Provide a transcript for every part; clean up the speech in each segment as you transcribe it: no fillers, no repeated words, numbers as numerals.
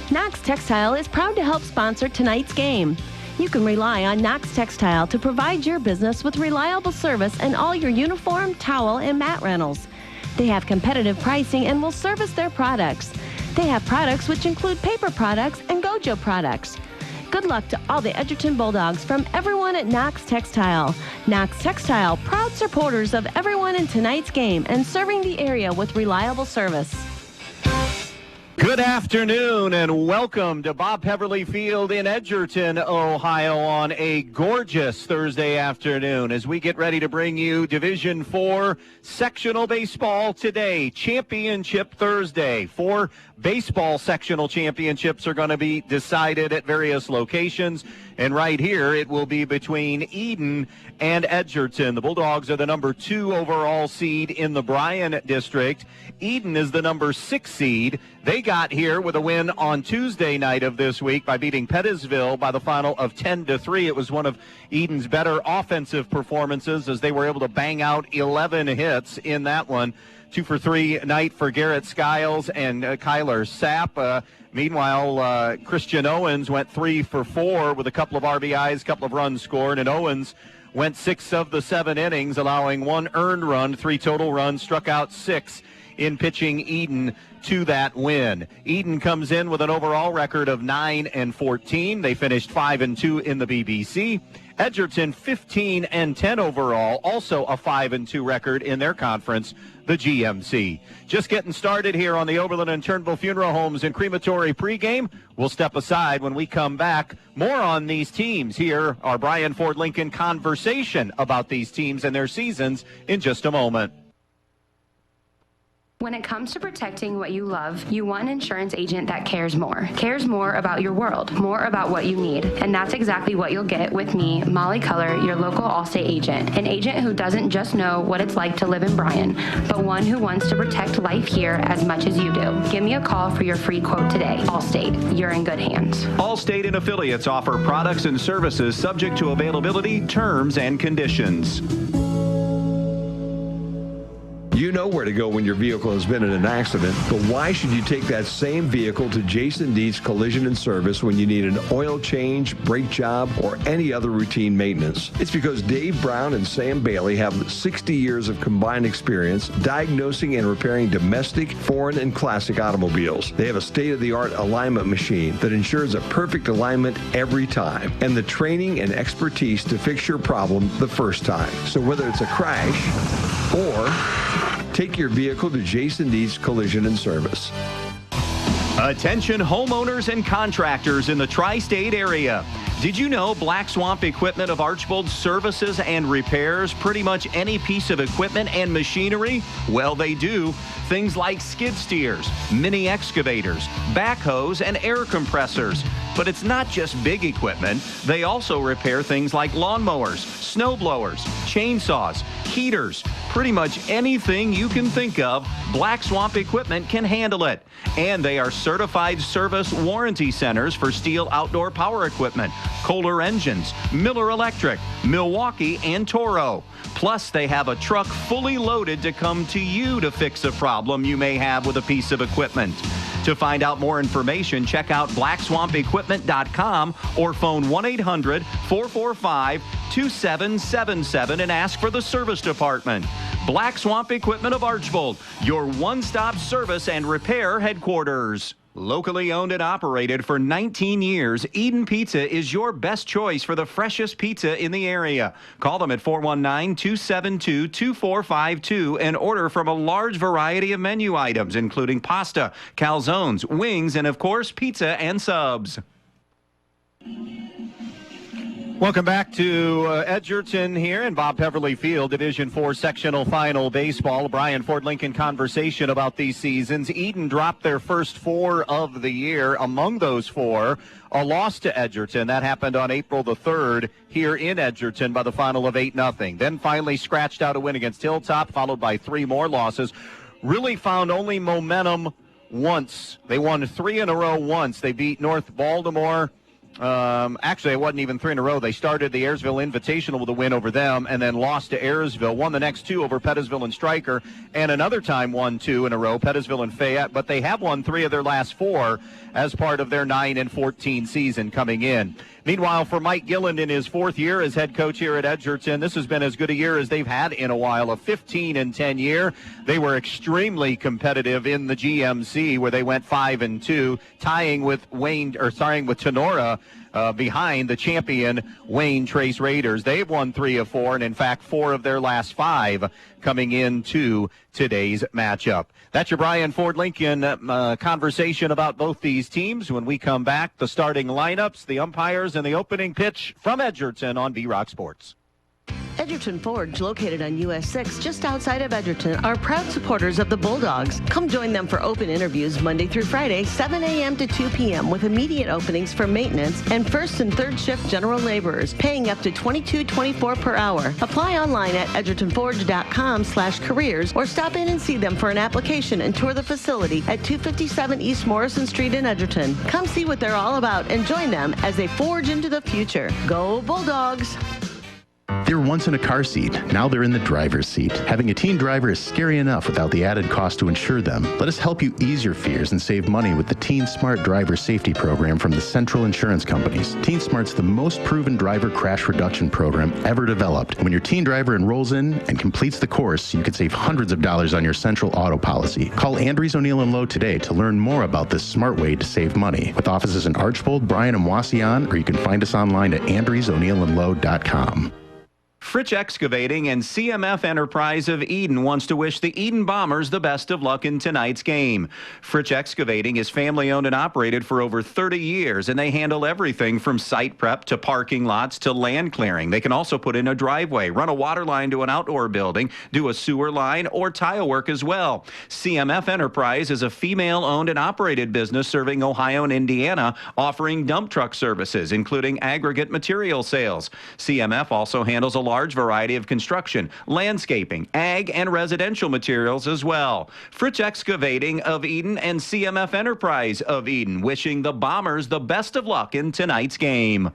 Knox Textile is proud to help sponsor tonight's game. You can rely on Knox Textile to provide your business with reliable service and all your uniform, towel, and mat rentals. They have competitive pricing and will service their products. They have products which include paper products and Gojo products. Good luck to all the Edgerton Bulldogs from everyone at Knox Textile. Knox Textile, proud supporters of everyone in tonight's game and serving the area with reliable service. Good afternoon and welcome to Bob Peverly Field in Edgerton, Ohio on a gorgeous Thursday afternoon as we get ready to bring you Division IV sectional baseball today, Championship Thursday. 4 baseball sectional championships are going to be decided at various locations, and right here it will be between Edon and Edgerton. The Bulldogs are the number 2 overall seed in the Bryan district. Edon is the number 6 seed. They got here with a win on Tuesday night of this week by beating Pettisville by the final of 10-3. It was one of Edon's better offensive performances as they were able to bang out 11 hits in that one. 2 for 3 night for Garrett Skiles and Kyler Sapp. Meanwhile, Christian Owens went 3 for 4 with a couple of RBIs, couple of runs scored, and Owens went 6 of the 7 innings, allowing 1 earned run, 3 total runs, struck out 6 in pitching Edon to that win. Edon comes in with an overall record of 9-14. They finished 5-2 in the BBC. Edgerton 15-10 overall, also a 5-2 record in their conference, the GMC. Just getting started here on the Oberlin and Turnbull Funeral Homes and Crematory pregame. We'll step aside when we come back. More on these teams. Here, our Brian Ford Lincoln conversation about these teams and their seasons in just a moment. When it comes to protecting what you love, you want an insurance agent that cares more about your world, more about what you need. And that's exactly what you'll get with me, Molly Culler, your local Allstate agent. An agent who doesn't just know what it's like to live in Bryan, but one who wants to protect life here as much as you do. Give me a call for your free quote today. Allstate, you're in good hands. Allstate and affiliates offer products and services subject to availability, terms, and conditions. You know where to go when your vehicle has been in an accident, but why should you take that same vehicle to Jason Dietz Collision and Service when you need an oil change, brake job, or any other routine maintenance? It's because Dave Brown and Sam Bailey have 60 years of combined experience diagnosing and repairing domestic, foreign, and classic automobiles. They have a state-of-the-art alignment machine that ensures a perfect alignment every time, and the training and expertise to fix your problem the first time. So whether it's a crash or take your vehicle to Jason Dietz Collision and Service. Attention homeowners and contractors in the tri-state area. Did you know Black Swamp Equipment of Archbold services and repairs pretty much any piece of equipment and machinery? Well, they do. Things like skid steers, mini excavators, backhoes, and air compressors. But it's not just big equipment. They also repair things like lawnmowers, snow blowers, chainsaws, heaters. Pretty much anything you can think of, Black Swamp Equipment can handle it. And they are certified service warranty centers for Steel outdoor power equipment, Kohler engines, Miller Electric, Milwaukee, and Toro. Plus, they have a truck fully loaded to come to you to fix a problem you may have with a piece of equipment. To find out more information, check out blackswampequipment.com or phone 1-800-445-2777 and ask for the service department. Black Swamp Equipment of Archbold, your one-stop service and repair headquarters. Locally owned and operated for 19 years, Edon Pizza is your best choice for the freshest pizza in the area. Call them at 419-272-2452 and order from a large variety of menu items, including pasta, calzones, wings, and, of course, pizza and subs. Welcome back to Edgerton here in Bob Peverly Field, Division IV sectional final baseball. Brian Ford Lincoln conversation about these seasons. Edon dropped their first 4 of the year. Among those 4, a loss to Edgerton. That happened on April the 3rd here in Edgerton by the final of 8-0. Then finally scratched out a win against Hilltop, followed by 3 more losses. Really found only momentum once. They won 3 in a row once. They beat North Baltimore Actually, it wasn't even 3 in a row. They started the Ayersville Invitational with a win over them and then lost to Ayersville, won the next 2 over Pettisville and Stryker, and another time won 2 in a row, Pettisville and Fayette. But they have won 3 of their last 4 as part of their 9-14 season coming in. Meanwhile, for Mike Gilland in his 4th year as head coach here at Edgerton, this has been as good a year as they've had in a while, a 15-10 year. They were extremely competitive in the GMC where they went 5-2, tying with Tenora behind the champion Wayne Trace Raiders. They've won 3 of 4, and in fact 4 of their last 5 coming into today's matchup. That's your Brian Ford Lincoln conversation about both these teams. When we come back, the starting lineups, the umpires, and the opening pitch from Edgerton on B-Rock Sports. Edgerton Forge, located on US 6 just outside of Edgerton, are proud supporters of the Bulldogs. Come join them for open interviews Monday through Friday, 7 a.m. to 2 p.m. with immediate openings for maintenance and first and third shift general laborers, paying up to $22.24 per hour. Apply online at edgertonforge.com/careers or stop in and see them for an application and tour the facility at 257 East Morrison Street in Edgerton. Come see what they're all about and join them as they forge into the future. Go Bulldogs! They were once in a car seat. Now they're in the driver's seat. Having a teen driver is scary enough without the added cost to insure them. Let us help you ease your fears and save money with the Teen Smart Driver Safety Program from the Central Insurance Companies. Teen Smart's the most proven driver crash reduction program ever developed. When your teen driver enrolls in and completes the course, you can save hundreds of dollars on your Central Auto policy. Call Andrews O'Neill & Lowe today to learn more about this smart way to save money. With offices in Archbold, Bryan, and Wasion, or you can find us online at andrewsoneillandlowe.com. Fritsch Excavating and CMF Enterprise of Edon wants to wish the Edon Bombers the best of luck in tonight's game. Fritsch Excavating is family-owned and operated for over 30 years, and they handle everything from site prep to parking lots to land clearing. They can also put in a driveway, run a water line to an outdoor building, do a sewer line, or tile work as well. CMF Enterprise is a female-owned and operated business serving Ohio and Indiana, offering dump truck services, including aggregate material sales. CMF also handles a large variety of construction, landscaping, ag, and residential materials as well. Fritsch Excavating of Edon and CMF Enterprise of Edon wishing the Bombers the best of luck in tonight's game.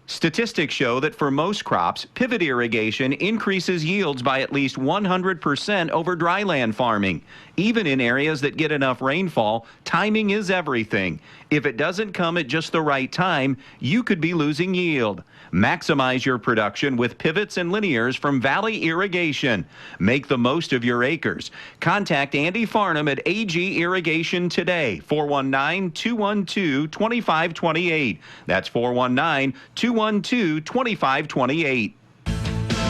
Statistics show that for most crops, pivot irrigation increases yields by at least 100% over dryland farming. Even in areas that get enough rainfall, timing is everything. If it doesn't come at just the right time, you could be losing yield. Maximize your production with pivots and linears from Valley Irrigation. Make the most of your acres. Contact Andy Farnham at AG Irrigation today, 419-212-2528. That's 419-212-2528.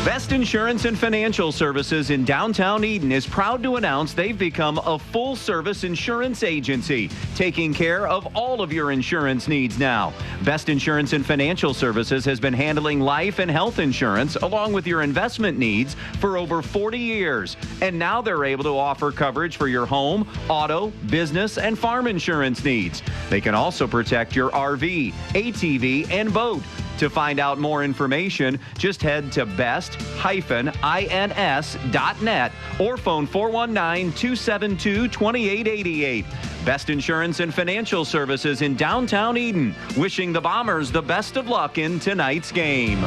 Best Insurance and Financial Services in downtown Edon is proud to announce they've become a full-service insurance agency, taking care of all of your insurance needs now. Best Insurance and Financial Services has been handling life and health insurance along with your investment needs for over 40 years. And now they're able to offer coverage for your home, auto, business, and farm insurance needs. They can also protect your RV, ATV, and boat. To find out more information, just head to best-ins.net or phone 419-272-2888. Best Insurance and Financial Services in downtown Edon, wishing the Bombers the best of luck in tonight's game.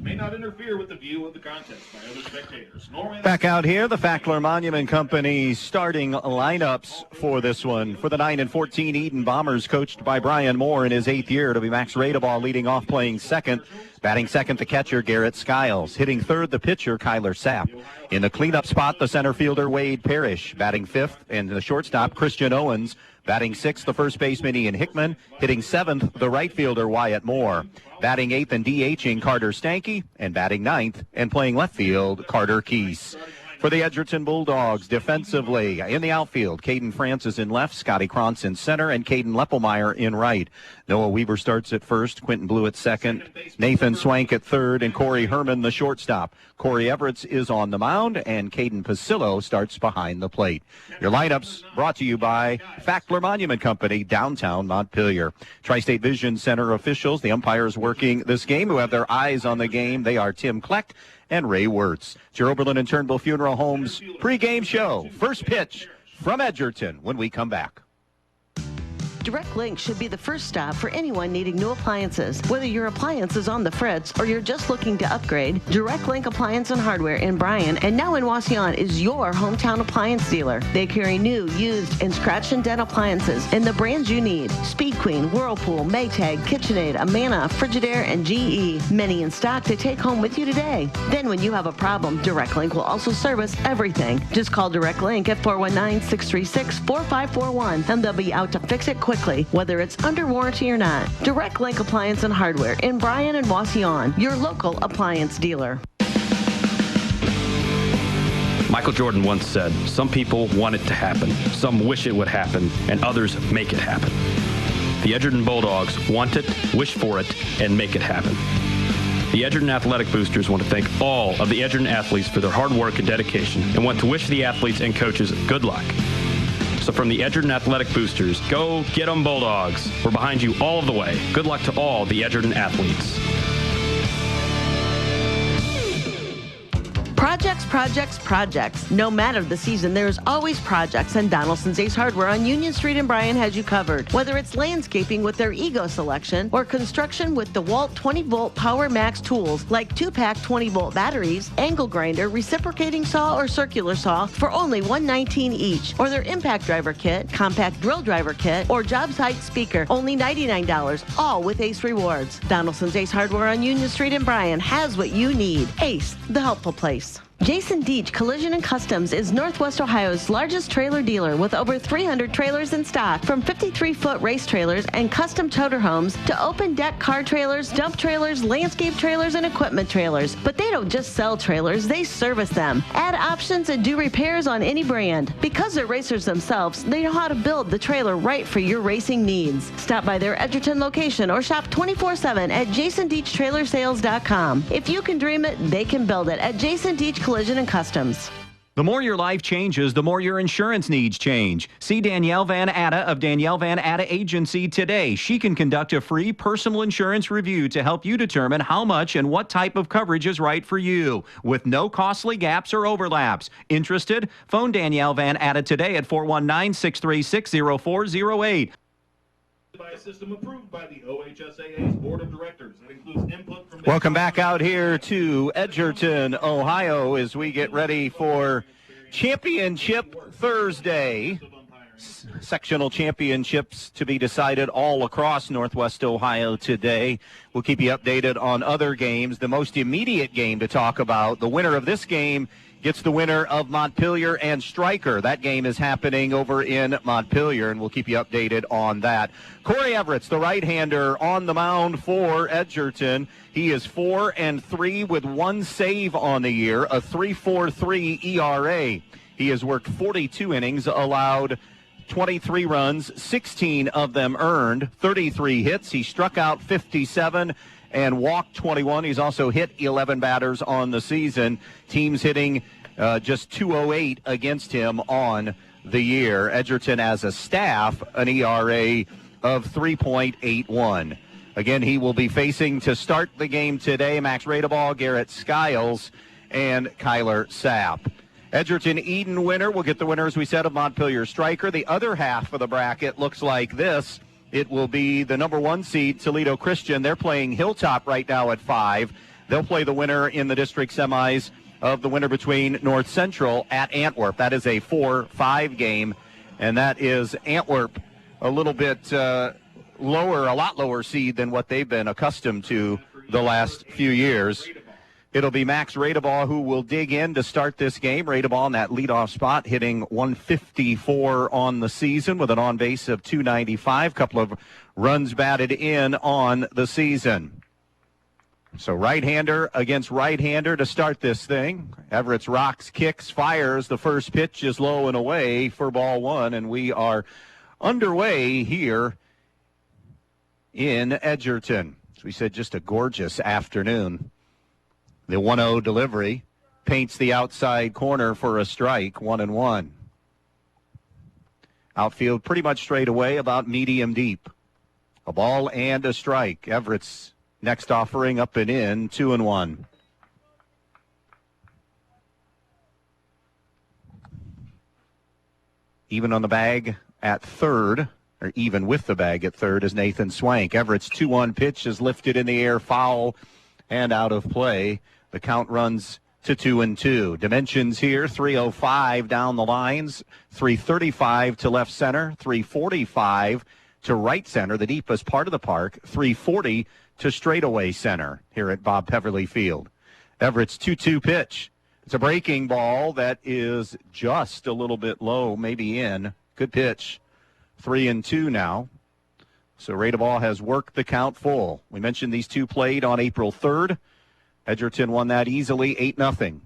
May not interfere with the view of the contest by other spectators. Back out here, the Fackler Monument Company starting lineups for this one. For the 9-14 Edon Bombers, coached by Brian Moore in his 8th year. It'll be Max Radeball leading off, playing second. Batting second, the catcher, Garrett Skiles. Hitting third, the pitcher, Kyler Sapp. In the cleanup spot, the center fielder, Wade Parrish. Batting fifth, and the shortstop, Christian Owens. Batting sixth, the first baseman, Ian Hickman. Hitting seventh, the right fielder, Wyatt Moore. Batting eighth and DHing, Carter Stanky. And batting ninth and playing left field, Carter Keese. For the Edgerton Bulldogs, defensively, in the outfield, Caden Francis in left, Scotty Krantz in center, and Caden Leppelmeyer in right. Noah Weaver starts at first, Quentin Blue at second, Nathan Swank at third, and Corey Herman, the shortstop. Corey Everett is on the mound, and Caden Pasillo starts behind the plate. Your lineups brought to you by Fackler Monument Company, downtown Montpelier. Tri-State Vision Center officials, the umpires working this game, who have their eyes on the game. They are Tim Kleck and Ray Wirtz. It's your Oberlin and Turnbull Funeral Homes pregame show. First pitch from Edgerton when we come back. Direct Link should be the first stop for anyone needing new appliances. Whether your appliance is on the fritz or you're just looking to upgrade, Direct Link Appliance and Hardware in Bryan and now in Wasion is your hometown appliance dealer. They carry new, used, and scratch and dent appliances and the brands you need. Speed Queen, Whirlpool, Maytag, KitchenAid, Amana, Frigidaire, and GE. Many in stock to take home with you today. Then when you have a problem, Direct Link will also service everything. Just call Direct Link at 419-636-4541 and they'll be out to fix it quickly, whether it's under warranty or not. Direct Link Appliance and Hardware in Bryan and Wasion, your local appliance dealer. Michael Jordan once said, some people want it to happen, some wish it would happen, and others make it happen. The Edgerton Bulldogs want it, wish for it, and make it happen. The Edgerton Athletic Boosters want to thank all of the Edgerton athletes for their hard work and dedication and want to wish the athletes and coaches good luck. So from the Edgerton Athletic Boosters, go get 'em Bulldogs. We're behind you all of the way. Good luck to all the Edgerton athletes. Projects. No matter the season, there's always projects, and Donaldson's Ace Hardware on Union Street in Bryan has you covered. Whether it's landscaping with their Ego selection or construction with DeWalt 20-volt Power Max tools like 2-pack 20-volt batteries, angle grinder, reciprocating saw, or circular saw for only $119 each, or their impact driver kit, compact drill driver kit, or job site speaker, only $99, all with Ace Rewards. Donaldson's Ace Hardware on Union Street in Bryan has what you need. Ace, the helpful place. Jason Deach Collision and Customs is Northwest Ohio's largest trailer dealer with over 300 trailers in stock, from 53-foot race trailers and custom toter homes to open deck car trailers, dump trailers, landscape trailers, and equipment trailers. But they don't just sell trailers, they service them, add options, and do repairs on any brand. Because they're racers themselves, they know how to build the trailer right for your racing needs. Stop by their Edgerton location or shop 24/7 at jasondeachtrailersales.com. If you can dream it, they can build it at Jason Deach Collision and Customs. The more your life changes, the more your insurance needs change. See Danielle Van Atta of Danielle Van Atta Agency today. She can conduct a free personal insurance review to help you determine how much and what type of coverage is right for you, with no costly gaps or overlaps. Interested? Phone Danielle Van Atta today at 419-636-0408. By a system approved by the OHSAA's Board of Directors. That includes input from... Welcome back out here to Edgerton, Ohio, as we get ready for Championship Thursday. Sectional championships to be decided all across Northwest Ohio today. We'll keep you updated on other games. The most immediate game to talk about, the winner of this game gets the winner of Montpelier and Stryker. That game is happening over in Montpelier, and we'll keep you updated on that. Corey Everett's the right-hander on the mound for Edgerton. He is 4-3 with one save on the year, a 3.43 ERA. He has worked 42 innings, allowed 23 runs, 16 of them earned, 33 hits. He struck out 57 and walked 21. He's also hit 11 batters on the season. Teams hitting just 208 against him on the year. Edgerton as a staff, an ERA of 3.81. Again, he will be facing to start the game today Max Radeball, Garrett Skiles, and Kyler Sapp. Edgerton Edon winner will get the winner, as we said, of Montpelier Stryker. The other half of the bracket looks like this. It will be the number 1 seed, Toledo Christian. They're playing Hilltop right now at 5. They'll play the winner in the district semis of the winner between North Central at Antwerp. That is a 4-5 game, and that is Antwerp a little bit lower, a lot lower seed than what they've been accustomed to the last few years. It'll be Max Radeball who will dig in to start this game. Radeball in that leadoff spot, hitting 154 on the season with an on-base of 295. Couple of runs batted in on the season. So right-hander against right-hander to start this thing. Everett's rocks, kicks, fires. The first pitch is low and away for ball 1, and we are underway here in Edgerton. As we said, just a gorgeous afternoon. The 1-0 delivery paints the outside corner for a strike, 1-1. Outfield pretty much straight away, about medium deep. A ball and a strike. Everett's next offering up and in, 2-1. Even on the bag at third. or even with the bag at third, is Nathan Swank. Everett's 2-1 pitch is lifted in the air, foul, and out of play. The count runs to 2-2. Dimensions here, 305 down the lines, 335 to left center, 345 to right center, the deepest part of the park, 340 to straightaway center here at Bob Peverly Field. Everett's 2-2 pitch. It's a breaking ball that is just a little bit low, maybe in. Good pitch. 3-2 now. So Radeball has worked the count full. We mentioned these two played on April 3rd. Edgerton won that easily, 8-0.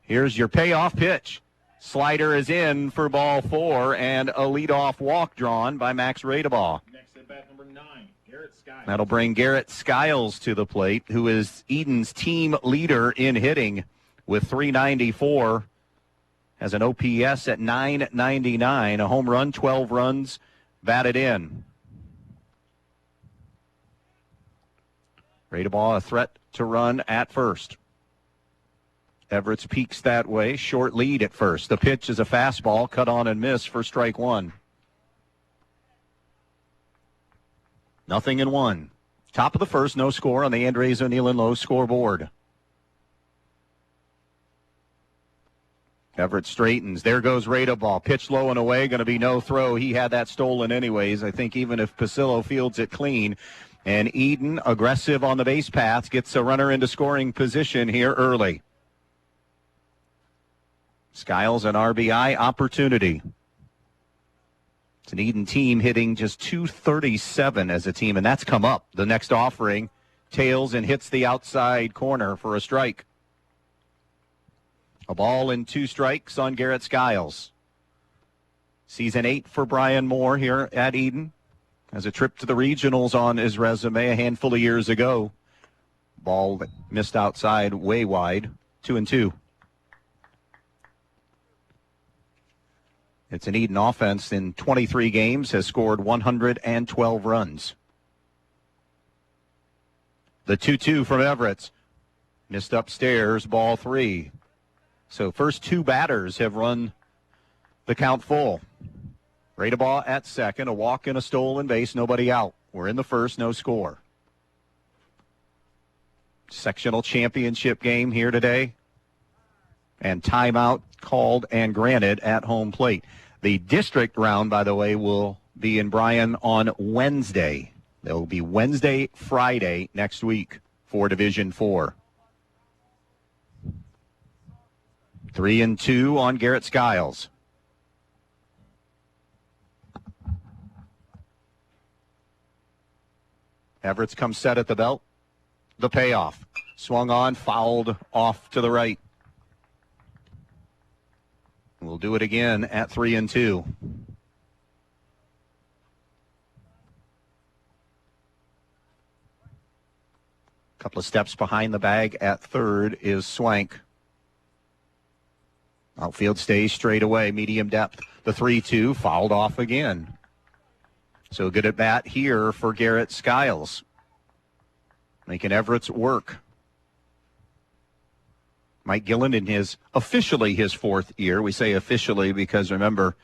Here's your payoff pitch. Slider is in for ball 4, and a leadoff walk drawn by Max Radeball. Next at bat, number 9, Garrett Skiles. That'll bring Garrett Skiles to the plate, who is Edon's team leader in hitting with 394. Has an OPS at 999, a home run, 12 runs batted in. Radeball a threat to run at first. Everett's peaks that way, short lead at first. The pitch is a fastball, cut on and miss for strike one. 0-1. Top of the first, no score on the Andres O'Neill and Lowe scoreboard. Everett straightens. There goes Radeball. Pitch low and away. Going to be no throw. He had that stolen anyways. I think even if Pasillo fields it clean. And Edon, aggressive on the base paths, gets a runner into scoring position here early. Skiles an RBI opportunity. It's an Edon team hitting just .237 as a team, and that's come up. The next offering tails and hits the outside corner for a strike. A ball and 2 strikes on Garrett Skiles. Season 8 for Brian Moore here at Edon. Has a trip to the regionals on his resume a handful of years ago. Ball that missed outside way wide. 2-2. It's an Edon offense in 23 games, has scored 112 runs. The 2-2 from Everett. Missed upstairs, ball 3. So first 2 batters have run the count full. Radeball at second, a walk and a stolen base, nobody out. We're in the first, no score. Sectional championship game here today. And timeout called and granted at home plate. The district round, by the way, will be in Bryan on Wednesday. There will be Wednesday, Friday next week for Division 4. 3-2 on Garrett Skiles. Everett's come set at the belt. The payoff. Swung on, fouled off to the right. We'll do it again at 3-2. Couple of steps behind the bag at third is Swank. Outfield stays straight away, medium depth. The 3-2 fouled off again. So good at bat here for Garrett Skiles. Making Everett's work. Mike Gillen in officially his 4th year. We say officially because, remember,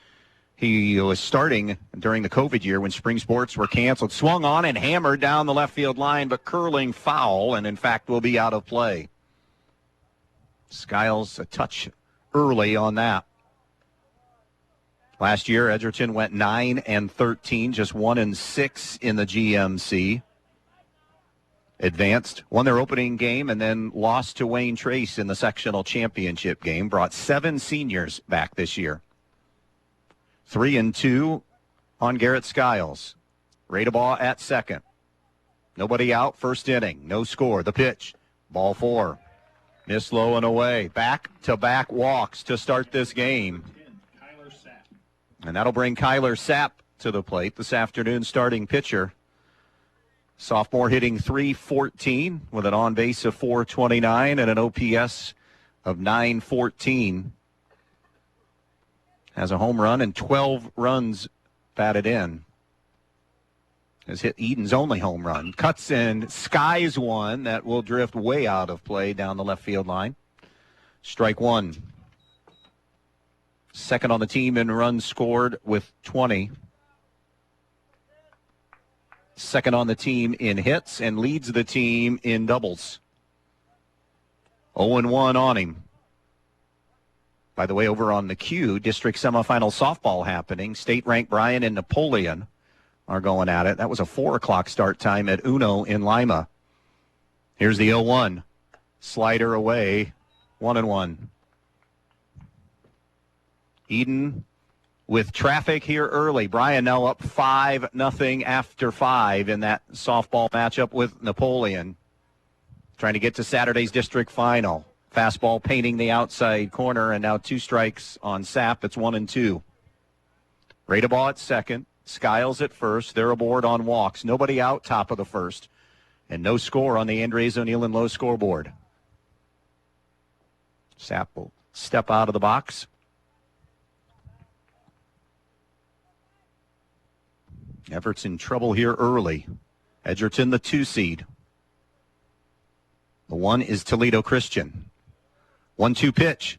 he was starting during the COVID year when spring sports were canceled. Swung on and hammered down the left field line, but curling foul, and in fact will be out of play. Skiles a touch early on that. Last year, Edgerton went 9-13, just 1-6 in the GMC. Advanced, won their opening game, and then lost to Wayne Trace in the sectional championship game. Brought 7 seniors back this year. 3-2 on Garrett Skiles. Radeball at second. Nobody out, first inning. No score. The pitch. Ball 4. Missed low and away. Back-to-back walks to start this game. And that'll bring Kyler Sapp to the plate, this afternoon starting pitcher. Sophomore hitting .314 with an on-base of .429 and an OPS of .914. Has a home run and 12 runs batted in. Has hit Edon's only home run. Cuts and skies one that will drift way out of play down the left field line. Strike one. Second on the team in runs scored with 20. second on the team in hits, and leads the team in doubles. 0-1 on him. By the way, over on the Q, district semifinal softball happening. State-ranked Bryan and Napoleon are going at it. That was a 4 o'clock start time at Uno in Lima. Here's the 0-1. Slider away. 1-1. Edon with traffic here early. Bryan now up 5-0 after 5 in that softball matchup with Napoleon. Trying to get to Saturday's district final. Fastball painting the outside corner, and now 2 strikes on Sapp. It's 1-2. Radebaugh at second. Skiles at first. They're aboard on walks. Nobody out top of the first. And no score on the Andres O'Neill and Low scoreboard. Sapp will step out of the box. Everett's in trouble here early. Edgerton, the 2 seed. The 1 is Toledo Christian. 1-2 pitch.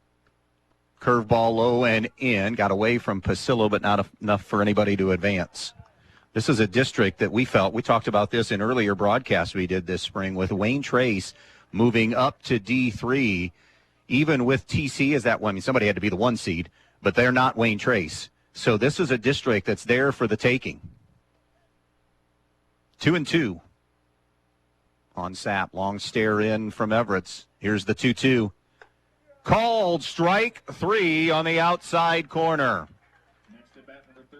Curveball low and in. Got away from Pasillo, but not enough for anybody to advance. This is a district that we talked about this in earlier broadcasts we did this spring with Wayne Trace moving up to D3, even with TC as that one. I mean, somebody had to be the 1 seed, but they're not Wayne Trace. So this is a district that's there for the taking. 2-2 on Sapp. Long stare in from Everett's. Here's the 2-2. Called strike 3 on the outside corner.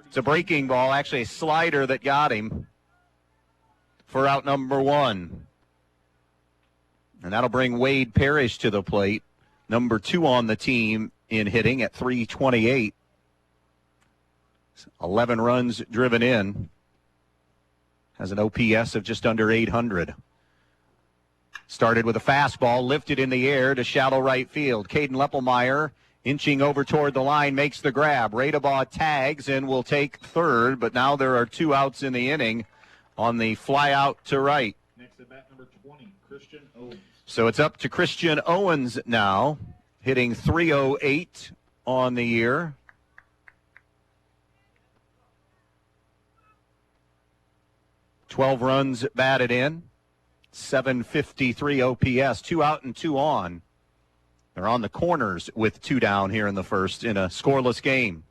It's a breaking ball, actually a slider that got him for out number 1. And that'll bring Wade Parrish to the plate, number 2 on the team in hitting at .328. 11 runs driven in. Has an OPS of just under 800. Started with a fastball, lifted in the air to shallow right field. Caden Leppelmeyer inching over toward the line, makes the grab. Radebaugh tags and will take third, but now there are 2 outs in the inning on the fly out to right. Next at bat, number 20, Christian Owens. So it's up to Christian Owens now, hitting .308 on the year. $12 runs batted in. .753 OPS, 2 out and 2 on. They're on the corners with 2 down here in the first in a scoreless game.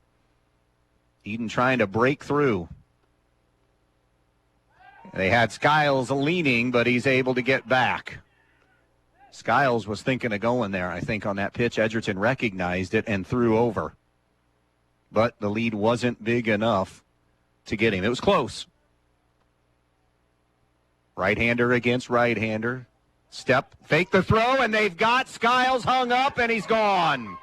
Edon trying to break through. They had Skiles leaning, but he's able to get back. Skiles was thinking of going there, I think, on that pitch. Edgerton recognized it and threw over. But the lead wasn't big enough to get him. It was close. Right-hander against right-hander. Step, fake the throw, and they've got Skiles hung up, and he's gone.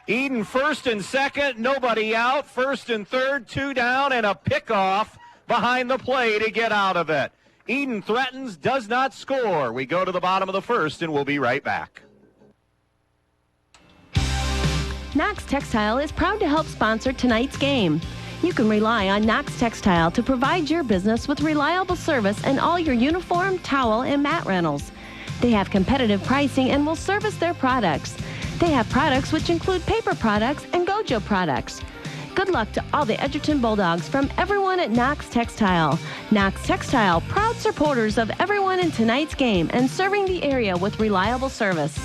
Edon first and second, nobody out. First and third, 2 down, and a pickoff behind the play to get out of it. Edon threatens, does not score. We go to the bottom of the first, and we'll be right back. Knox Textile is proud to help sponsor tonight's game. You can rely on Knox Textile to provide your business with reliable service and all your uniform, towel, and mat rentals. They have competitive pricing and will service their products. They have products which include paper products and Gojo products. Good luck to all the Edgerton Bulldogs from everyone at Knox Textile. Knox Textile, proud supporters of everyone in tonight's game and serving the area with reliable service.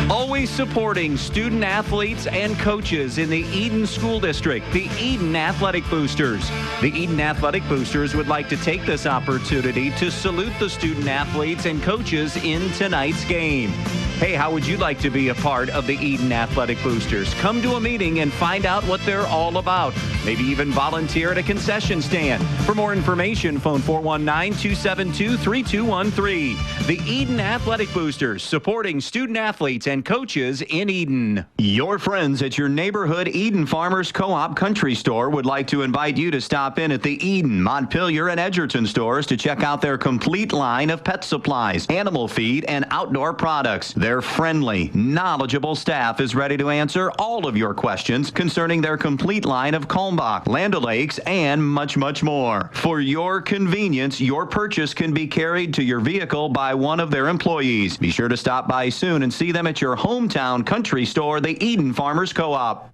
Always supporting student athletes and coaches in the Edon School District, the Edon Athletic Boosters. The Edon Athletic Boosters would like to take this opportunity to salute the student athletes and coaches in tonight's game. Hey, how would you like to be a part of the Edon Athletic Boosters? Come to a meeting and find out what they're all about. Maybe even volunteer at a concession stand. For more information, phone 419-272-3213. The Edon Athletic Boosters, supporting student athletes and coaches in Edon. Your friends at your neighborhood Edon Farmers Co-op Country Store would like to invite you to stop in at the Edon, Montpelier, and Edgerton stores to check out their complete line of pet supplies, animal feed, and outdoor products. Their friendly, knowledgeable staff is ready to answer all of your questions concerning their complete line of Kalmbach, Land O'Lakes, and much, much more. For your convenience, your purchase can be carried to your vehicle by one of their employees. Be sure to stop by soon and see them at your hometown country store, the Edon Farmers Co-op.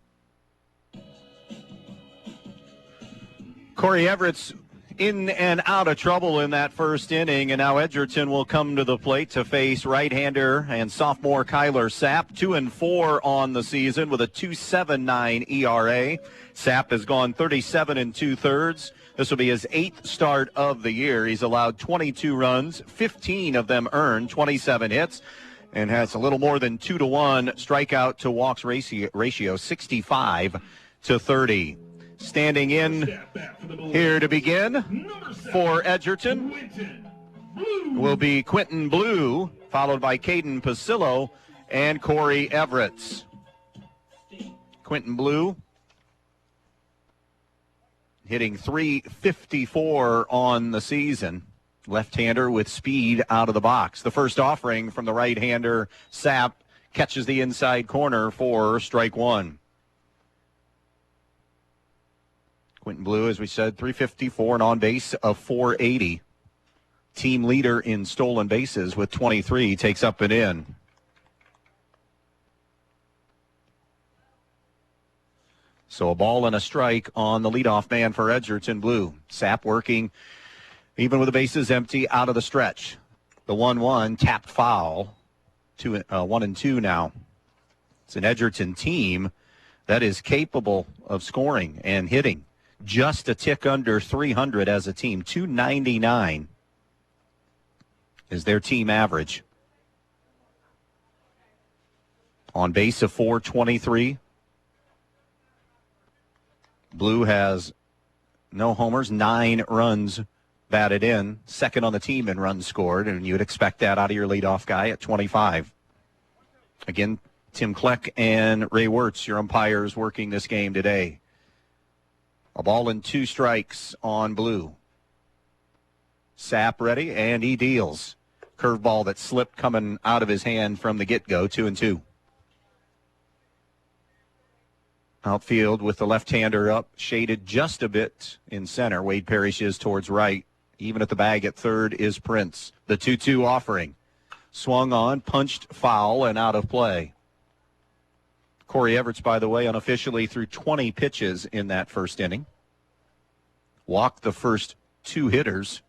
Corey Everett's in and out of trouble in that first inning, and now Edgerton will come to the plate to face right-hander and sophomore Kyler Sapp, 2-4 on the season with a 2.79 ERA. Sapp has gone 37 2/3. This will be his 8th start of the year. He's allowed 22 runs, 15 of them earned, 27 hits, and has a little more than 2-to-1 strikeout to walks ratio 65 30. Standing in here to begin for Edgerton will be Quentin Blue, followed by Caden Pasillo and Corey Everett. Quentin Blue hitting .354 on the season. Left-hander with speed out of the box. The first offering from the right-hander, Sapp, catches the inside corner for strike one. Quentin Blue, as we said, .354 and on base of .480. Team leader in stolen bases with 23, takes up and in. So a ball and a strike on the leadoff man for Edgerton Blue. Sapp working even with the bases empty out of the stretch. The 1-1 tapped foul. 1-2 now. It's an Edgerton team that is capable of scoring and hitting. Just a tick under 300 as a team. 299 is their team average. On base of 423. Blue has no homers, 9 runs batted in, second on the team in runs scored, and you would expect that out of your leadoff guy at 25. Again, Tim Kleck and Ray Wirtz, your umpires working this game today. A ball and 2 strikes on Blue. Sapp ready, and he deals. Curveball that slipped coming out of his hand from the get-go, 2-2. Outfield with the left-hander up, shaded just a bit in center. Wade Parrish is towards right. Even at the bag at third is Prince. The 2-2 offering. Swung on, punched foul, and out of play. Corey Everett, by the way, unofficially threw 20 pitches in that first inning. Walked the first 2 hitters.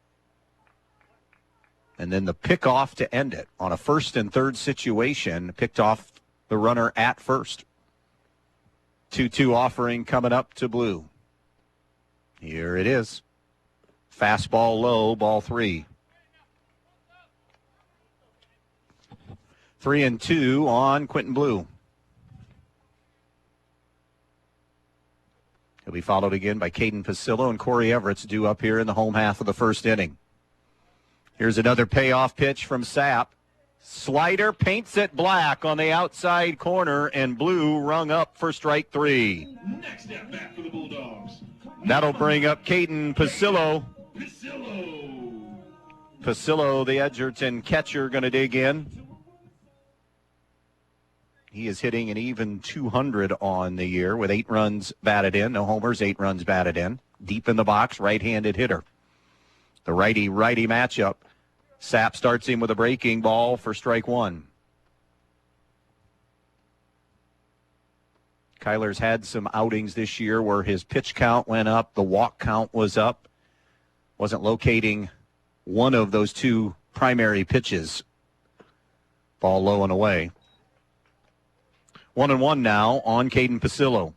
And then the pickoff to end it on a first and third situation, picked off the runner at first. 2-2 offering coming up to Blue. Here it is. Fastball low, ball 3. 3-2 on Quentin Blue. He'll be followed again by Caden Pasillo and Corey Everett's due up here in the home half of the first inning. Here's another payoff pitch from Sapp. Slider paints it black on the outside corner, and Blue rung up for strike 3. Next at bat for the Bulldogs. That'll bring up Caden Pasillo. Pasillo, the Edgerton catcher, going to dig in. He is hitting an even 200 on the year with 8 runs batted in. No homers, 8 runs batted in. Deep in the box, right-handed hitter. The righty-righty matchup. Sapp starts him with a breaking ball for strike 1. Kyler's had some outings this year where his pitch count went up, the walk count was up. Wasn't locating one of those 2 primary pitches. Ball low and away. 1-1 now on Caden Pasillo.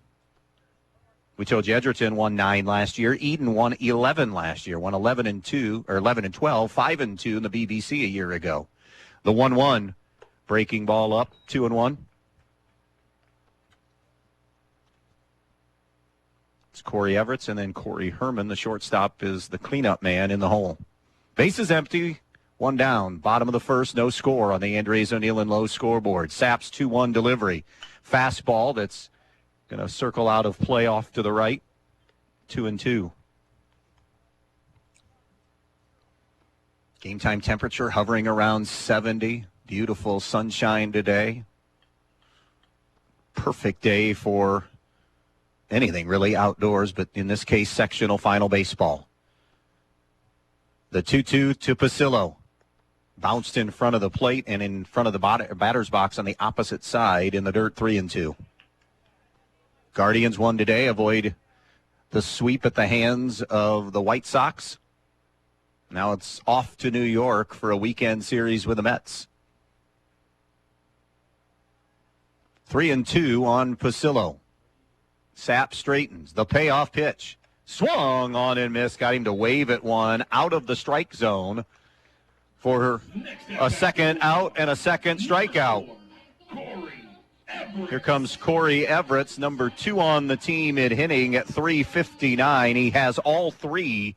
We told you Edgerton won 9 last year. Edon won 11 last year. Won 11-2 or 11-12, 5-2 in the BBC a year ago. The 1-1 breaking ball up, 2-1. It's Corey Everett, and then Corey Herman, the shortstop, is the cleanup man in the hole. Bases empty, 1 down. Bottom of the first, no score on the Andres O'Neill and Lowe scoreboard. Sapp's 2-1 delivery. Fastball that's going to circle out of play off to the right. 2-2. Game time temperature hovering around 70. Beautiful sunshine today. Perfect day for anything really outdoors, but in this case, sectional final baseball. The 2-2 to Pasillo. Bounced in front of the plate and in front of the batter's box on the opposite side in the dirt, 3-2. Guardians won today. Avoid the sweep at the hands of the White Sox. Now it's off to New York for a weekend series with the Mets. 3-2 on Pacillo. Sapp straightens. The payoff pitch. Swung on and missed. Got him to wave at one out of the strike zone for a second out and a second strikeout. Here comes Corey Everett, number 2 on the team in hitting at .359. He has all 3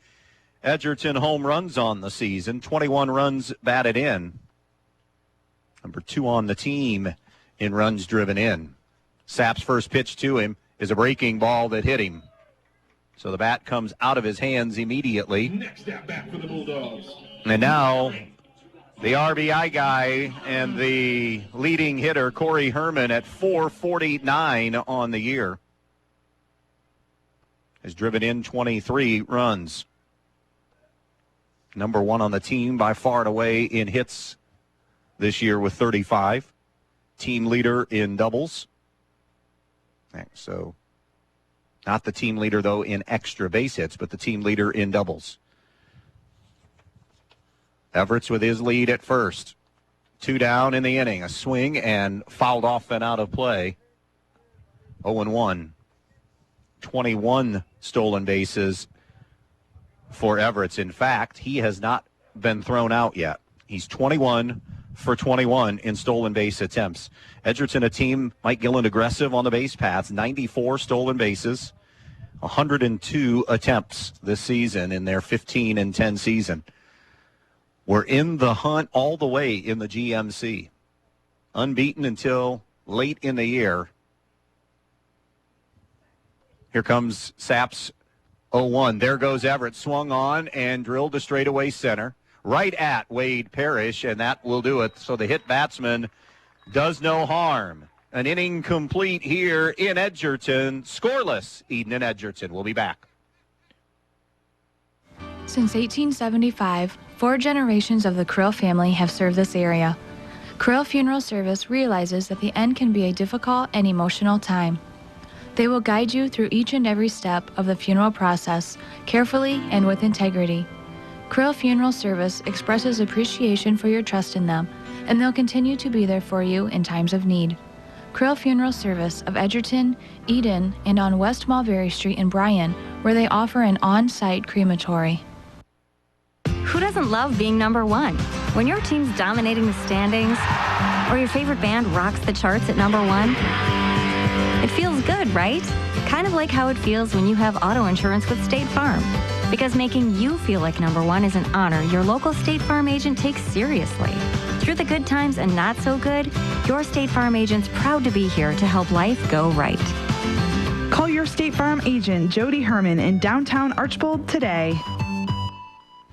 Edgerton home runs on the season, 21 runs batted in. Number 2 on the team in runs driven in. Sapp's first pitch to him is a breaking ball that hit him. So the bat comes out of his hands immediately. Next at bat for the Bulldogs. And now the RBI guy and the leading hitter, Corey Herman, at .449 on the year, has driven in 23 runs. Number 1 on the team by far and away in hits this year with 35. Team leader in doubles. So not the team leader, though, in extra base hits, but the team leader in doubles. Everett's with his lead at first. 2 down in the inning. A swing and fouled off and out of play. 0-1. 21 stolen bases for Everett's. In fact, he has not been thrown out yet. He's 21 for 21 in stolen base attempts. Edgerton, a team, Mike Gillen, aggressive on the base paths, 94 stolen bases, 102 attempts this season in their 15-10 season. We're in the hunt all the way in the GMC. Unbeaten until late in the year. Here comes Sapp's 0-1. There goes Everett. Swung on and drilled to straightaway center. Right at Wade Parrish, and that will do it. So the hit batsman does no harm. An inning complete here in Edgerton. Scoreless, Edon and Edgerton. We'll be back. Since 1875, 4 generations of the Krill family have served this area. Krill Funeral Service realizes that the end can be a difficult and emotional time. They will guide you through each and every step of the funeral process, carefully and with integrity. Krill Funeral Service expresses appreciation for your trust in them, and they'll continue to be there for you in times of need. Krill Funeral Service of Edgerton, Edon, and on West Mulberry Street in Bryan, where they offer an on-site crematory. Who doesn't love being number 1? When your team's dominating the standings, or your favorite band rocks the charts at number 1, it feels good, right? Kind of like how it feels when you have auto insurance with State Farm. Because making you feel like number 1 is an honor your local State Farm agent takes seriously. Through the good times and not so good, your State Farm agent's proud to be here to help life go right. Call your State Farm agent, Jody Herman, in downtown Archbold today.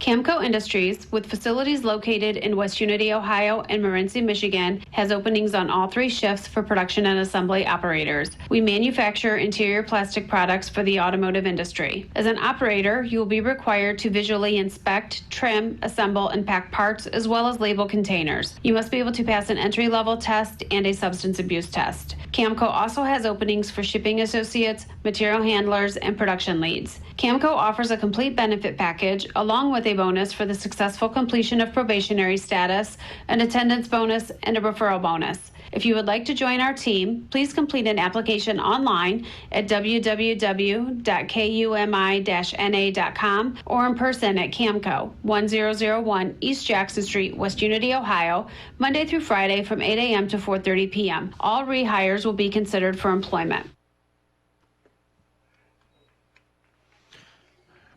Camco Industries, with facilities located in West Unity, Ohio and Morenci, Michigan, has openings on all 3 shifts for production and assembly operators. We manufacture interior plastic products for the automotive industry. As an operator, you will be required to visually inspect, trim, assemble, and pack parts, as well as label containers. You must be able to pass an entry-level test and a substance abuse test. Camco also has openings for shipping associates, material handlers, and production leads. Camco offers a complete benefit package along with a bonus for the successful completion of probationary status, an attendance bonus, and a referral bonus. If you would like to join our team, please complete an application online at www.kumi-na.com or in person at Camco, 1001 East Jackson Street, West Unity, Ohio, Monday through Friday from 8 a.m. to 4:30 p.m. All rehires will be considered for employment.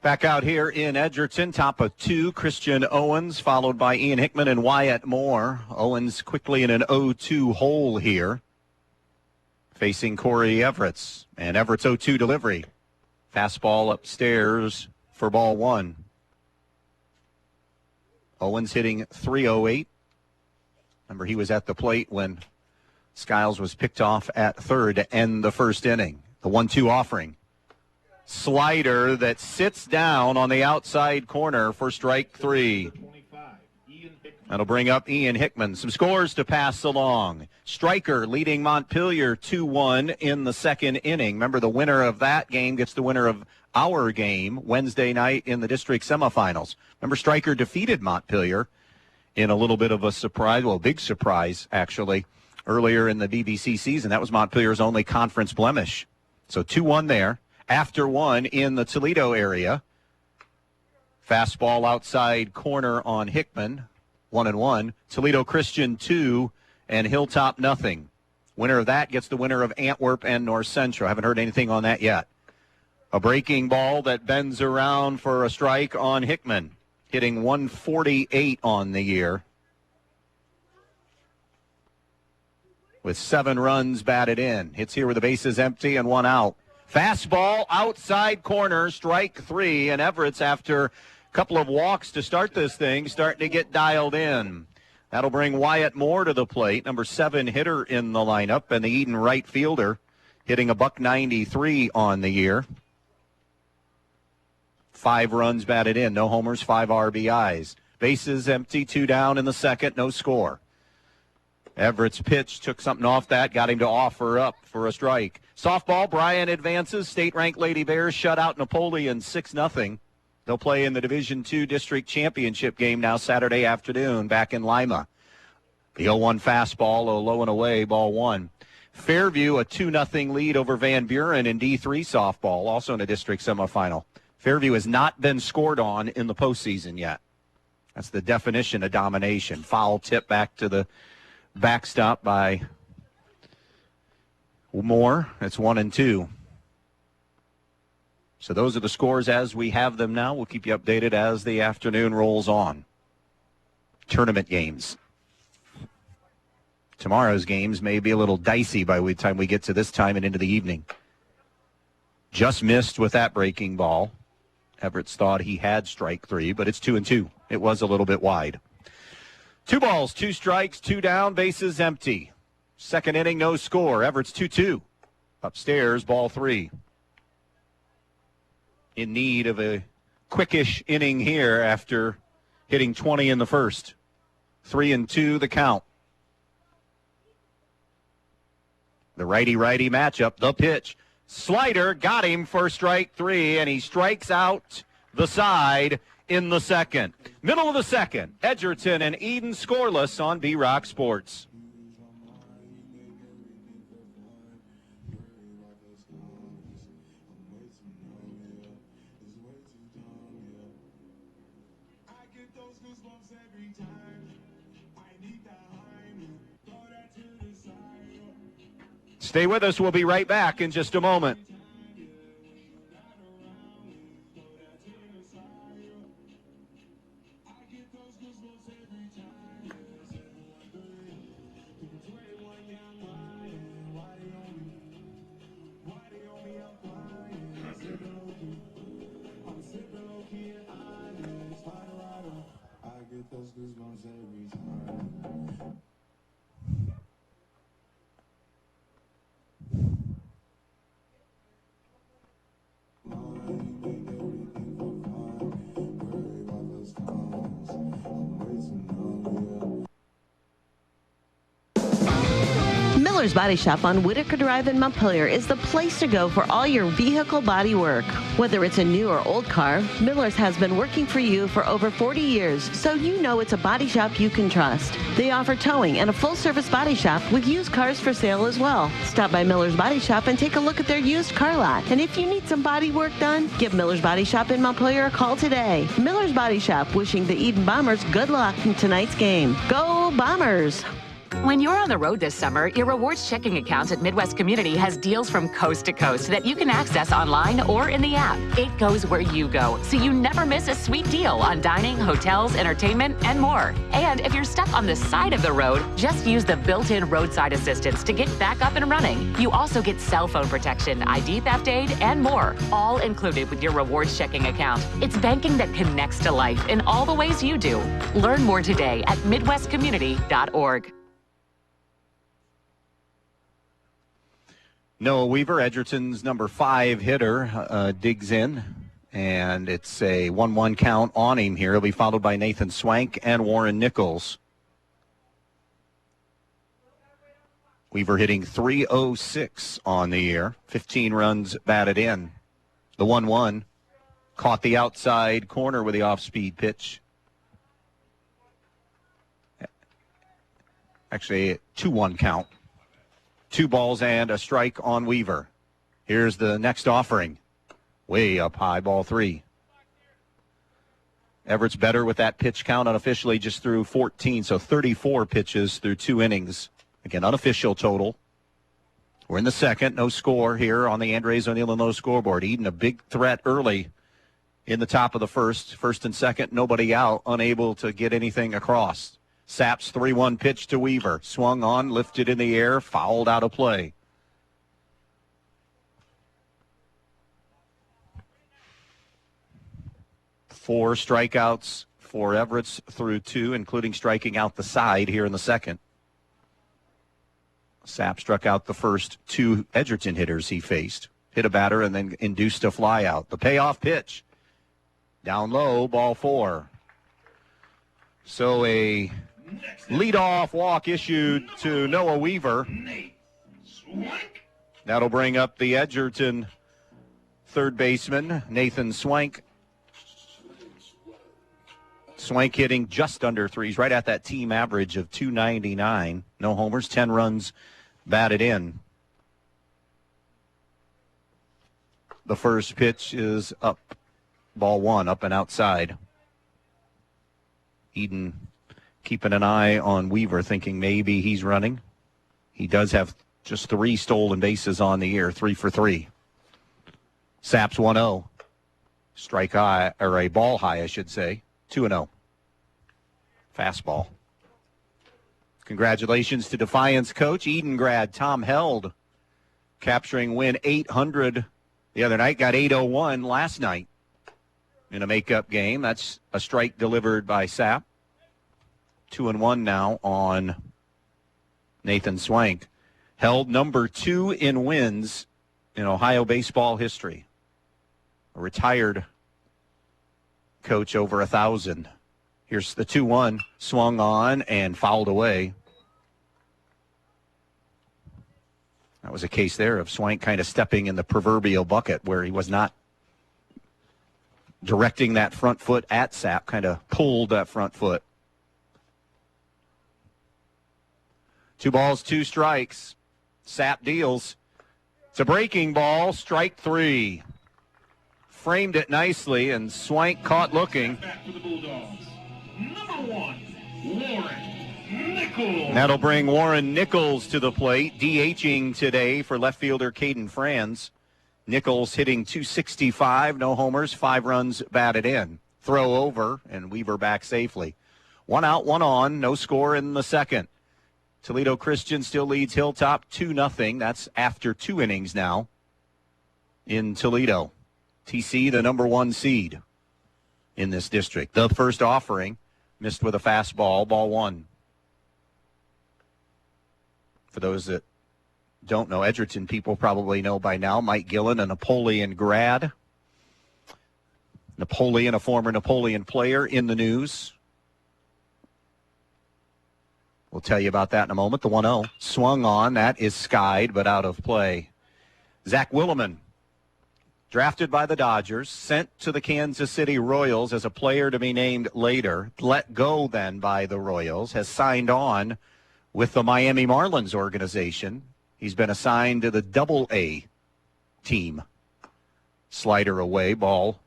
Back out here in Edgerton, top of 2, Christian Owens, followed by Ian Hickman and Wyatt Moore. Owens quickly in an 0-2 hole here, facing Corey Everett. And Everett's 0-2 delivery. Fastball upstairs for ball 1. Owens hitting .308. Remember, he was at the plate when Skiles was picked off at third to end the first inning. The 1-2 offering. Slider that sits down on the outside corner for strike 3. That'll bring up Ian Hickman. Some scores to pass along. Stryker leading Montpelier 2-1 in the second inning. Remember, the winner of that game gets the winner of our game Wednesday night in the district semifinals. Remember, Stryker defeated Montpelier in a little bit of a surprise, well, big surprise, actually, earlier in the BBC season. That was Montpelier's only conference blemish. So 2-1 there. After one in the Toledo area. Fastball outside corner on Hickman. 1-1. Toledo Christian 2 and Hilltop nothing. Winner of that gets the winner of Antwerp and North Central. Haven't heard anything on that yet. A breaking ball that bends around for a strike on Hickman, hitting 148 on the year with 7 runs batted in. Hits here with the bases empty and 1 out. Fastball outside corner, strike 3, and Everett's, after couple of walks to start this thing, starting to get dialed in. That'll bring Wyatt Moore to the plate, number 7 hitter in the lineup, and the Edon right fielder, hitting a $193 on the year. 5 runs batted in, no homers, 5 RBIs. Bases empty, 2 down in the second, no score. Everett's pitch took something off that, got him to offer up for a strike. Softball, Bryan advances. State-ranked Lady Bears shut out Napoleon 6-0. They'll play in the Division II District Championship game now Saturday afternoon back in Lima. The 0-1 fastball, a low and away, ball 1. Fairview, a 2-0 lead over Van Buren in D3 softball, also in a district semifinal. Fairview has not been scored on in the postseason yet. That's the definition of domination. Foul tip back to the backstop by Moore. It's 1-2. So those are the scores as we have them now. We'll keep you updated as the afternoon rolls on. Tournament games. Tomorrow's games may be a little dicey by the time we get to this time and into the evening. Just missed with that breaking ball. Everett's thought he had strike 3, but it's 2-2. It was a little bit wide. 2 balls, 2 strikes, 2 down, bases empty. Second inning, no score. Everett's 2-2. Upstairs, ball 3. In need of a quickish inning here after hitting 20 in the first. 3-2 the count. The righty-righty matchup, the pitch. Slider got him for strike 3, and he strikes out the side in the second. Middle of the second, Edgerton and Edon scoreless on B-Rock Sports. Stay with us. We'll be right back in just a moment. Miller's Body Shop on Whitaker Drive in Montpelier is the place to go for all your vehicle body work. Whether it's a new or old car, Miller's has been working for you for over 40 years, so you know it's a body shop you can trust. They offer towing and a full-service body shop with used cars for sale as well. Stop by Miller's Body Shop and take a look at their used car lot. And if you need some body work done, give Miller's Body Shop in Montpelier a call today. Miller's Body Shop, wishing the Edon Bombers good luck in tonight's game. Go Bombers! When you're on the road this summer, your rewards checking account at Midwest Community has deals from coast to coast that you can access online or in the app. It goes where you go, so you never miss a sweet deal on dining, hotels, entertainment, and more. And if you're stuck on the side of the road, just use the built-in roadside assistance to get back up and running. You also get cell phone protection, ID theft aid, and more, all included with your rewards checking account. It's banking that connects to life in all the ways you do. Learn more today at midwestcommunity.org. Noah Weaver, Edgerton's number 5 hitter, digs in, and it's a 1-1 count on him here. He'll be followed by Nathan Swank and Warren Nichols. Weaver hitting .306 on the year. 15 runs batted in. The 1-1 caught the outside corner with the off-speed pitch. Actually, 2-1 count. 2 balls and a strike on Weaver. Here's the next offering. Way up high, ball 3. Everett's better with that pitch count. Unofficially just threw 14, so 34 pitches through 2 innings. Again, unofficial total. We're in the second. No score here on the Andres O'Neill low scoreboard. Edon a big threat early in the top of the first. First and second, nobody out, unable to get anything across. Sapp's 3-1 pitch to Weaver. Swung on, lifted in the air, fouled out of play. Four strikeouts for Everett's through 2, including striking out the side here in the second. Sapp struck out the first 2 Edgerton hitters he faced. Hit a batter and then induced a fly out. The payoff pitch. Down low, ball 4. So a leadoff walk issued to Noah Weaver. That'll bring up the Edgerton third baseman, Nathan Swank. Swank hitting just under 3s, right at that team average of .299. No homers, 10 runs batted in. The first pitch is up, ball 1, up and outside. Edon keeping an eye on Weaver, thinking maybe he's running. He does have just 3 stolen bases on the year, 3 for 3. Sapp's 1-0. Strike high, or a ball high, I should say. 2-0. Fastball. Congratulations to Defiance coach, Edon grad Tom Held, capturing win 800 the other night. Got 801 last night in a makeup game. That's a strike delivered by Sapp. 2-1 now on Nathan Swank. Held number 2 in wins in Ohio baseball history. A retired coach over 1,000. Here's the 2-1, swung on and fouled away. That was a case there of Swank kind of stepping in the proverbial bucket where he was not directing that front foot at Sapp, kind of pulled that front foot. 2 balls, 2 strikes. Sapp deals. It's a breaking ball, strike 3. Framed it nicely, and Swank caught looking. Back for the Bulldogs. Number 1, Warren Nichols. That'll bring Warren Nichols to the plate, DHing today for left fielder Caden Franz. Nichols hitting .265, no homers, 5 runs batted in. Throw over, and Weaver back safely. 1 out, 1 on, no score in the second. Toledo Christian still leads Hilltop 2-0. That's after 2 innings now in Toledo. TC, the number 1 seed in this district. The first offering, missed with a fastball, ball 1. For those that don't know, Edgerton people probably know by now, Mike Gillen, a Napoleon grad. Napoleon, a former Napoleon player, in the news. We'll tell you about that in a moment. The 1-0 swung on. That is skied, but out of play. Zach Williman, drafted by the Dodgers, sent to the Kansas City Royals as a player to be named later, let go then by the Royals, has signed on with the Miami Marlins organization. He's been assigned to the Double-A team. Slider away, ball.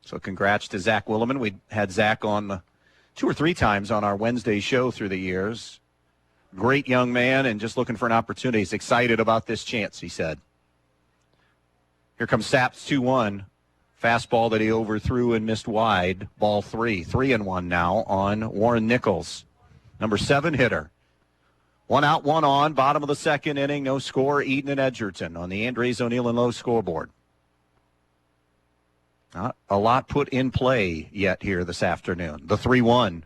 So congrats to Zach Williman. We had Zach on 2 or 3 times on our Wednesday show through the years. Great young man and just looking for an opportunity. He's excited about this chance, he said. Here comes Sapp's 2-1. Fastball that he overthrew and missed wide. Ball 3. 3-1 now on Warren Nichols. Number 7 hitter. 1 out, 1 on. Bottom of the second inning. No score. Edon and Edgerton on the Andres O'Neill and Low scoreboard. Not a lot put in play yet here this afternoon. The 3-1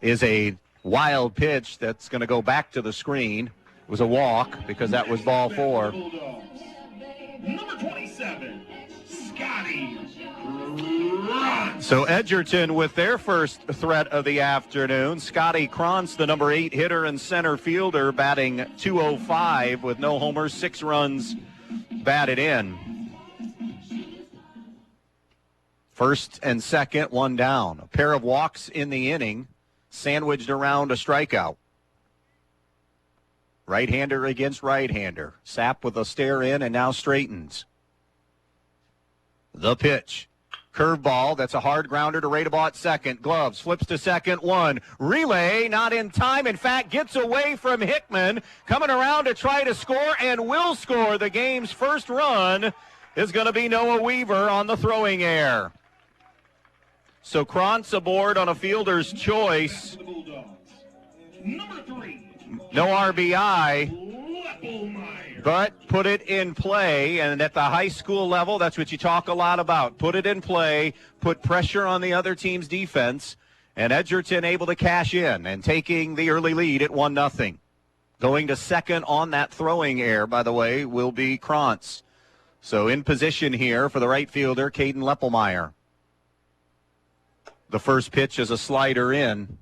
is a wild pitch that's going to go back to the screen. It was a walk because that was ball 4. Number 27, Scotty So Edgerton with their first threat of the afternoon. Scotty Krantz, the number 8 hitter and center fielder, batting .205 with no homers, 6 runs batted in. First and second, one down. A pair of walks in the inning, sandwiched around a strikeout. Right-hander against right-hander. Sapp with a stare in and now straightens. The pitch. Curveball, that's a hard grounder to Radeball at second. Gloves, flips to second, one. Relay, not in time. In fact, gets away from Hickman. Coming around to try to score and will score. The game's first run is going to be Noah Weaver on the throwing error. So Krantz aboard on a fielder's choice. No RBI. But put it in play, and at the high school level, that's what you talk a lot about. Put it in play, put pressure on the other team's defense, and Edgerton able to cash in and taking the early lead at 1-0. Going to second on that throwing error, by the way, will be Krantz. So in position here for the right fielder, Caden Leppelmeyer. The first pitch is a slider in.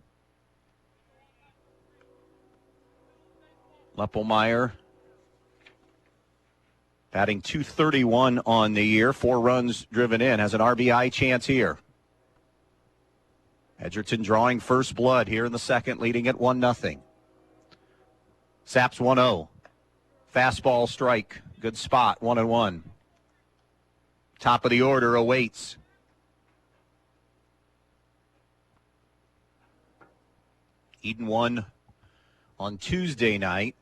Leppelmeyer batting .231 on the year, 4 runs driven in, has an RBI chance here. Edgerton drawing first blood here in the second, leading at 1-0. Saps 1-0. Fastball strike, good spot, 1-1. Top of the order awaits. Edon won on Tuesday night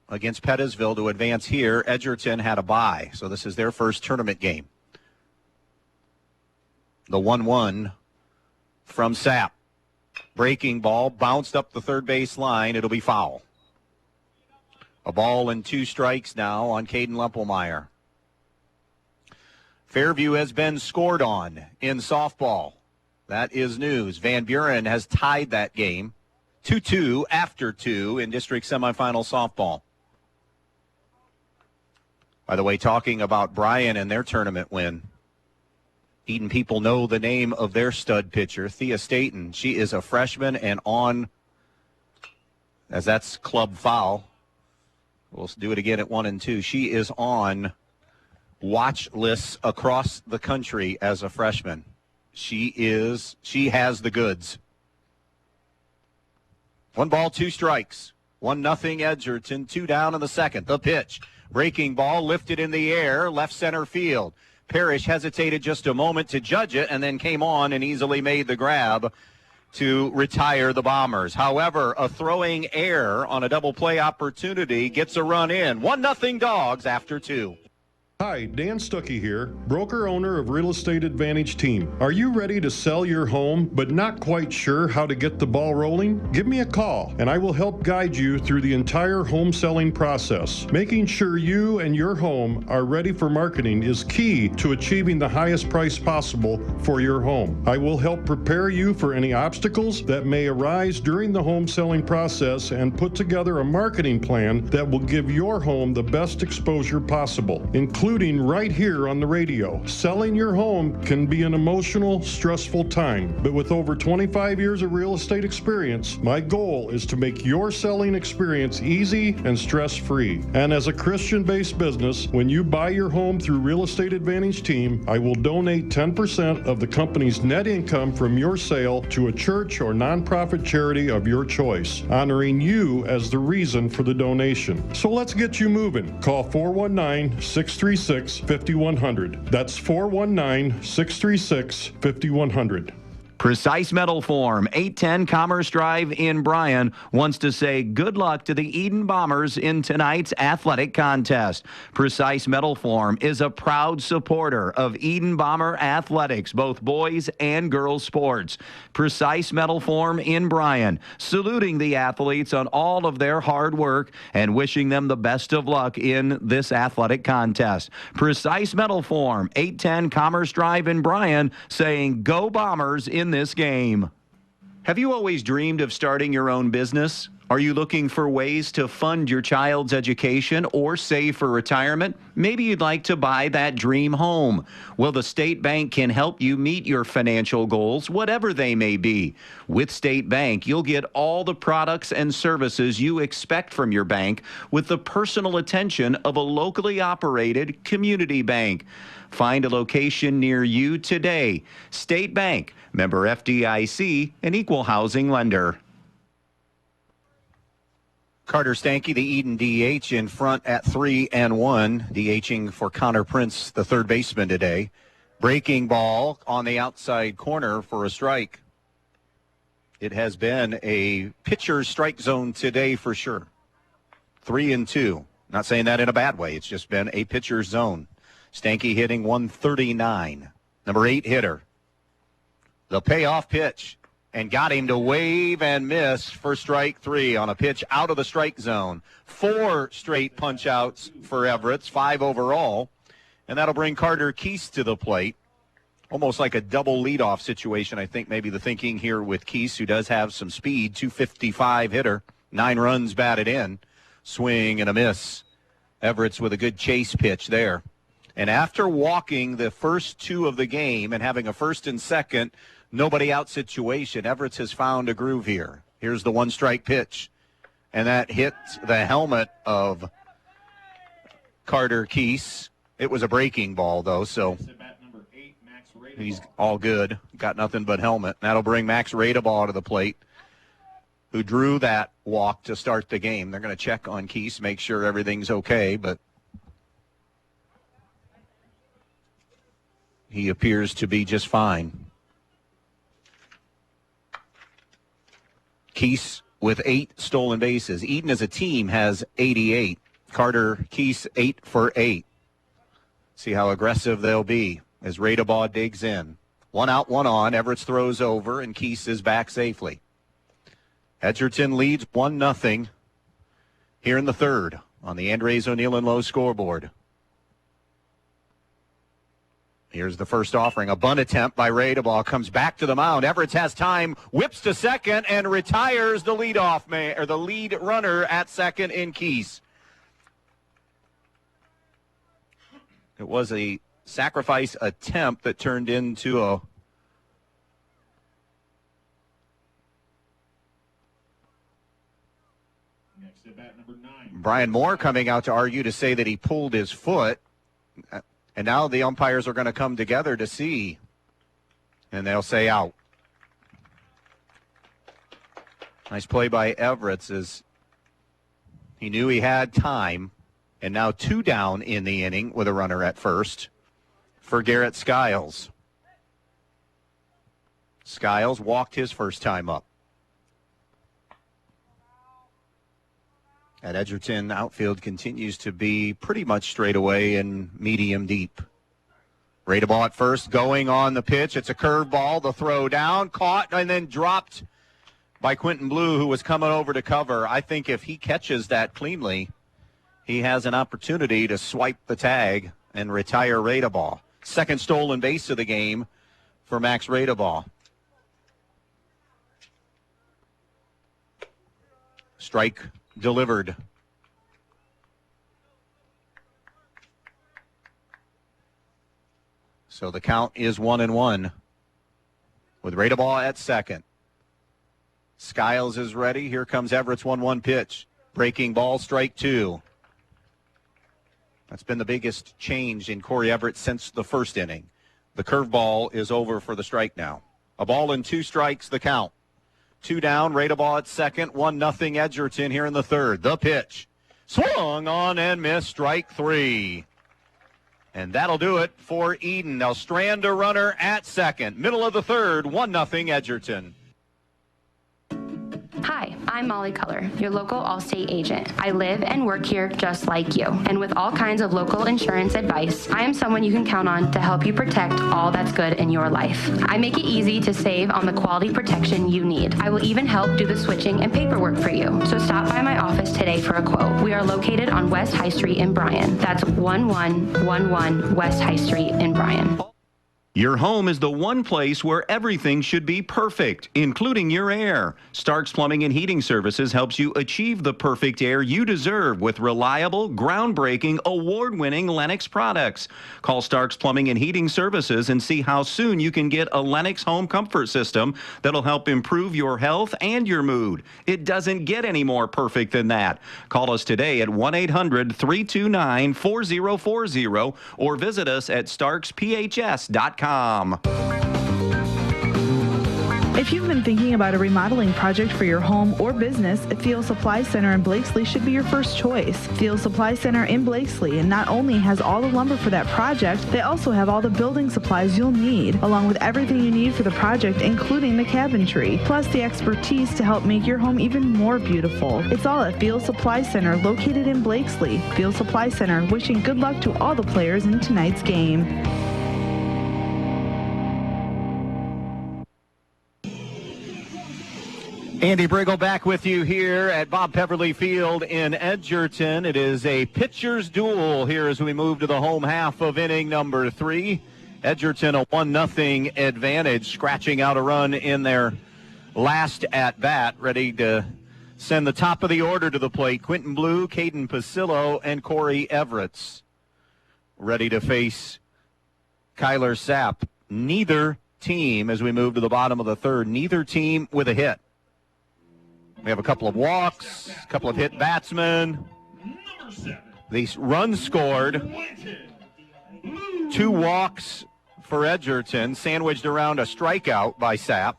against Pettisville to advance here. Edgerton had a bye, so this is their first tournament game. The 1-1 from Sapp. Breaking ball, bounced up the third base line. It'll be foul. A ball and 2 strikes now on Caden Leppelmeyer. Fairview has been scored on in softball. That is news. Van Buren has tied that game 2-2 after 2 in district semifinal softball. By the way, talking about Bryan and their tournament win, Edon people know the name of their stud pitcher, Thea Staten. She is a freshman and on, as that's club foul. We'll do it again at 1 and 2. She is on watch lists across the country as a freshman. She has the goods. 1 ball, 2 strikes. 1-0 Edgerton, 2 down in the second. The pitch. Breaking ball lifted in the air, left center field. Parrish hesitated just a moment to judge it and then came on and easily made the grab to retire the Bombers. However, a throwing error on a double play opportunity gets a run in. 1-0 Dogs after 2. Hi, Dan Stuckey here, broker owner of Real Estate Advantage Team. Are you ready to sell your home but not quite sure how to get the ball rolling? Give me a call and I will help guide you through the entire home selling process. Making sure you and your home are ready for marketing is key to achieving the highest price possible for your home. I will help prepare you for any obstacles that may arise during the home selling process and put together a marketing plan that will give your home the best exposure possible, including right here on the radio. Selling your home can be an emotional, stressful time, but with over 25 years of real estate experience, my goal is to make your selling experience easy and stress-free. And as a Christian-based business, when you buy your home through Real Estate Advantage Team, I will donate 10% of the company's net income from your sale to a church or nonprofit charity of your choice, honoring you as the reason for the donation. So let's get you moving. Call 419-636-5100. That's 419-636-5100. Precise Metal Form, 810 Commerce Drive in Bryan, wants to say good luck to the Edon Bombers in tonight's athletic contest. Precise Metal Form is a proud supporter of Edon Bomber athletics, both boys and girls sports. Precise Metal Form in Bryan, saluting the athletes on all of their hard work and wishing them the best of luck in this athletic contest. Precise Metal Form, 810 Commerce Drive in Bryan, saying go Bombers in this game. Have you always dreamed of starting your own business? Are you looking for ways to fund your child's education or save for retirement? Maybe you'd like to buy that dream home. Well, the State Bank can help you meet your financial goals, whatever they may be. With State Bank, you'll get all the products and services you expect from your bank with the personal attention of a locally operated community bank. Find a location near you today. State Bank, member FDIC, an equal housing lender. Carter Stanky, the Edon DH, in front at 3-1. DHing for Connor Prince, the third baseman today. Breaking ball on the outside corner for a strike. It has been a pitcher's strike zone today for sure. 3-2. Not saying that in a bad way. It's just been a pitcher's zone. Stanky hitting 139. Number 8 hitter. The payoff pitch. And got him to wave and miss for strike 3 on a pitch out of the strike zone. 4 straight punch-outs for Everett's, 5 overall. And that'll bring Carter Keese to the plate. Almost like a double leadoff situation, I think maybe the thinking here with Keese, who does have some speed, 255 hitter, 9 runs batted in. Swing and a miss. Everett's with a good chase pitch there. And after walking the first 2 of the game and having a first and second, nobody out situation, Everett's has found a groove here. Here's the 1-strike pitch. And that hit the helmet of Carter Keese. It was a breaking ball, though, so he's all good. Got nothing but helmet. That'll bring Max Radebaugh to the plate, who drew that walk to start the game. They're going to check on Keese, make sure everything's okay, but he appears to be just fine. Keese with 8 stolen bases. Edon as a team has 88. Carter Keese 8 for 8. See how aggressive they'll be as Radebaugh digs in. 1 out, 1 on. Everett's throws over, and Keese is back safely. Edgerton leads 1-0 here in the third on the Andres O'Neill and Lowe scoreboard. Here's the first offering. A bunt attempt by Radebaugh comes back to the mound. Everett's has time, whips to second, and retires the leadoff man, or the lead runner at second in Keese. It was a sacrifice attempt that turned into a next at bat, number 9. Brian Moore coming out to argue to say that he pulled his foot. And now the umpires are going to come together to see, and they'll say out. Nice play by Everett's as he knew he had time, and now 2 down in the inning with a runner at first for Garrett Skiles. Skiles walked his first time up. At Edgerton, outfield continues to be pretty much straight away and medium deep. Radebaugh at first, going on the pitch. It's a curveball, the throw down, caught, and then dropped by Quentin Blue, who was coming over to cover. I think if he catches that cleanly, he has an opportunity to swipe the tag and retire Radebaugh. Second stolen base of the game for Max Radebaugh. Strike delivered. So the count is 1-1 with Radebaugh at second. Skiles is ready. Here comes Everett's 1-1 pitch. Breaking ball, strike 2. That's been the biggest change in Corey Everett since the first inning. The curveball is over for the strike now. A ball and 2 strikes, the count. 2 down, Radebaugh at second, 1-0 Edgerton here in the third. The pitch. Swung on and missed, strike 3. And that'll do it for Edon. They'll strand a runner at second. Middle of the third, 1-0 Edgerton. Hi, I'm Molly Culler, your local Allstate agent. I live and work here just like you. And with all kinds of local insurance advice, I am someone you can count on to help you protect all that's good in your life. I make it easy to save on the quality protection you need. I will even help do the switching and paperwork for you. So stop by my office today for a quote. We are located on West High Street in Bryan. That's 1111 West High Street in Bryan. Your home is the one place where everything should be perfect, including your air. Stark's Plumbing and Heating Services helps you achieve the perfect air you deserve with reliable, groundbreaking, award-winning Lennox products. Call Stark's Plumbing and Heating Services and see how soon you can get a Lennox home comfort system that'll help improve your health and your mood. It doesn't get any more perfect than that. Call us today at 1-800-329-4040 or visit us at starksphs.com. If you've been thinking about a remodeling project for your home or business, Field Supply Center in Blakesley should be your first choice. Field Supply Center in Blakesley and not only has all the lumber for that project, they also have all the building supplies you'll need, along with everything you need for the project, including the cabinetry, plus the expertise to help make your home even more beautiful. It's all at Field Supply Center, located in Blakesley. Field Supply Center, wishing good luck to all the players in tonight's game. Andy Brigle back with you here at Bob Peverly Field in Edgerton. It is a pitcher's duel here as we move to the home half of inning number 3. Edgerton a 1-0 advantage, scratching out a run in their last at-bat, ready to send the top of the order to the plate. Quentin Blue, Caden Pasillo, and Corey Everett ready to face Kyler Sapp. Neither team, as we move to the bottom of the third, neither team with a hit. We have a couple of walks, a couple of hit batsmen. The runs scored. 2 walks for Edgerton, sandwiched around a strikeout by Sapp.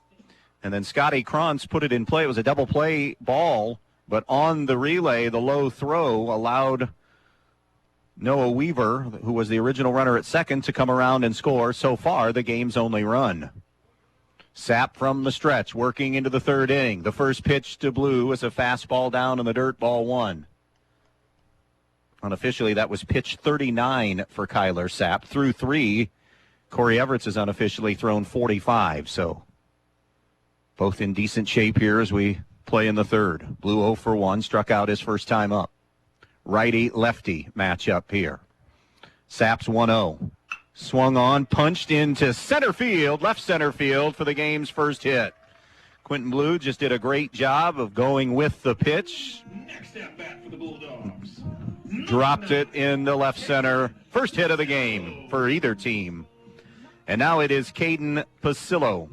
And then Scotty Krantz put it in play. It was a double play ball, but on the relay, the low throw allowed Noah Weaver, who was the original runner at second, to come around and score. So far, the game's only run. Sapp from the stretch, working into the third inning. The first pitch to Blue is a fastball down in the dirt, ball 1. Unofficially, that was pitch 39 for Kyler Sapp. Through 3, Corey Everett has unofficially thrown 45. So both in decent shape here as we play in the third. Blue 0 for 1, struck out his first time up. Righty-lefty matchup here. Sapp's 1-0. Swung on, punched into center field, left center field for the game's first hit. Quentin Blue just did a great job of going with the pitch. Next at bat for the Bulldogs. Dropped it into left center. First hit of the game for either team. And now it is Caden Pasillo.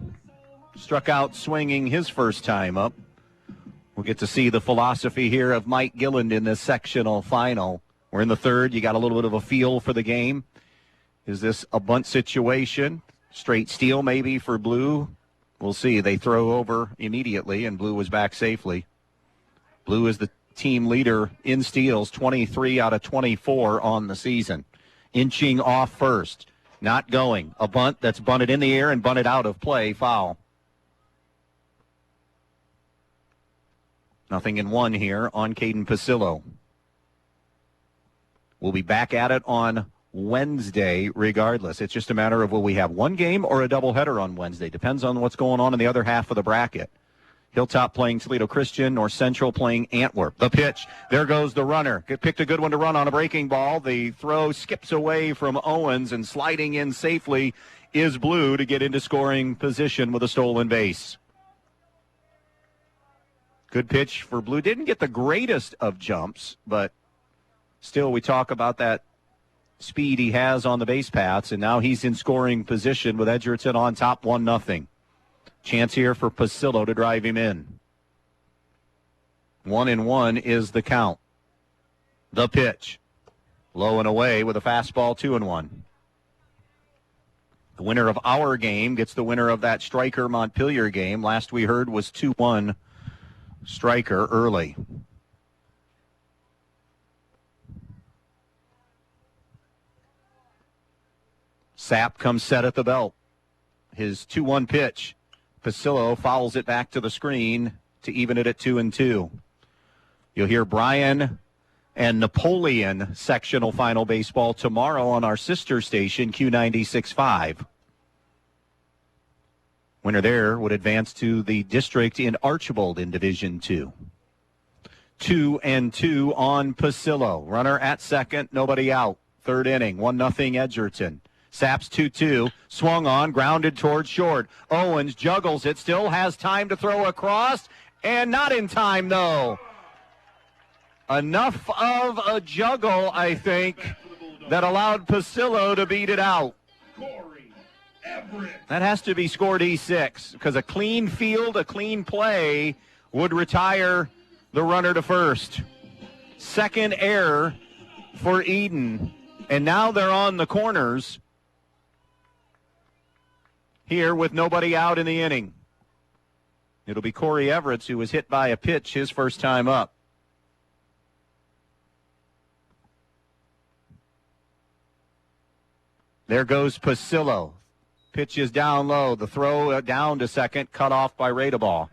Struck out swinging his first time up. We'll get to see the philosophy here of Mike Gilland in this sectional final. We're in the third. You got a little bit of a feel for the game. Is this a bunt situation? Straight steal maybe for Blue? We'll see. They throw over immediately, and Blue was back safely. Blue is the team leader in steals, 23 out of 24 on the season. Inching off first. Not going. A bunt that's bunted in the air and bunted out of play. Foul. 0-1 here on Caden Pasillo. We'll be back at it on Wednesday regardless. It's just a matter of will we have one game or a doubleheader on Wednesday. Depends on what's going on in the other half of the bracket. Hilltop playing Toledo Christian, North Central playing Antwerp. The pitch. There goes the runner. Picked a good one to run on a breaking ball. The throw skips away from Owens, and sliding in safely is Blue to get into scoring position with a stolen base. Good pitch for Blue. Didn't get the greatest of jumps, but still we talk about that speed he has on the base paths, and now he's in scoring position with Edgerton on top 1-0. Chance here for Pasillo to drive him in. 1-1 is the count. The pitch. Low and away with a fastball, 2-1. The winner of our game gets the winner of that Stryker-Montpelier game. Last we heard was 2-1 Stryker early. Sapp comes set at the belt. His 2-1 pitch. Pasillo fouls it back to the screen to even it at 2-2. You'll hear Brian and Napoleon sectional final baseball tomorrow on our sister station, Q96.5. Winner there would advance to the district in Archibald in Division 2. 2-2 on Pasillo. Runner at second, nobody out. Third inning, 1-0 Edgerton. Saps 2-2, swung on, grounded towards short. Owens juggles it, still has time to throw across, and not in time, though. Enough of a juggle, I think, that allowed Pasillo to beat it out. That has to be scored E6, because a clean field, a clean play would retire the runner to first. Second error for Edon, and now they're on the corners here with nobody out in the inning. It'll be Corey Everett, who was hit by a pitch his first time up. There goes Pasillo. Pitch is down low. The throw down to second, cut off by Radeball.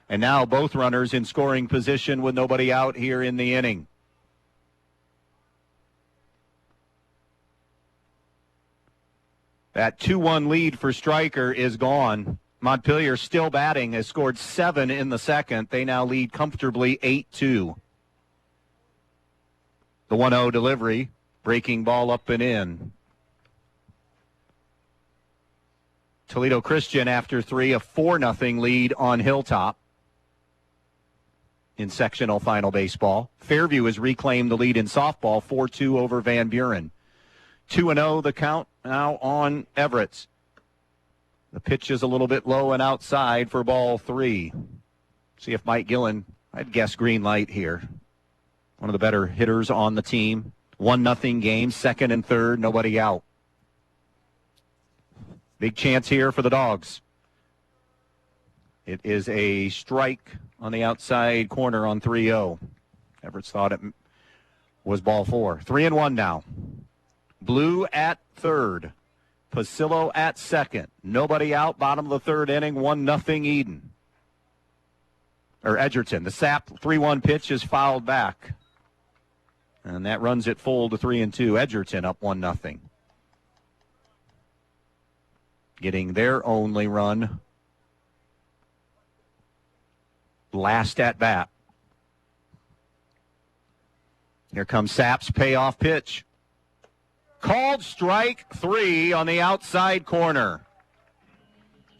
And now both runners in scoring position with nobody out here in the inning. That 2-1 lead for Stryker is gone. Montpelier still batting, has scored 7 in the second. They now lead comfortably 8-2. The 1-0 delivery, breaking ball up and in. Toledo Christian after 3, a 4-0 lead on Hilltop in sectional final baseball. Fairview has reclaimed the lead in softball, 4-2 over Van Buren. 2-0 the count now on Everett's. The pitch is a little bit low and outside for ball 3. See if Mike Gillen, I'd guess green light here. One of the better hitters on the team. 1-0 game, second and third, nobody out. Big chance here for the Dogs. It is a strike on the outside corner on 3-0. Everett's thought it was ball 4. 3-1 now. Blue at third. Pasillo at second. Nobody out. Bottom of the third inning. 1-0 Edon. Or Edgerton. The Sap 3-1 pitch is fouled back. And that runs it full to 3-2. Edgerton up 1-0. Getting their only run. Last at bat. Here comes Sap's payoff pitch. Called strike 3 on the outside corner.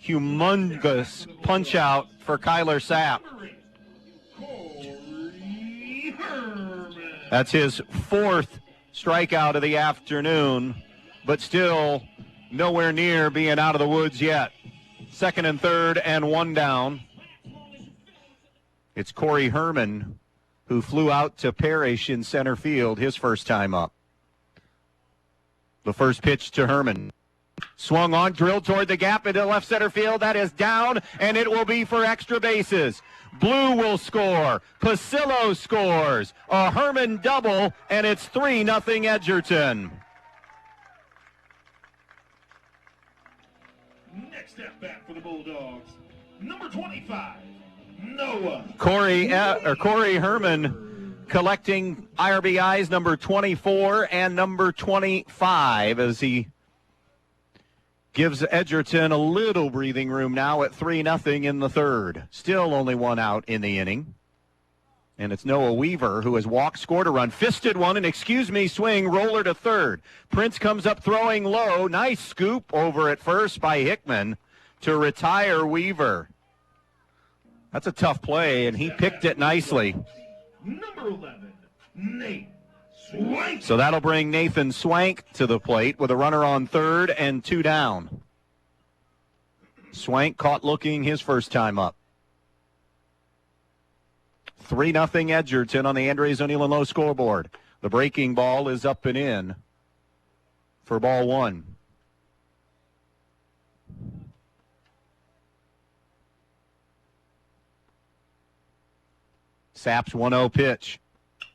Humongous punch out for Kyler Sapp. That's his 4th strikeout of the afternoon, but still nowhere near being out of the woods yet. Second and third and 1 down. It's Corey Herman who flew out to Parrish in center field his first time up. The first pitch to Herman. Swung on, drilled toward the gap into left center field. That is down, and it will be for extra bases. Blue will score. Pasillo scores. A Herman double, and it's 3-0 Edgerton. Next at bat for the Bulldogs, number 25, Noah. Corey Herman collecting RBIs number 24 and number 25 as he gives Edgerton a little breathing room now at 3-0 in the third. Still only 1 out in the inning. And it's Noah Weaver who has walked, scored a run, fisted one, and swing, roller to third. Prince comes up throwing low. Nice scoop over at first by Hickman to retire Weaver. That's a tough play, and he picked it nicely. Number 11, Nate Swank. So that'll bring Nathan Swank to the plate with a runner on third and 2 down. Swank caught looking his first time up. 3-0 Edgerton on the Andres O'Neill and Low scoreboard. The breaking ball is up and in for ball 1. Sapp's 1-0 pitch.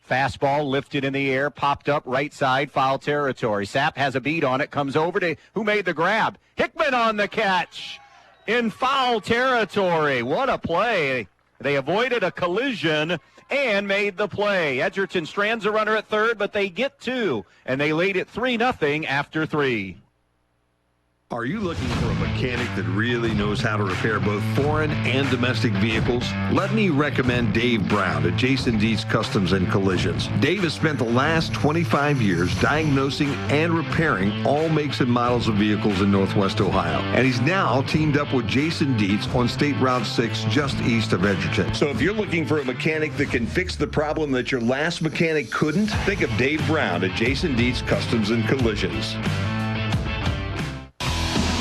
Fastball lifted in the air, popped up right side, foul territory. Sapp has a beat on it, comes over to who made the grab? Hickman on the catch in foul territory. What a play. They avoided a collision and made the play. Edgerton strands a runner at third, but they get 2, and they lead it 3-0 after 3. Are you looking for a mechanic that really knows how to repair both foreign and domestic vehicles? Let me recommend Dave Brown at Jason Dietz Customs and Collisions. Dave has spent the last 25 years diagnosing and repairing all makes and models of vehicles in Northwest Ohio. And he's now teamed up with Jason Dietz on State Route 6 just east of Edgerton. So if you're looking for a mechanic that can fix the problem that your last mechanic couldn't, think of Dave Brown at Jason Dietz Customs and Collisions.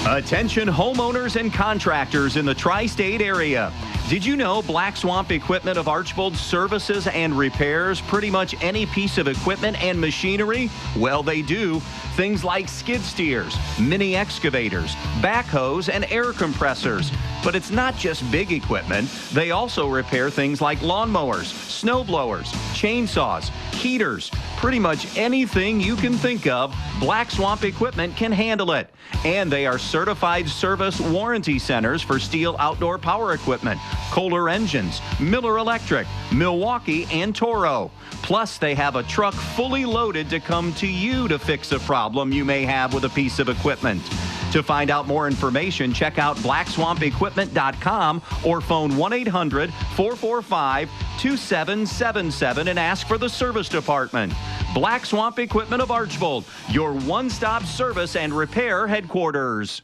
Attention homeowners and contractors in the tri-state area. Did you know Black Swamp Equipment of Archbold services and repairs pretty much any piece of equipment and machinery? Well, they do. Things like skid steers, mini excavators, backhoes, and air compressors. But it's not just big equipment. They also repair things like lawnmowers, snow blowers, chainsaws, heaters. Pretty much anything you can think of, Black Swamp Equipment can handle it. And they are certified service warranty centers for Steel outdoor power equipment, Kohler engines, Miller Electric, Milwaukee, and Toro. Plus, they have a truck fully loaded to come to you to fix a problem you may have with a piece of equipment. To find out more information, check out blackswampequipment.com or phone 1-800-445-2777 and ask for the service department. Black Swamp Equipment of Archbold, your one-stop service and repair headquarters.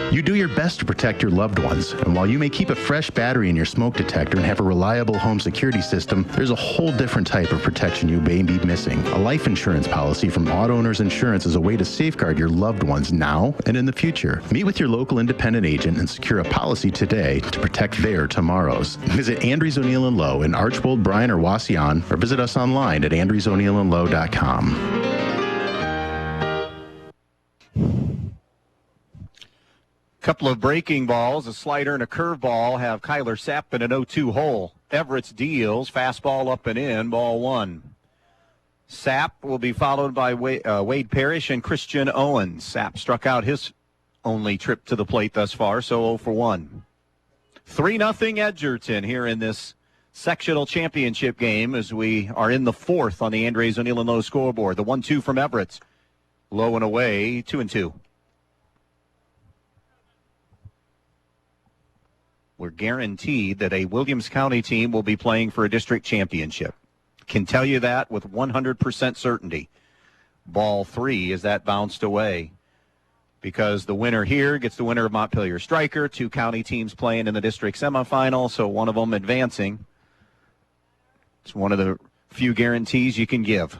You do your best to protect your loved ones, and while you may keep a fresh battery in your smoke detector and have a reliable home security system, there's a whole different type of protection you may be missing. A life insurance policy from Auto Owners Insurance is a way to safeguard your loved ones now and in the future. Meet with your local independent agent and secure a policy today to protect their tomorrows. Visit Andrews O'Neill & Lowe in Archbold, Bryan, or Wasion, or visit us online at andrewsoneillandlowe.com. Couple of breaking balls, a slider and a curveball have Kyler Sapp in an 0-2 hole. Everett's deals, fastball up and in, ball one. Sapp will be followed by Wade Parrish and Christian Owens. Sapp struck out his only trip to the plate thus far, so 0 for 1. 3-0 Edgerton here in this sectional championship game as we are in the fourth on the Andres O'Neill & Lowe scoreboard. The 1-2 from Everett's. Low and away, 2-2. We're guaranteed that a Williams County team will be playing for a district championship. Can tell you that with 100% certainty. Ball three as that bounced away. Because the winner here gets the winner of Montpelier Stryker. Two county teams playing in the district semifinal, so one of them advancing. It's one of the few guarantees you can give.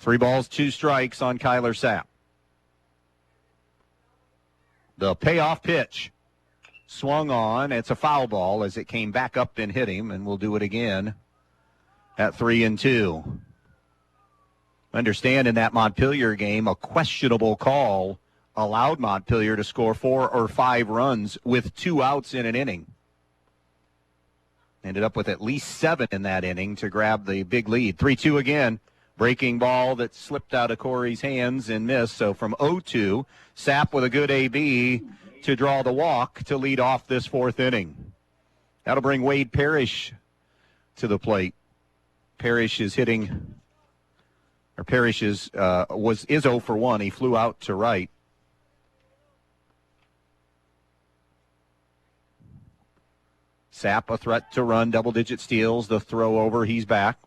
3 balls, 2 strikes on Kyler Sapp. The payoff pitch. Swung on. It's a foul ball as it came back up and hit him, and we'll do it again at 3-2. Understand in that Montpelier game, a questionable call allowed Montpelier to score 4 or 5 runs with 2 outs in an inning. Ended up with at least 7 in that inning to grab the big lead. 3-2 again. Breaking ball that slipped out of Corey's hands and missed. So from 0-2, Sapp with a good AB to draw the walk to lead off this 4th inning. That'll bring Wade Parrish to the plate. Parrish is hitting, or Parrish is 0 for 1. He flew out to right. Sapp a threat to run, double-digit steals, the throw over, he's back.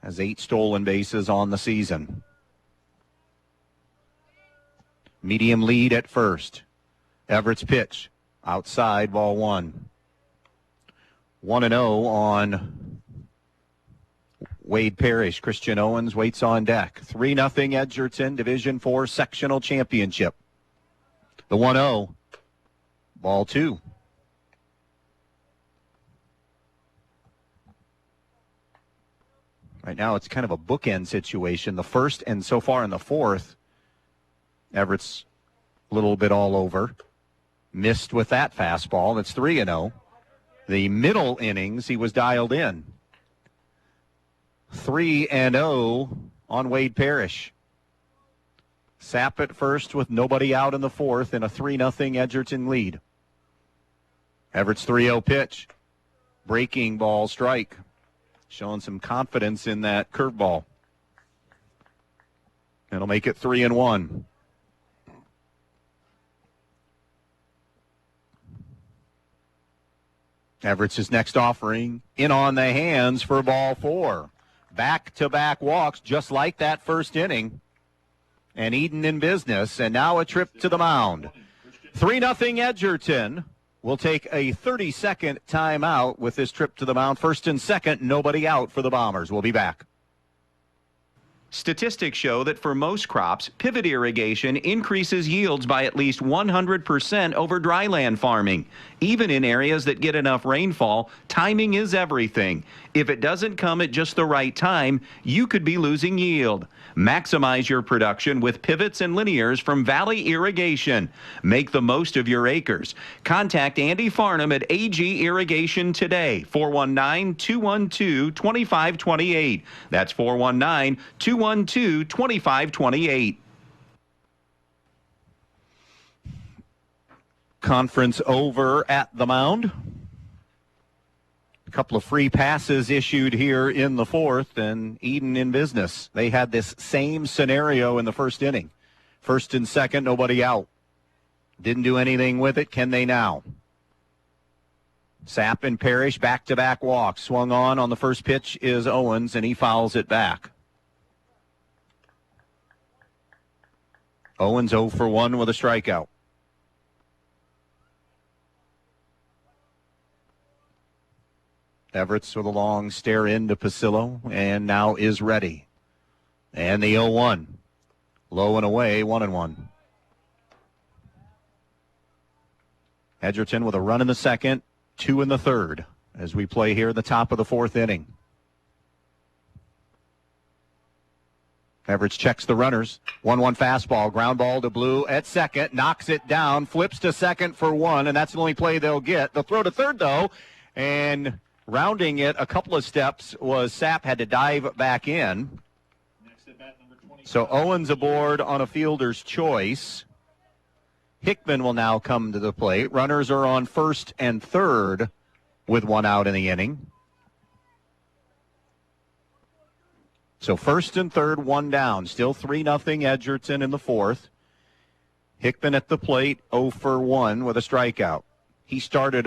Has 8 stolen bases on the season. Medium lead at first. Everett's pitch. Outside, ball 1. 1-0 on Wade Parrish. Christian Owens waits on deck. 3-0 Edgerton, Division IV sectional championship. The 1-0. Ball 2. Right now it's kind of a bookend situation. The first and so far in the 4th, Everett's a little bit all over. Missed with that fastball. That's 3-0. The middle innings, he was dialed in. 3-0 on Wade Parrish. Sapp at first with nobody out in the 4th and a 3-0 Edgerton lead. Everett's 3-0 pitch. Breaking ball strike. showing some confidence in that curveball. It'll make it 3-1. Everett's next offering in on the hands for ball 4. Back-to-back walks just like that first inning. And Edon in business, and now a trip to the mound. 3-0 Edgerton. We'll take a 30-second timeout with this trip to the mound. First and second, nobody out for the Bombers. We'll be back. Statistics show that for most crops, pivot irrigation increases yields by at least 100% over dryland farming. Even in areas that get enough rainfall, timing is everything. If it doesn't come at just the right time, you could be losing yield. Maximize your production with pivots and linears from Valley Irrigation. Make the most of your acres. Contact Andy Farnham at AG Irrigation today, 419-212-2528. That's 419-212-2528. Conference over at the mound. A couple of free passes issued here in the fourth, and Edon in business. They had this same scenario in the first inning. First and second, nobody out. Didn't do anything with it. Can they now? Sapp and Parrish back-to-back walks. Swung on the first pitch is Owens, and he fouls it back. Owens 0 for 1 with a strikeout. Everett's with a long stare into Pasillo, and now is ready. And the 0-1. Low and away, 1-1. Edgerton with a run in the second, 2 in the third, as we play here at the top of the fourth inning. Everett checks the runners. 1-1 fastball, ground ball to Blue at second, knocks it down, flips to second for 1, and that's the only play they'll get. They'll throw to third, though, and rounding it a couple of steps was Sapp had to dive back in. So Owens aboard on a fielder's choice. Hickman will now come to the plate. Runners are on first and third with 1 out in the inning. So first and third, 1 down. Still 3-0 Edgerton in the fourth. Hickman at the plate, 0 for 1 with a strikeout. He started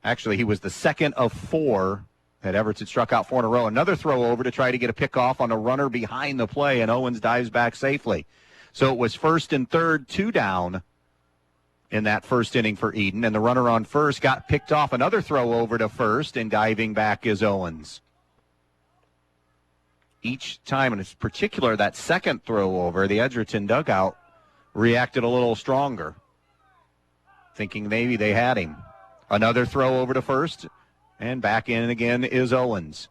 he was the second of 4 that Everett had struck out 4 in a row. Another throw over to try to get a pickoff on a runner behind the play, and Owens dives back safely. So it was first and third, 2 down in that first inning for Edon, and the runner on first got picked off. Another throw over to first, and diving back is Owens. Each time, and in particular that second throw over, the Edgerton dugout reacted a little stronger, thinking maybe they had him. Another throw over to first, and back in again is Owens.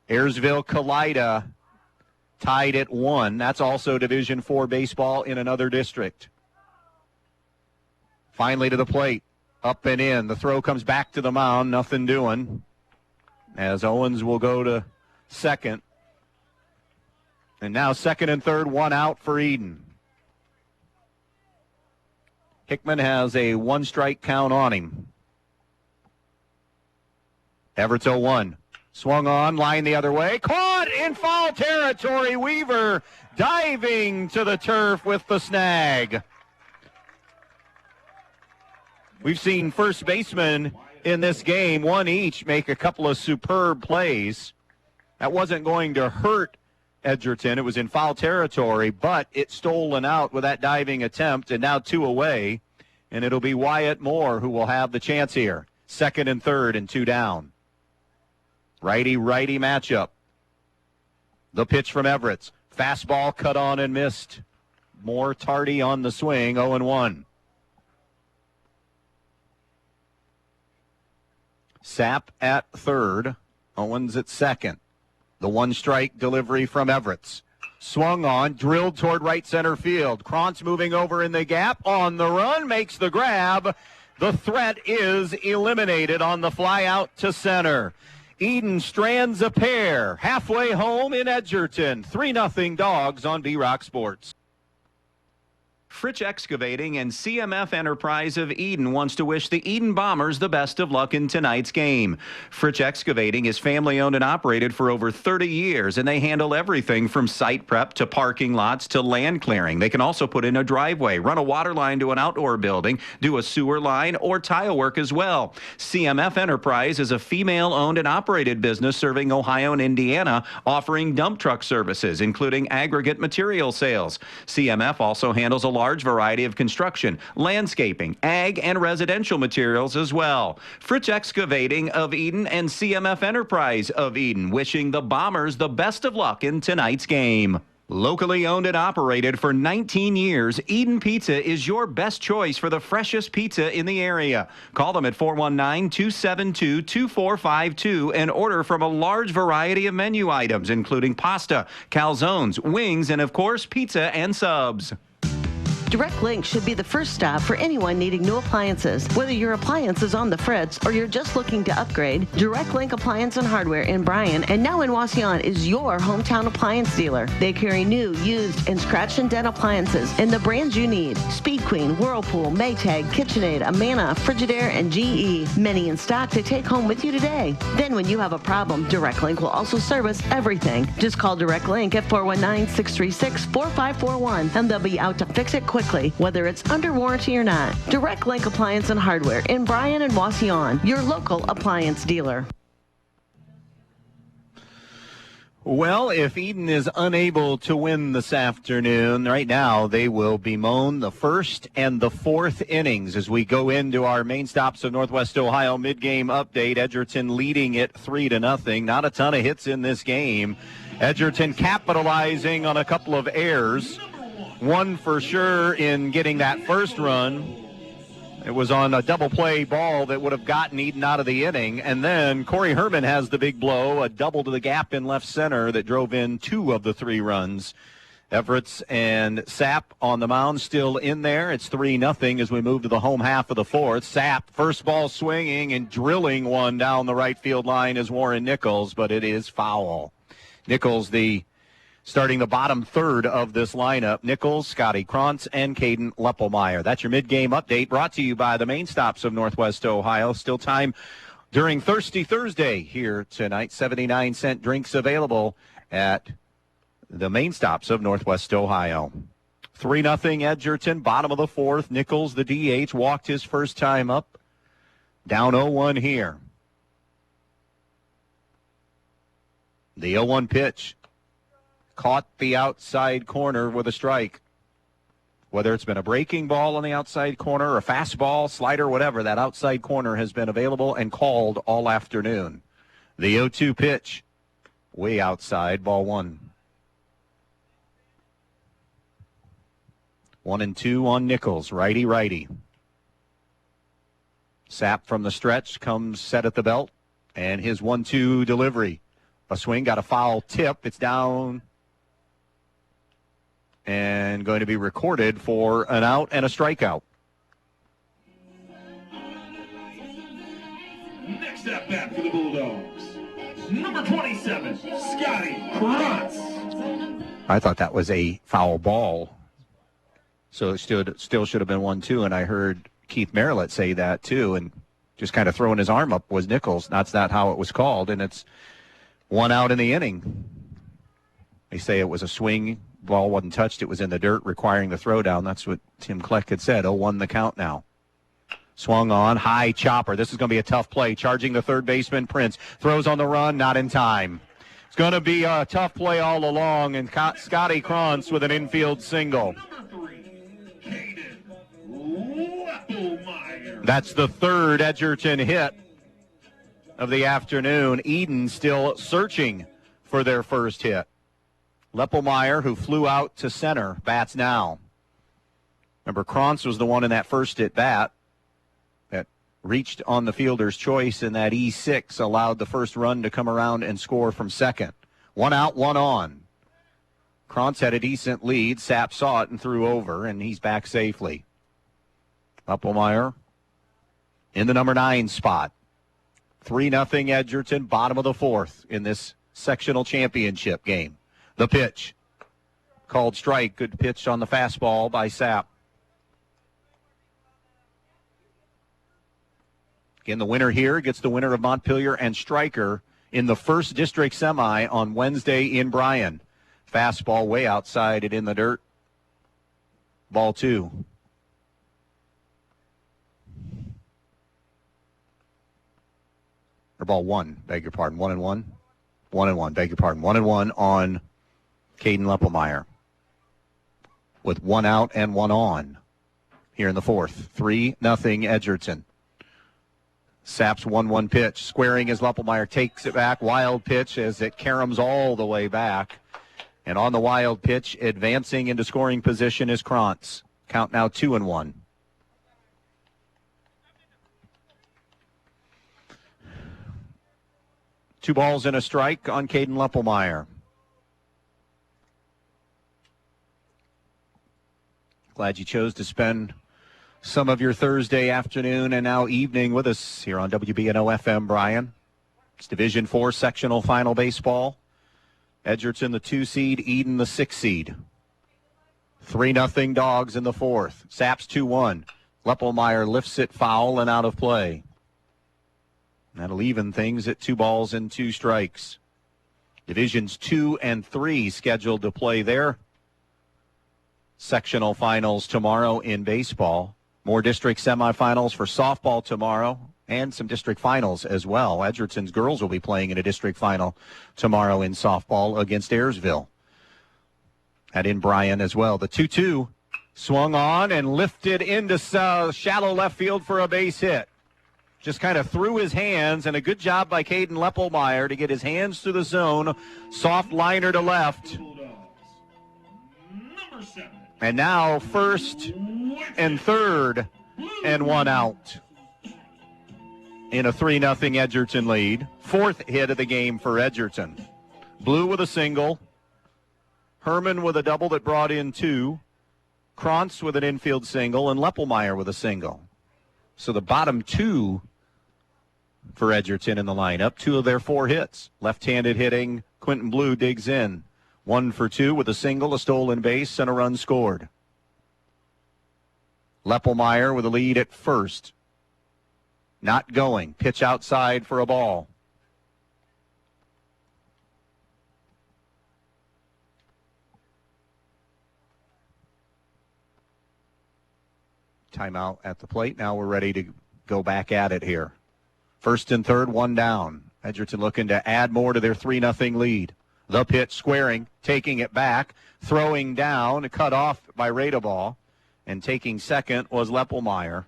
Ayersville-Kalida tied at 1. That's also Division IV baseball in another district. Finally to the plate, up and in. The throw comes back to the mound, nothing doing, as Owens will go to second. And now second and third, 1 out for Edon. Hickman has a 1-strike count on him. Everett's 0-1. Swung on, line the other way. Caught in foul territory. Weaver diving to the turf with the snag. We've seen first basemen in this game, 1 each, make a couple of superb plays. That wasn't going to hurt Edgerton. It was in foul territory, but it's stolen out with that diving attempt, and now 2 away, and it'll be Wyatt Moore who will have the chance here. Second and third and 2 down. Righty-righty matchup. The pitch from Everett. Fastball cut on and missed. Moore tardy on the swing, 0-1. Sapp at third, Owens at second. The 1-strike delivery from Everett. Swung on, drilled toward right center field. Krantz moving over in the gap, on the run, makes the grab. The threat is eliminated on the fly out to center. Edon strands a pair, halfway home in Edgerton. 3-0 Dogs on B-Rock Sports. Fritsch Excavating and CMF Enterprise of Edon wants to wish the Edon Bombers the best of luck in tonight's game. Fritsch Excavating is family-owned and operated for over 30 years, and they handle everything from site prep to parking lots to land clearing. They can also put in a driveway, run a water line to an outdoor building, do a sewer line, or tile work as well. CMF Enterprise is a female-owned and operated business serving Ohio and Indiana, offering dump truck services, including aggregate material sales. CMF also handles a large variety of construction, landscaping, ag, and residential materials as well. Fritsch Excavating of Edon and CMF Enterprise of Edon wishing the Bombers the best of luck in tonight's game. Locally owned and operated for 19 years, Edon Pizza is your best choice for the freshest pizza in the area. Call them at 419-272-2452 and order from a large variety of menu items, including pasta, calzones, wings, and of course, pizza and subs. Direct Link should be the first stop for anyone needing new appliances. Whether your appliance is on the fritz or you're just looking to upgrade, Direct Link Appliance and Hardware in Bryan and now in Wasion is your hometown appliance dealer. They carry new, used, and scratch and dent appliances and the brands you need. Speed Queen, Whirlpool, Maytag, KitchenAid, Amana, Frigidaire, and GE. Many in stock to take home with you today. Then when you have a problem, Direct Link will also service everything. Just call Direct Link at 419-636-4541 and they'll be out to fix it quickly, whether it's under warranty or not. Direct Link Appliance and Hardware in Bryan and Wasion, your local appliance dealer. Well, if Edon is unable to win this afternoon, right now they will bemoan the first and the fourth innings as we go into our main stops of Northwest Ohio mid-game update. Edgerton leading it 3-0. Not a ton of hits in this game. Edgerton capitalizing on a couple of errors. One for sure in getting that first run. It was on a double play ball that would have gotten Edon out of the inning. And then Corey Herman has the big blow, a double to the gap in left center that drove in 2 of the 3 runs. Everett's and Sapp on the mound still in there. It's 3-0 as we move to the home half of the fourth. Sapp, first ball swinging and drilling one down the right field line is Warren Nichols, but it is foul. Nichols, starting the bottom third of this lineup, Nichols, Scotty Krantz, and Caden Leppelmeyer. That's your mid-game update brought to you by the main stops of Northwest Ohio. Still time during Thirsty Thursday here tonight. 79-cent drinks available at the main stops of Northwest Ohio. 3-0 Edgerton, bottom of the fourth. Nichols, the DH, walked his first time up. Down 0-1 here. The 0-1 pitch. Caught the outside corner with a strike. Whether it's been a breaking ball on the outside corner, a fastball, slider, whatever, that outside corner has been available and called all afternoon. The 0-2 pitch, way outside, ball 1. 1-2 on Nichols, righty-righty. Sapp from the stretch comes set at the belt, and his 1-2 delivery. A swing, got a foul tip. It's down and going to be recorded for an out and a strikeout. Next at bat for the Bulldogs, number 27, Scotty Krantz. I thought that was a foul ball. So it still should have been 1-2, and I heard Keith Merritt say that too, and just kind of throwing his arm up was Nichols. That's not how it was called, and it's 1 out in the inning. They say it was a swing. Ball wasn't touched. It was in the dirt, requiring the throwdown. That's what Tim Kleck had said. 0-1 the count now. Swung on, high chopper. This is going to be a tough play. Charging the third baseman, Prince. Throws on the run, not in time. It's going to be a tough play all along, and Scotty Krantz with an infield single. That's the third Edgerton hit of the afternoon. Edon still searching for their first hit. Leppelmeyer, who flew out to center, bats now. Remember, Krantz was the one in that first at bat that reached on the fielder's choice, and that E6 allowed the first run to come around and score from second. 1 out, 1 on. Krantz had a decent lead. Sapp saw it and threw over, and he's back safely. Leppelmeyer in the number 9 spot. 3-0 Edgerton, bottom of the fourth in this sectional championship game. The pitch. Called strike. Good pitch on the fastball by Sapp. Again, the winner here gets the winner of Montpelier and Stryker in the first district semi on Wednesday in Bryan. Fastball way outside it in the dirt. Ball 2. Or ball 1, beg your pardon. 1-1. 1-1, beg your pardon. 1-1 on Caden Leppelmeyer. With 1 out and 1 on here in the fourth. 3-0 Edgerton. Saps 1-1 pitch. Squaring as Leppelmeyer takes it back. Wild pitch as it caroms all the way back. And on the wild pitch, advancing into scoring position is Krantz. Count now 2-1. Two balls and a strike on Caden Leppelmeyer. Glad you chose to spend some of your Thursday afternoon and now evening with us here on WBNO FM Bryan. It's Division 4 sectional final baseball. Edgerton the 2 seed, Edon the 6 seed. 3-0 Dogs in the fourth. Saps 2-1. Leppelmeyer lifts it foul and out of play. That'll even things at 2 balls and 2 strikes. Divisions 2 and 3 scheduled to play their sectional finals tomorrow in baseball. More district semifinals for softball tomorrow and some district finals as well. Edgerton's girls will be playing in a district final tomorrow in softball against Ayersville. And in Bryan as well. The 2-2 swung on and lifted into shallow left field for a base hit. Just kind of threw his hands, and a good job by Caden Leppelmeyer to get his hands through the zone. Soft liner to left. And now first and third and 1 out in a 3-0 Edgerton lead. Fourth hit of the game for Edgerton. Blue with a single. Herman with a double that brought in 2. Krantz with an infield single, and Leppelmeyer with a single. So the bottom 2 for Edgerton in the lineup, 2 of their 4 hits. Left-handed hitting, Quentin Blue digs in. 1 for 2 with a single, a stolen base, and a run scored. Leppelmeyer with a lead at first. Not going. Pitch outside for a ball. Timeout at the plate. Now we're ready to go back at it here. First and third, 1 down. Edgerton looking to add more to their 3-0 lead. The pitch squaring, taking it back, throwing down, cut off by Radeball, and taking second was Leppelmeyer.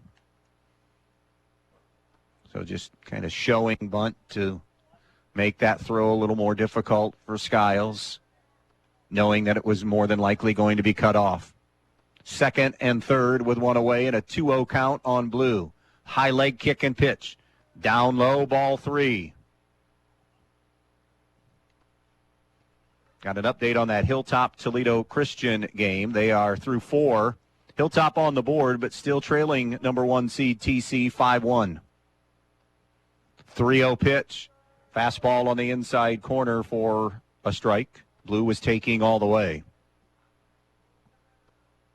So just kind of showing bunt to make that throw a little more difficult for Skiles, knowing that it was more than likely going to be cut off. Second and third with 1 away and a 2-0 count on Blue. High leg kick and pitch. Down low, ball 3. Got an update on that Hilltop Toledo Christian game. They are through 4. Hilltop on the board, but still trailing number 1 seed TC 5-1. 3-0 pitch. Fastball on the inside corner for a strike. Blue was taking all the way.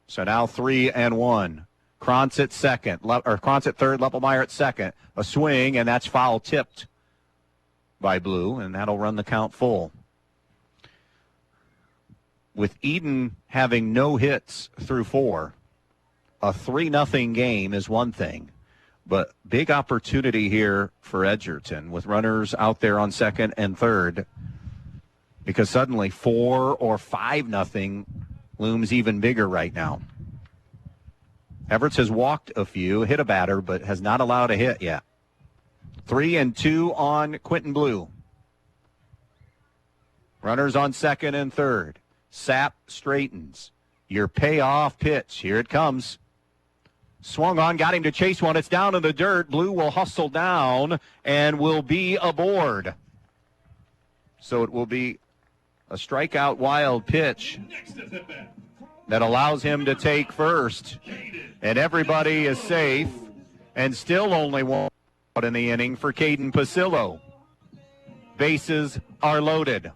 So now 3-1. Krantz at second, Krantz at third, Leppelmeyer at second. A swing, and that's foul tipped by Blue, and that'll run the count full. With Edon having no hits through 4, a 3-0 game is one thing, but big opportunity here for Edgerton with runners out there on second and third, because suddenly 4 or 5-0 looms even bigger right now. Everett has walked a few, hit a batter, but has not allowed a hit yet. 3-2 on Quentin Blue. Runners on second and third. Sapp straightens. Your payoff pitch. Here it comes. Swung on, got him to chase one. It's down in the dirt. Blue will hustle down and will be aboard. So it will be a strikeout wild pitch that allows him to take first. And everybody is safe, and still only 1 out in the inning for Caden Pasillo. Bases are loaded.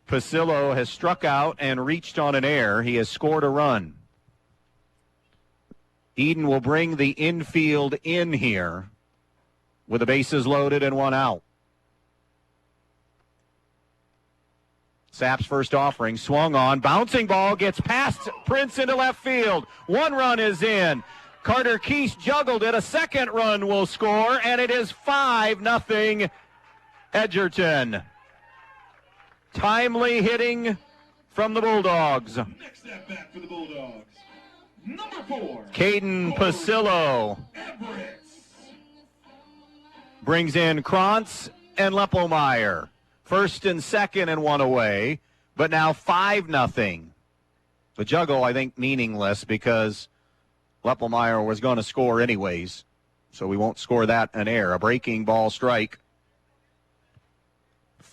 Pasillo has struck out and reached on an error. He has scored a run. Edon will bring the infield in here with the bases loaded and one out. Sapp's first offering, swung on, bouncing ball, gets past Prince into left field. One run is in. Carter Keese juggled it. A second run will score, and it is 5-0 Edgerton. Timely hitting from the Bulldogs. Next at bat for the Bulldogs, number 4, Caden Pasillo brings in Krantz and Leppelmeyer. First and second and one away, but now 5-0. The juggle, I think, meaningless because Leppelmeyer was going to score anyways, so we won't score that an error. A breaking ball strike.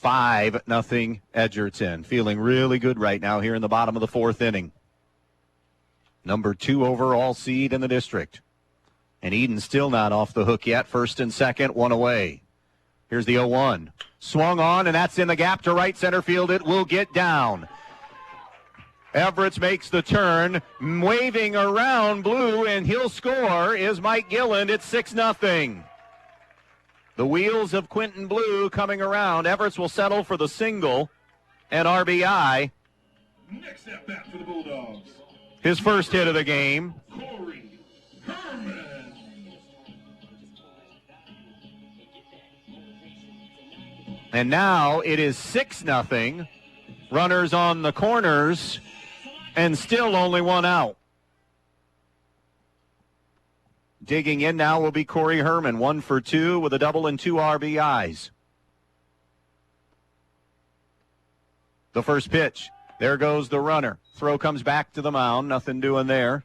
5-0 Edgerton. Feeling really good right now here in the bottom of the fourth inning. Number 2 overall seed in the district. And Edon still not off the hook yet. First and second, one away. Here's the 0-1. Swung on, and that's in the gap to right center field. It will get down. Everett makes the turn, waving around Blue, and he'll score is Mike Gilland. It's 6-0. The wheels of Quentin Blue coming around. Everett will settle for the single and RBI. Next at bat for the Bulldogs, His first hit of the game. Corey Herman. And now it is 6-0. Runners on the corners, and still only one out. Digging in now will be Corey Herman, 1 for 2 with a double and 2 RBIs. The first pitch. There goes the runner. Throw comes back to the mound. Nothing doing there.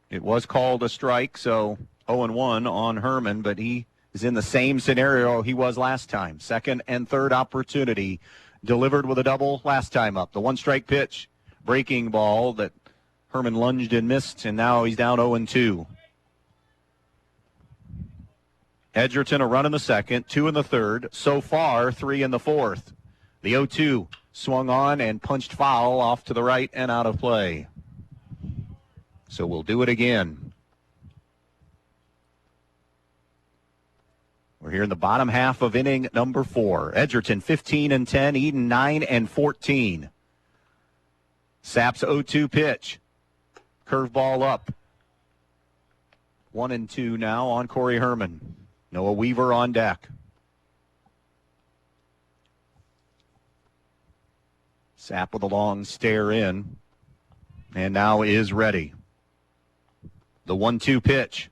It was called a strike, so 0-1 on Herman, but he is in the same scenario he was last time. Second and third opportunity. Delivered with a double last time up. The one-strike pitch. Breaking ball that Herman lunged and missed, and now he's down 0-2. Edgerton a run in the second, 2 in the third. So far, 3 in the fourth. The 0-2 swung on and punched foul off to the right and out of play. So we'll do it again. We're here in the bottom half of inning number 4. Edgerton 15-10, Edon 9-14. Sapp's 0-2 pitch. Curveball up. 1-2 now on Corey Herman. Noah Weaver on deck. Sapp with a long stare in. And now is ready. The 1-2 pitch.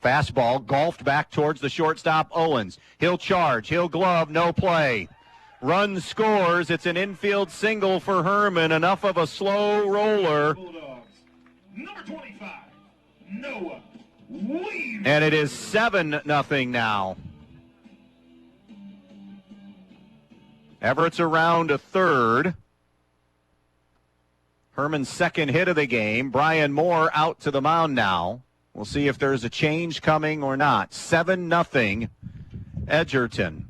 Fastball golfed back towards the shortstop, Owens. He'll charge. He'll glove. No play. Run scores. It's an infield single for Herman. Enough of a slow roller. Bulldogs, number 25, Noah Weaver. And it is 7-0 now. Everett's around to third. Herman's second hit of the game. Brian Moore out to the mound now. We'll see if there's a change coming or not. 7-0 Edgerton.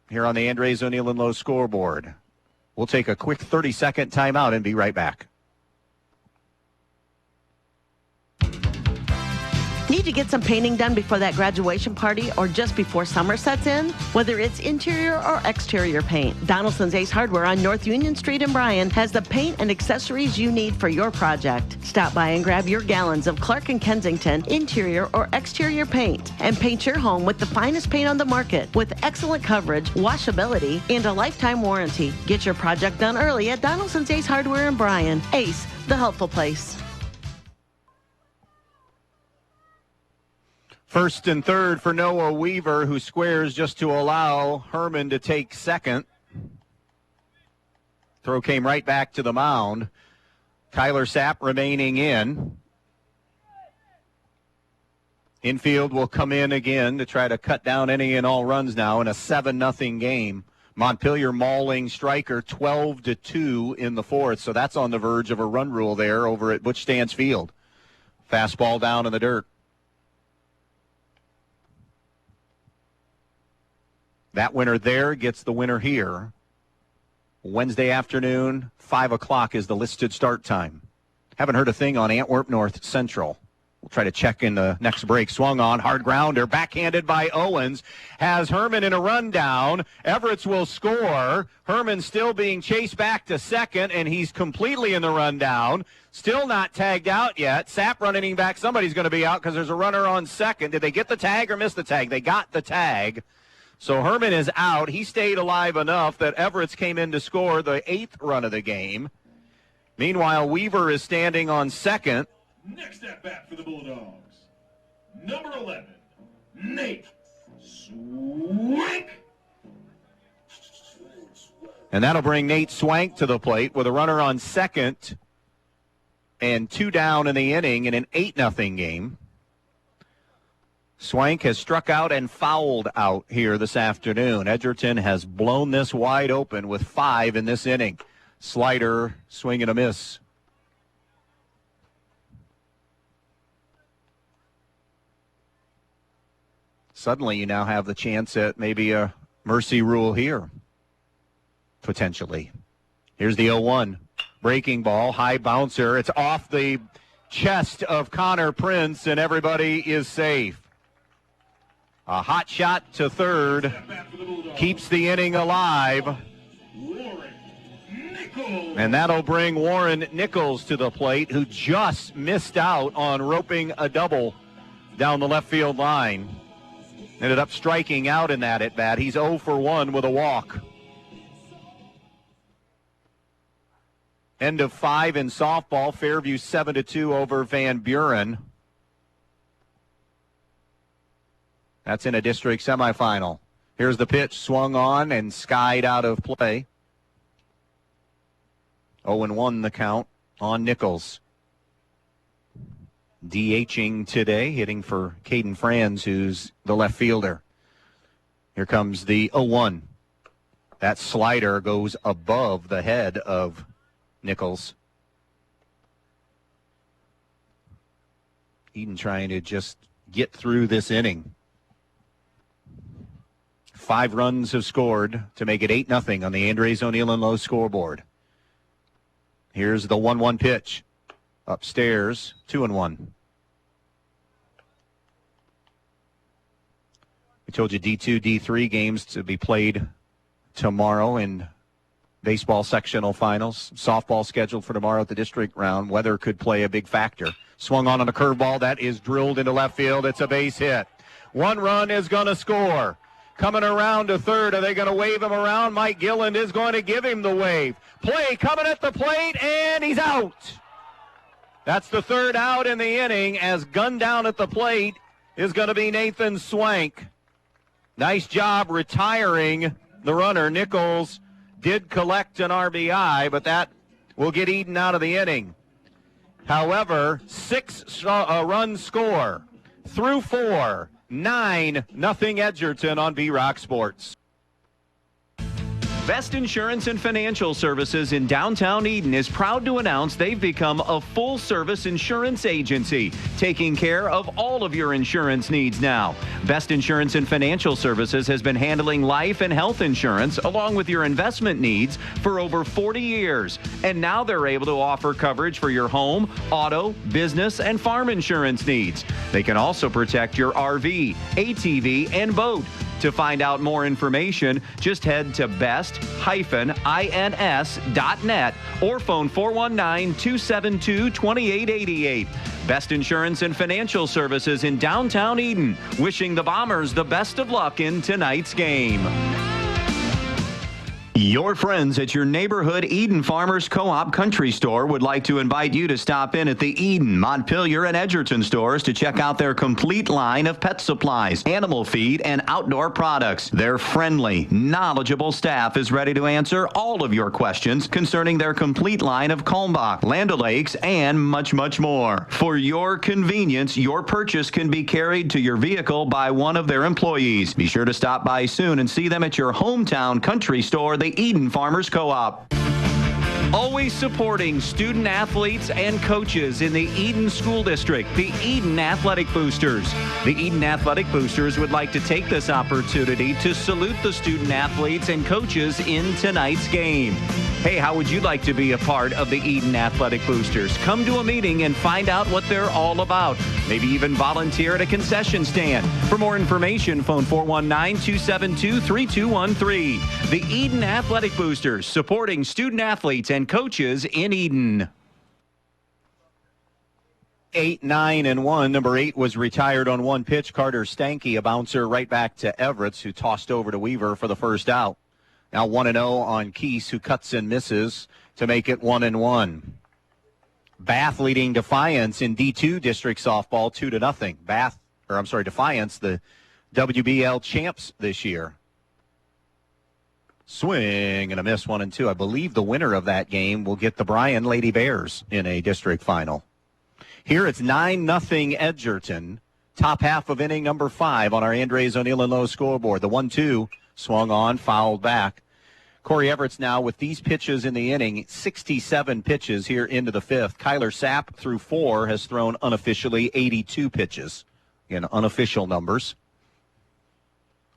Here on the Andres O'Neill and Lowe scoreboard. We'll take a quick 30-second timeout and be right back. Need to get some painting done before that graduation party or just before summer sets in? Whether it's interior or exterior paint, Donaldson's Ace Hardware on North Union Street in Bryan has the paint and accessories you need for your project. Stop by and grab your gallons of Clark & Kensington interior or exterior paint and paint your home with the finest paint on the market with excellent coverage, washability, and a lifetime warranty. Get your project done early at Donaldson's Ace Hardware in Bryan. Ace, the helpful place. First and third for Noah Weaver, who squares just to allow Herman to take second. Throw came right back to the mound. Kyler Sapp remaining in. Infield will come in again to try to cut down any and all runs now in a 7-0 game. Montpelier mauling Stryker 12-2 in the fourth, so that's on the verge of a run rule there over at Butch Stance Field. Fastball down in the dirt. That winner there gets the winner here. Wednesday afternoon, 5 o'clock is the listed start time. Haven't heard a thing on Antwerp North Central. We'll try to check in the next break. Swung on, hard grounder, backhanded by Owens. Has Herman in a rundown. Everett's will score. Herman still being chased back to second, and he's completely in the rundown. Still not tagged out yet. Sapp running back. Somebody's going to be out because there's a runner on second. Did they get the tag or miss the tag? They got the tag. So Herman is out. He stayed alive enough that Everett's came in to score the 8th run of the game. Meanwhile, Weaver is standing on second. Next at bat for the Bulldogs, number 11, Nate Swank. And that'll bring Nate Swank to the plate with a runner on second and 2 down in the inning in an 8-0 game. Swank has struck out and fouled out here this afternoon. Edgerton has blown this wide open with 5 in this inning. Slider, swing and a miss. Suddenly you now have the chance at maybe a mercy rule here, potentially. Here's the 0-1. Breaking ball, high bouncer. It's off the chest of Connor Prince, and everybody is safe. A hot shot to third keeps the inning alive. And that'll bring Warren Nichols to the plate, who just missed out on roping a double down the left field line. Ended up striking out in that at-bat. He's 0 for 1 with a walk. End of 5 in softball. Fairview 7-2 over Van Buren. That's in a district semifinal. Here's the pitch, swung on and skied out of play. 0-1 the count on Nichols. DHing today, hitting for Caden Franz, who's the left fielder. Here comes the 0-1. That slider goes above the head of Nichols. Edon trying to just get through this inning. 5 runs have scored to make it 8-0 on the Andres O'Neill and Lowe scoreboard. Here's the 1-1 pitch. Upstairs, 2-1. We told you D2, D3 games to be played tomorrow in baseball sectional finals. Softball scheduled for tomorrow at the district round. Weather could play a big factor. Swung on a curveball that is drilled into left field. It's a base hit. 1 run is going to score. Coming around to third. Are they going to wave him around? Mike Gilland is going to give him the wave. Play coming at the plate, and he's out. That's the 3rd out in the inning, as gunned down at the plate is going to be Nathan Swank. Nice job retiring the runner. Nichols did collect an RBI, but that will get Edon out of the inning. However, 6 run score through 4, 9-0 Edgerton on B-Rock Sports. Best Insurance and Financial Services in downtown Edon is proud to announce they've become a full-service insurance agency, taking care of all of your insurance needs now. Best Insurance and Financial Services has been handling life and health insurance along with your investment needs for over 40 years. And now they're able to offer coverage for your home, auto, business, and farm insurance needs. They can also protect your RV, ATV, and boat. To find out more information, just head to best-ins.net or phone 419-272-2888. Best Insurance and Financial Services in downtown Edon, wishing the Bombers the best of luck in tonight's game. Your friends at your neighborhood Edon Farmers Co-op Country Store would like to invite you to stop in at the Edon, Montpelier, and Edgerton stores to check out their complete line of pet supplies, animal feed, and outdoor products. Their friendly, knowledgeable staff is ready to answer all of your questions concerning their complete line of Kalmbach, Land O'Lakes, and much, much more. For your convenience, your purchase can be carried to your vehicle by one of their employees. Be sure to stop by soon and see them at your hometown country store, the Edon Farmers Co-op. Always supporting student athletes and coaches in the Edon School District, the Edon Athletic Boosters. The Edon Athletic Boosters would like to take this opportunity to salute the student athletes and coaches in tonight's game. Hey, how would you like to be a part of the Edon Athletic Boosters? Come to a meeting and find out what they're all about. Maybe even volunteer at a concession stand. For more information, phone 419-272-3213. The Edon Athletic Boosters, supporting student athletes and coaches in Edon. 8, 9, and 1. Number 8 was retired on one pitch. Carter Stanky, a bouncer right back to Everett, who tossed over to Weaver for the first out. Now 1-0 on Keese, who cuts and misses to make it 1-1. Bath leading Defiance in D2 district softball 2-0. Defiance, the WBL champs this year. Swing and a miss, 1-2. I believe the winner of that game will get the Bryan Lady Bears in a district final. Here it's 9-0 Edgerton. Top half of inning number 5 on our Andres O'Neill and Lowe scoreboard. The 1-2 swung on, fouled back. Corey Everett's now with these pitches in the inning, 67 pitches here into the 5th. Kyler Sapp through 4 has thrown unofficially 82 pitches in unofficial numbers.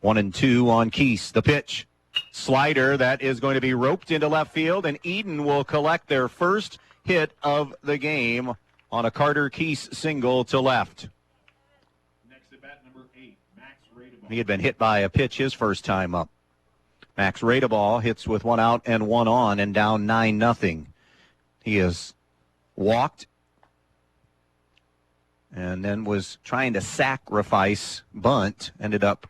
1-2 on Keese. The pitch. Slider that is going to be roped into left field, and Edon will collect their first hit of the game on a Carter Keese single to left. Next at bat, number 8, Max Radeball. He had been hit by a pitch his first time up. Max Radeball hits with 1 out and 1 on and down 9-0. He has walked and then was trying to sacrifice bunt, ended up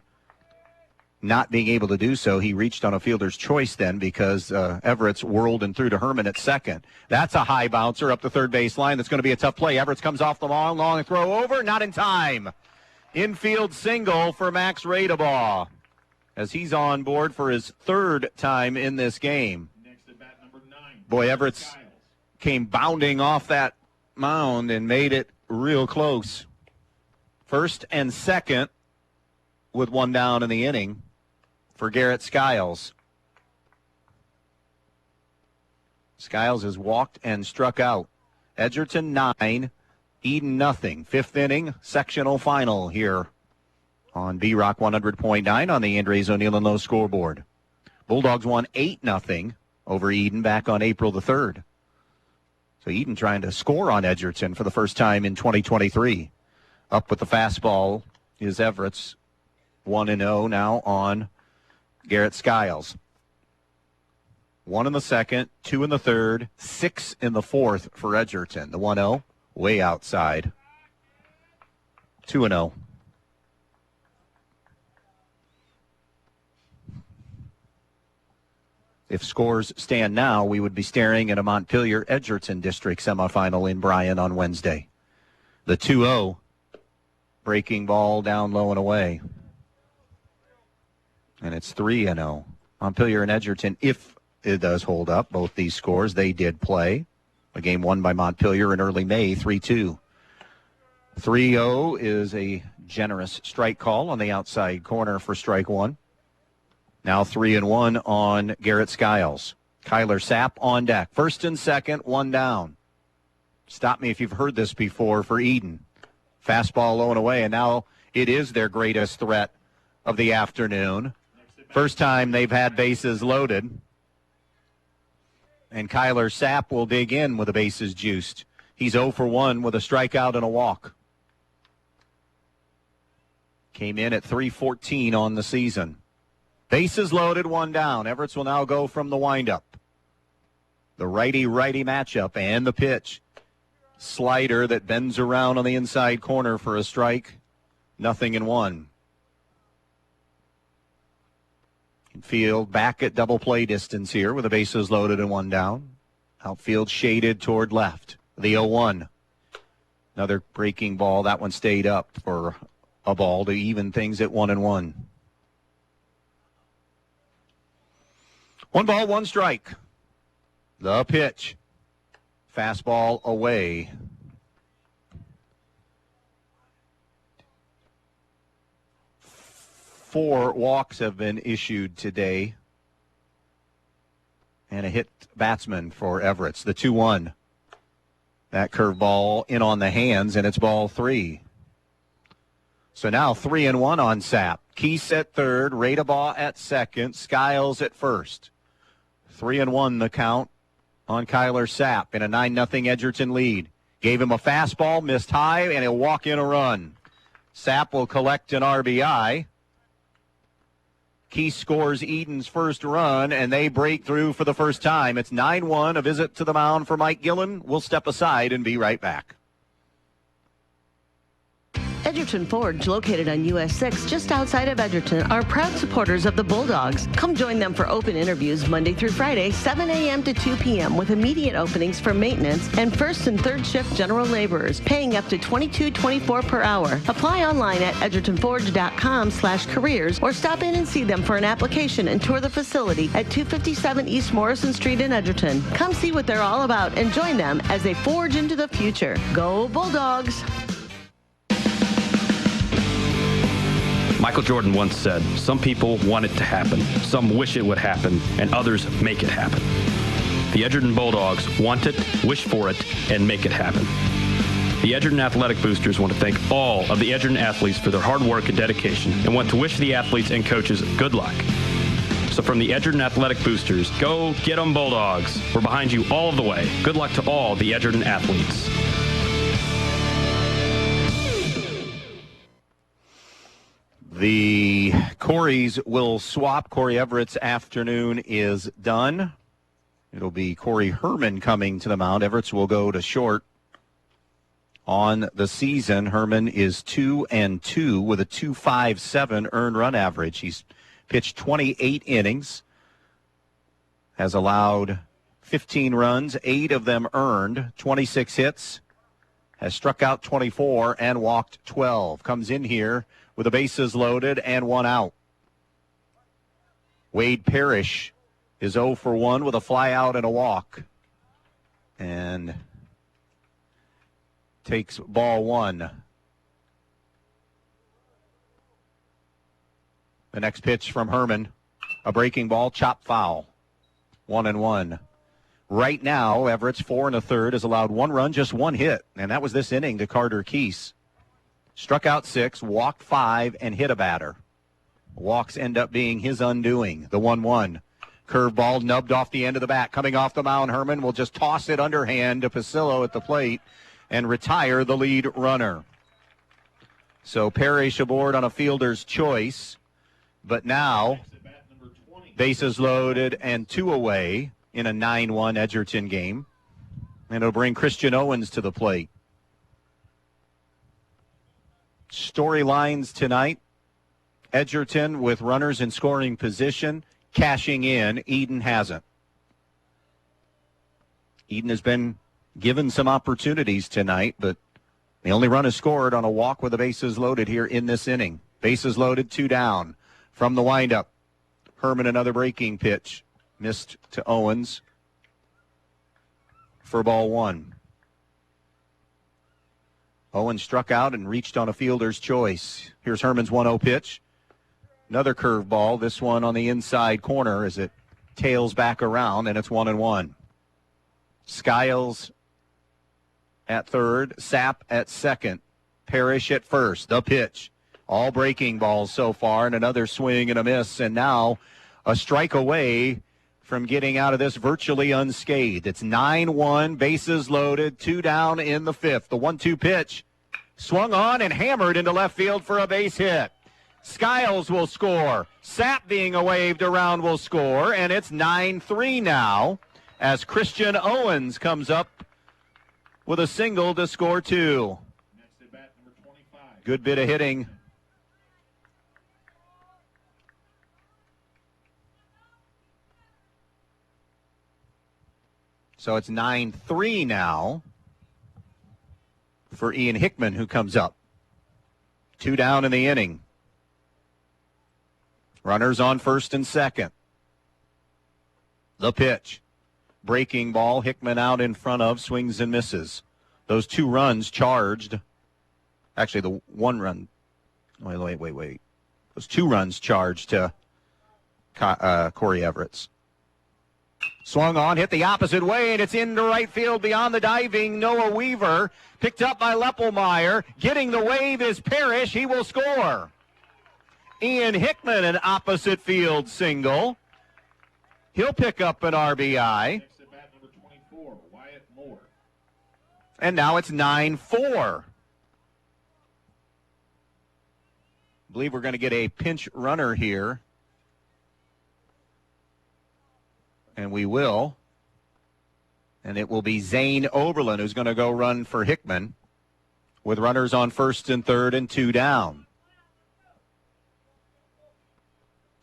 not being able to do so. He reached on a fielder's choice then because Everett's whirled and threw to Herman at second. That's a high bouncer up the third base line. That's going to be a tough play. Everett's comes off the long throw over, not in time. Infield single for Max Radeball as he's on board for his 3rd time in this game. Next at bat, number 9. Boy, Everett's came bounding off that mound and made it real close. 1st and 2nd with 1 down in the inning for Garrett Skiles. Skiles has walked and struck out. Edgerton 9, Edon 0. 5th inning, sectional final here on B-Rock 100.9 on the Andres O'Neill and Lowe scoreboard. Bulldogs won 8-0 over Edon back on April the 3rd. So Edon trying to score on Edgerton for the first time in 2023. Up with the fastball is Everett's. 1-0 now on Garrett Skiles. 1 in the 2nd, 2 in the 3rd, 6 in the 4th for Edgerton. The 1-0 way outside. 2-0. If scores stand now, we would be staring at a Montpelier-Edgerton district semifinal in Bryan on Wednesday. The 2-0 breaking ball down low and away. And it's 3-0. Montpelier and Edgerton, if it does hold up, both these scores, they did play. A game won by Montpelier in early May, 3-2. 3-0 is a generous strike call on the outside corner for strike 1. Now 3-1 on Garrett Skiles. Kyler Sapp on deck. 1st and 2nd, 1 down. Stop me if you've heard this before for Edon. Fastball low and away, and now it is their greatest threat of the afternoon. First time they've had bases loaded. And Kyler Sapp will dig in with the bases juiced. He's 0 for 1 with a strikeout and a walk. Came in at .314 on the season. Bases loaded, 1 down. Everett's will now go from the windup. The righty-righty matchup and the pitch. Slider that bends around on the inside corner for a strike. 0-1. Infield back at double play distance here with the bases loaded and 1 down. Outfield shaded toward left. The 0-1. Another breaking ball. That one stayed up for a ball to even things at 1-1. 1 ball, 1 strike. The pitch. Fastball away. Four walks have been issued today. And a hit batsman for Everett's. The 2-1. That curveball in on the hands, and it's ball 3. So now 3-1 on Sapp. Keese at third, Radeball at second, Skiles at first. 3-1 the count on Kyler Sapp in a 9-0 Edgerton lead. Gave him a fastball, missed high, and he'll walk in a run. Sapp will collect an RBI. Keith scores Edon's first run, and they break through for the first time. It's 9-1, a visit to the mound for Mike Gillen. We'll step aside and be right back. Edgerton Forge, located on US 6 just outside of Edgerton, are proud supporters of the Bulldogs. Come join them for open interviews Monday through Friday, 7 a.m. to 2 p.m. with immediate openings for maintenance and first and third shift general laborers, paying up to $22.24 per hour. Apply online at edgertonforge.com/careers or stop in and see them for an application and tour the facility at 257 East Morrison Street in Edgerton. Come see what they're all about and join them as they forge into the future. Go Bulldogs! Michael Jordan once said, some people want it to happen, some wish it would happen, and others make it happen. The Edgerton Bulldogs want it, wish for it, and make it happen. The Edgerton Athletic Boosters want to thank all of the Edgerton athletes for their hard work and dedication and want to wish the athletes and coaches good luck. So from the Edgerton Athletic Boosters, go get 'em Bulldogs. We're behind you all of the way. Good luck to all the Edgerton athletes. The Coreys will swap. Corey Everett's afternoon is done. It'll be Corey Herman coming to the mound. Everett's will go to short on the season. Herman is 2-2 with a 2.57 earned run average. He's pitched 28 innings, has allowed 15 runs, 8 of them earned, 26 hits, has struck out 24 and walked 12. Comes in here with the bases loaded and 1 out. Wade Parrish is 0 for 1 with a fly out and a walk. And takes ball 1. The next pitch from Herman, a breaking ball, chop foul. 1-1. Right now, Everett's 4 1/3 has allowed 1 run, just 1 hit, and that was this inning to Carter Keese. Struck out 6, walked 5, and hit a batter. Walks end up being his undoing. The 1-1. Curveball nubbed off the end of the bat. Coming off the mound, Herman will just toss it underhand to Pasillo at the plate and retire the lead runner. So Parrish aboard on a fielder's choice. But now, bases loaded and 2 away in a 9-1 Edgerton game. And it'll bring Christian Owens to the plate. Storylines tonight. Edgerton with runners in scoring position, cashing in. Edon hasn't. Edon has been given some opportunities tonight, but the only run is scored on a walk with the bases loaded here in this inning. Bases loaded, 2 down. From the windup, Herman another breaking pitch. Missed to Owens for ball 1. Owens struck out and reached on a fielder's choice. Here's Herman's 1-0 pitch. Another curveball, this one on the inside corner as it tails back around, and it's 1-1. Skiles at third, Sapp at second, Parrish at first. The pitch. All breaking balls so far, and another swing and a miss, and now a strike away from getting out of this virtually unscathed. It's 9-1, bases loaded, 2 down in the 5th. The 1-2 pitch swung on and hammered into left field for a base hit. Skiles will score. Sapp being waved around will score, and it's 9-3 now as Christian Owens comes up with a single to score 2. Next at bat, number 25. Good bit of hitting. So it's 9-3 now for Ian Hickman, who comes up. 2 down in the inning. Runners on first and second. The pitch. Breaking ball. Hickman out in front of. Swings and misses. Those 2 runs charged. Actually, the 1 run. Wait. Those 2 runs charged to Corey Everett's. Swung on, hit the opposite way, and it's into right field beyond the diving Noah Weaver. Picked up by Leppelmeyer. Getting the wave is Parrish. He will score. Ian Hickman, an opposite field single. He'll pick up an RBI. Next at bat, number 24, Wyatt Moore. And now it's 9-4. I believe we're going to get a pinch runner here. And we will. And it will be Zane Oberlin who's going to go run for Hickman with runners on first and third and 2 down.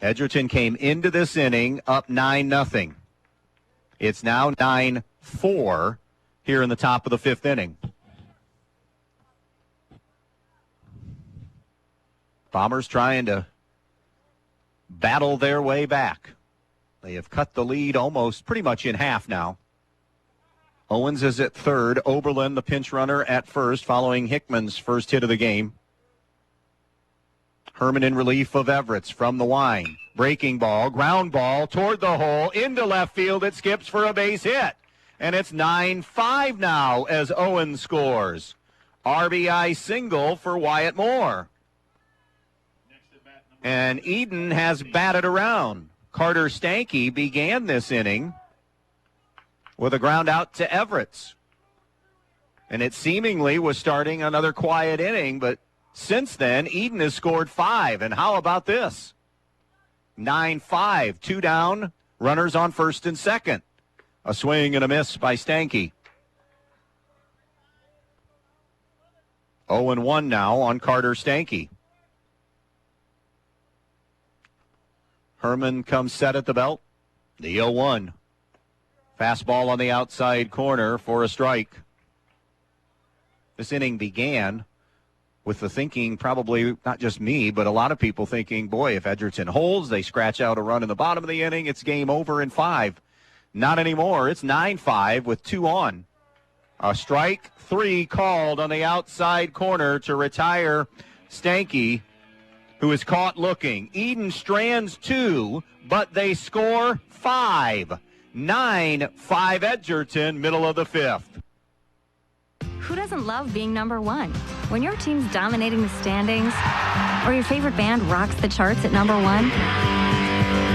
Edgerton came into this inning up 9-0. It's now 9-4 here in the top of the 5th inning. Bombers trying to battle their way back. They have cut the lead almost pretty much in half now. Owens is at third. Oberlin, the pinch runner, at first, following Hickman's first hit of the game. Herman in relief of Everett from the line. Breaking ball, ground ball toward the hole, into left field. It skips for a base hit. And it's 9-5 now as Owens scores. RBI single for Wyatt Moore. And Edon has batted around. Carter Stanky began this inning with a ground out to Everett. And it seemingly was starting another quiet inning, but since then, Edon has scored 5. And how about this? 9-5, 2 down, runners on first and second. A swing and a miss by Stanky. 0-1 now on Carter Stanky. Herman comes set at the belt. The 0-1. Fastball on the outside corner for a strike. This inning began with the thinking, probably not just me, but a lot of people thinking, boy, if Edgerton holds, they scratch out a run in the bottom of the inning, it's game over in 5. Not anymore. It's 9-5 with 2 on. A strike 3 called on the outside corner to retire Stanky, who is caught looking. Edon strands 2, but they score 5. 9-5 Edgerton, middle of the 5th. Who doesn't love being number one? When your team's dominating the standings, or your favorite band rocks the charts at number 1,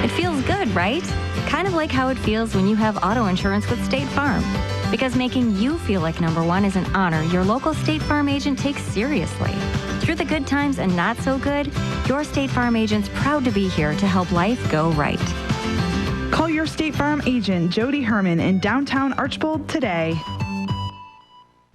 it feels good, right? Kind of like how it feels when you have auto insurance with State Farm. Because making you feel like number 1 is an honor your local State Farm agent takes seriously. Through the good times and not so good, your State Farm agent's proud to be here to help life go right. Call your State Farm agent, Jody Herman, in downtown Archbold today.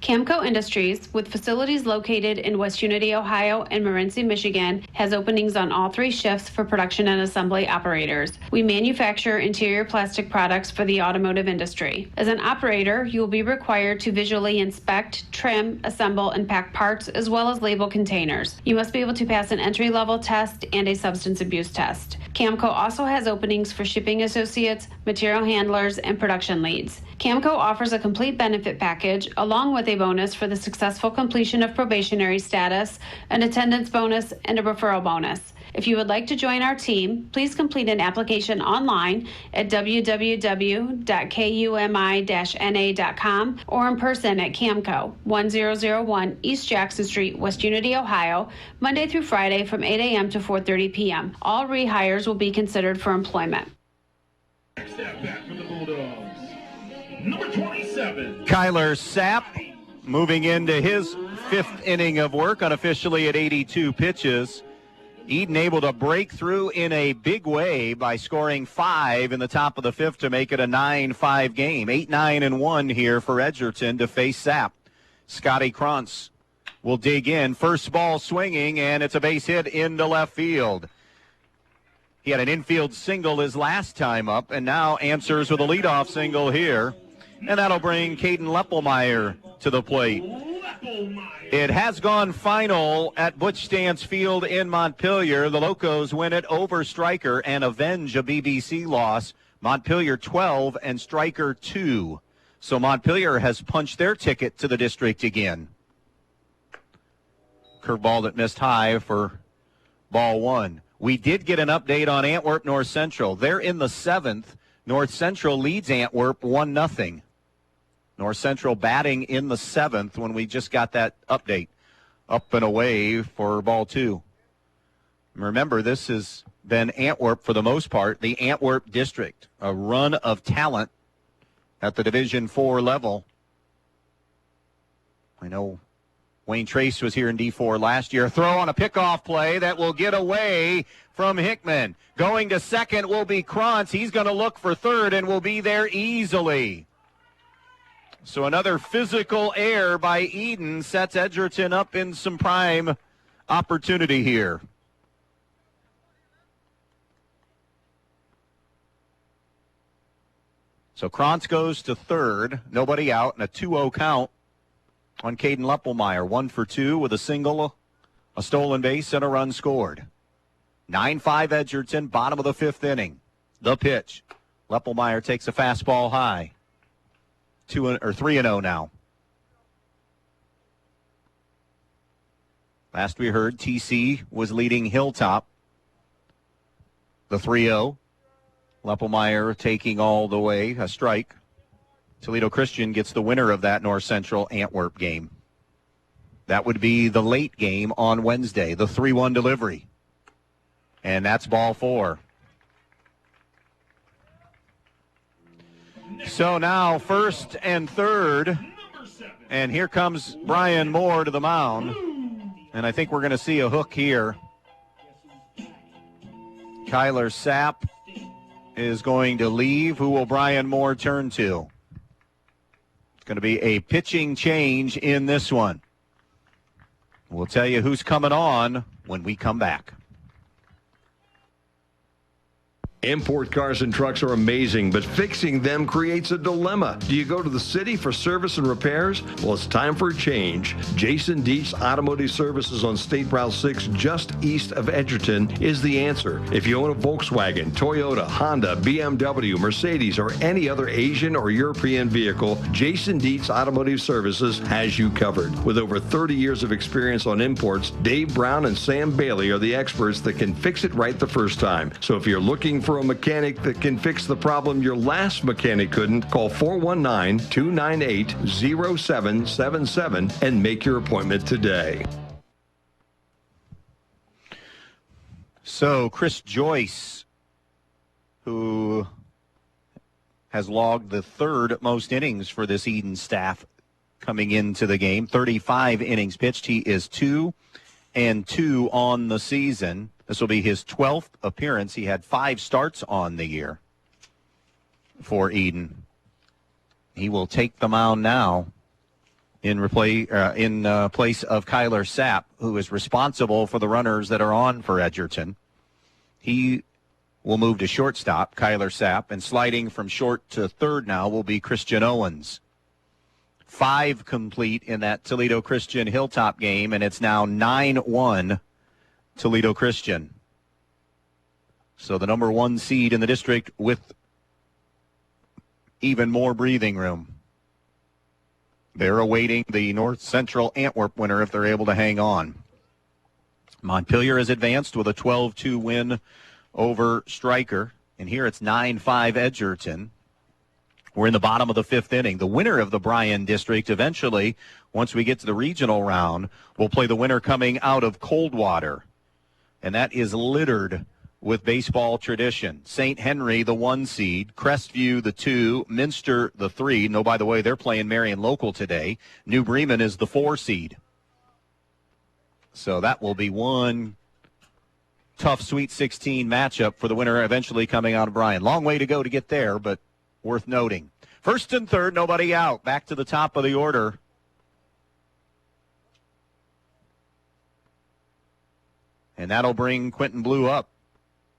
Camco Industries, with facilities located in West Unity, Ohio and Morenci, Michigan, has openings on all 3 shifts for production and assembly operators. We manufacture interior plastic products for the automotive industry. As an operator, you will be required to visually inspect, trim, assemble, and pack parts, as well as label containers. You must be able to pass an entry-level test and a substance abuse test. Camco also has openings for shipping associates, material handlers, and production leads. Camco offers a complete benefit package along with a bonus for the successful completion of probationary status, an attendance bonus, and a referral bonus. If you would like to join our team, please complete an application online at www.kumi-na.com or in person at Camco, 1001 East Jackson Street, West Unity, Ohio, Monday through Friday from 8 a.m. to 4:30 p.m. All rehires will be considered for employment. Step back from the Bulldogs. Number 27. Kyler Sapp moving into his 5th inning of work, unofficially at 82 pitches. Edon able to break through in a big way by scoring 5 in the top of the 5th to make it a 9-5 game. 8-9-1 here for Edgerton to face Sapp. Scotty Krantz will dig in. First ball swinging, and it's a base hit into left field. He had an infield single his last time up, and now answers with a leadoff single here. And that'll bring Caden Leppelmeyer to the plate. It has gone final at Butch Stance Field in Montpelier. The Locos win it over Stryker and avenge a BBC loss. Montpelier 12 and Stryker 2. So Montpelier has punched their ticket to the district again. Curveball that missed high for ball 1. We did get an update on Antwerp North Central. They're in the 7th. North Central leads Antwerp 1-0. North Central batting in the 7th when we just got that update. Up and away for ball 2. Remember, this has than Antwerp for the most part. The Antwerp district, a run of talent at the Division IV level. I know Wayne Trace was here in D4 last year. Throw on a pickoff play that will get away from Hickman. Going to second will be Krantz. He's going to look for third and will be there easily. So another physical error by Edon sets Edgerton up in some prime opportunity here. So Krantz goes to third, nobody out, and a 2-0 count on Caden Leppelmeyer. 1 for 2 with a single, a stolen base, and a run scored. 9-5 Edgerton, bottom of the fifth inning. The pitch. Leppelmeyer takes a fastball high. 3-0 now. Last we heard, TC was leading Hilltop. The 3-0. Leppelmeyer taking all the way, a strike. Toledo Christian gets the winner of that North Central Antwerp game. That would be the late game on Wednesday, the 3-1 delivery. And that's ball 4. So now first and third. And here comes Brian Moore to the mound. And I think we're going to see a hook here. Kyler Sapp is going to leave. Who will Brian Moore turn to? It's going to be a pitching change in this one. We'll tell you who's coming on when we come back. Import cars and trucks are amazing, but fixing them creates a dilemma. Do you go to the city for service and repairs? Well, it's time for a change. Jason Dietz Automotive Services on State Route 6, just east of Edgerton, is the answer. If you own a Volkswagen, Toyota, Honda, BMW, Mercedes, or any other Asian or European vehicle, Jason Dietz Automotive Services has you covered. With over 30 years of experience on imports, Dave Brown and Sam Bailey are the experts that can fix it right the first time. So if you're looking for a mechanic that can fix the problem your last mechanic couldn't, call 419-298-0777 and make your appointment today. So Chris Joyce, who has logged the third most innings for this Edon staff coming into the game, 35 innings pitched. He is 2-2 on the season. This will be his 12th appearance. He had 5 starts on the year for Edon. He will take the mound now in place of Kyler Sapp, who is responsible for the runners that are on for Edgerton. He will move to shortstop, Kyler Sapp, and sliding from short to third now will be Christian Owens. 5 complete in that Toledo Christian Hilltop game, and it's now 9-1 Toledo Christian. So the number 1 seed in the district with even more breathing room. They're awaiting the North Central Antwerp winner if they're able to hang on. Montpelier has advanced with a 12-2 win over Stryker. And here it's 9-5 Edgerton. We're in the bottom of the 5th inning. The winner of the Bryan district eventually, once we get to the regional round, will play the winner coming out of Coldwater. And that is littered with baseball tradition. St. Henry, the 1 seed, Crestview, the 2, Minster, the 3. No, by the way, they're playing Marion local today. New Bremen is the 4 seed. So that will be one tough Sweet 16 matchup for the winner eventually coming out of Bryan. Long way to go to get there, but worth noting. First and third, nobody out. Back to the top of the order. And that'll bring Quentin Blue up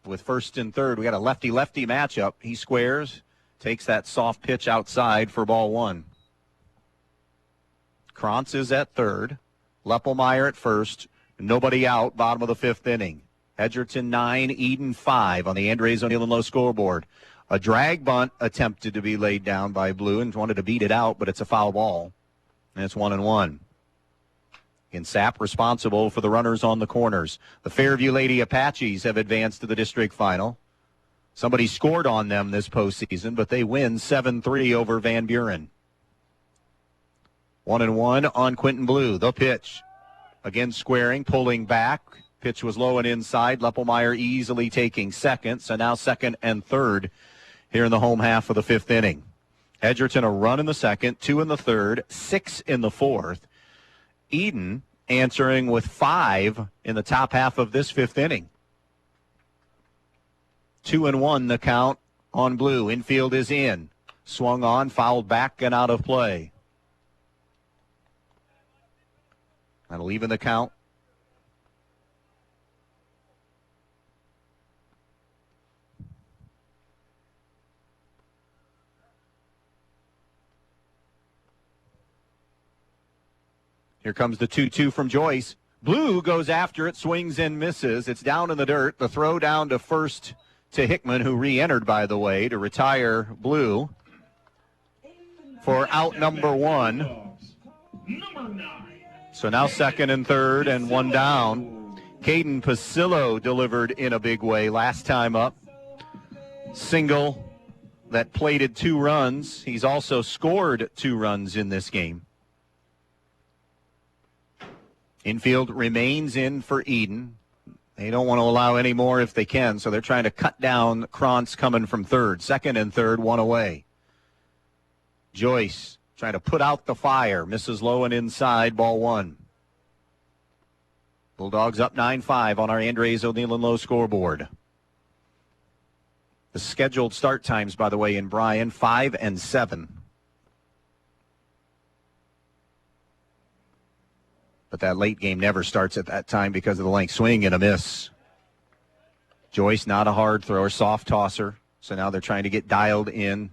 with first and third. We got a lefty-lefty matchup. He squares, takes that soft pitch outside for ball 1. Krantz is at third. Leppelmeyer at first. Nobody out, bottom of the 5th inning. Edgerton 9, Edon 5 on the Andres O'Neill and Low scoreboard. A drag bunt attempted to be laid down by Blue and wanted to beat it out, but it's a foul ball. And it's 1-1. And Sapp responsible for the runners on the corners. The Fairview Lady Apaches have advanced to the district final. Somebody scored on them this postseason, but they win 7-3 over Van Buren. 1-1 on Quentin Blue. The pitch. Again squaring, pulling back. Pitch was low and inside. Leppelmeyer easily taking second. So now second and third here in the home half of the fifth inning. Edgerton a run in the second, 2 in the third, 6 in the fourth. Edon answering with 5 in the top half of this fifth inning. 2-1 the count on Blue. Infield is in. Swung on, fouled back, and out of play. That'll even the count. Here comes the 2-2 from Joyce. Blue goes after it, swings and misses. It's down in the dirt. The throw down to first to Hickman, who re-entered, by the way, to retire Blue for out number 1. So now second and third and one down. Caden Pasillo delivered in a big way last time up. Single that plated 2 runs. He's also scored 2 runs in this game. Infield remains in for Edon. They don't want to allow any more if they can, so they're trying to cut down Krantz coming from third. Second and third, 1 away. Joyce trying to put out the fire. Misses low and inside, ball 1. Bulldogs up 9-5 on our Andres O'Neill and Lowe scoreboard. The scheduled start times, by the way, in Bryan, 5 and 7. But that late game never starts at that time because of the length. Swing and a miss. Joyce, not a hard thrower, soft tosser. So now they're trying to get dialed in.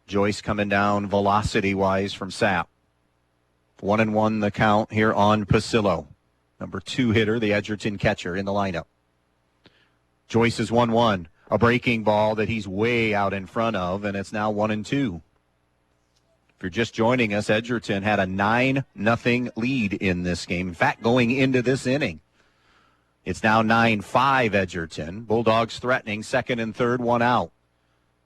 Joyce coming down velocity-wise from Sapp. 1-1 the count here on Pasillo. Number 2 hitter, the Edgerton catcher in the lineup. Joyce is 1-1. A breaking ball that he's way out in front of, and it's now 1-2. If you're just joining us, Edgerton had a 9-0 lead in this game. In fact, going into this inning, it's now 9-5 Edgerton. Bulldogs threatening, second and third, 1 out.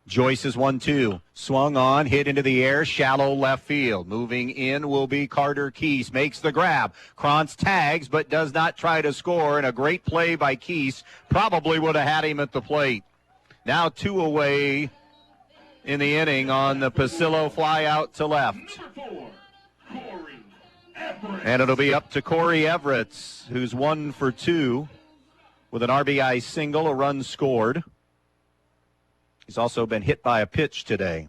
Joyce is 1-2. Swung on, hit into the air, shallow left field. Moving in will be Carter Keese. Makes the grab. Krantz tags, but does not try to score. And a great play by Keese. Probably would have had him at the plate. Now 2 away in the inning on the Pasillo fly out to left. And it'll be up to Corey Everett, who's 1 for 2 with an RBI single, a run scored. He's also been hit by a pitch today.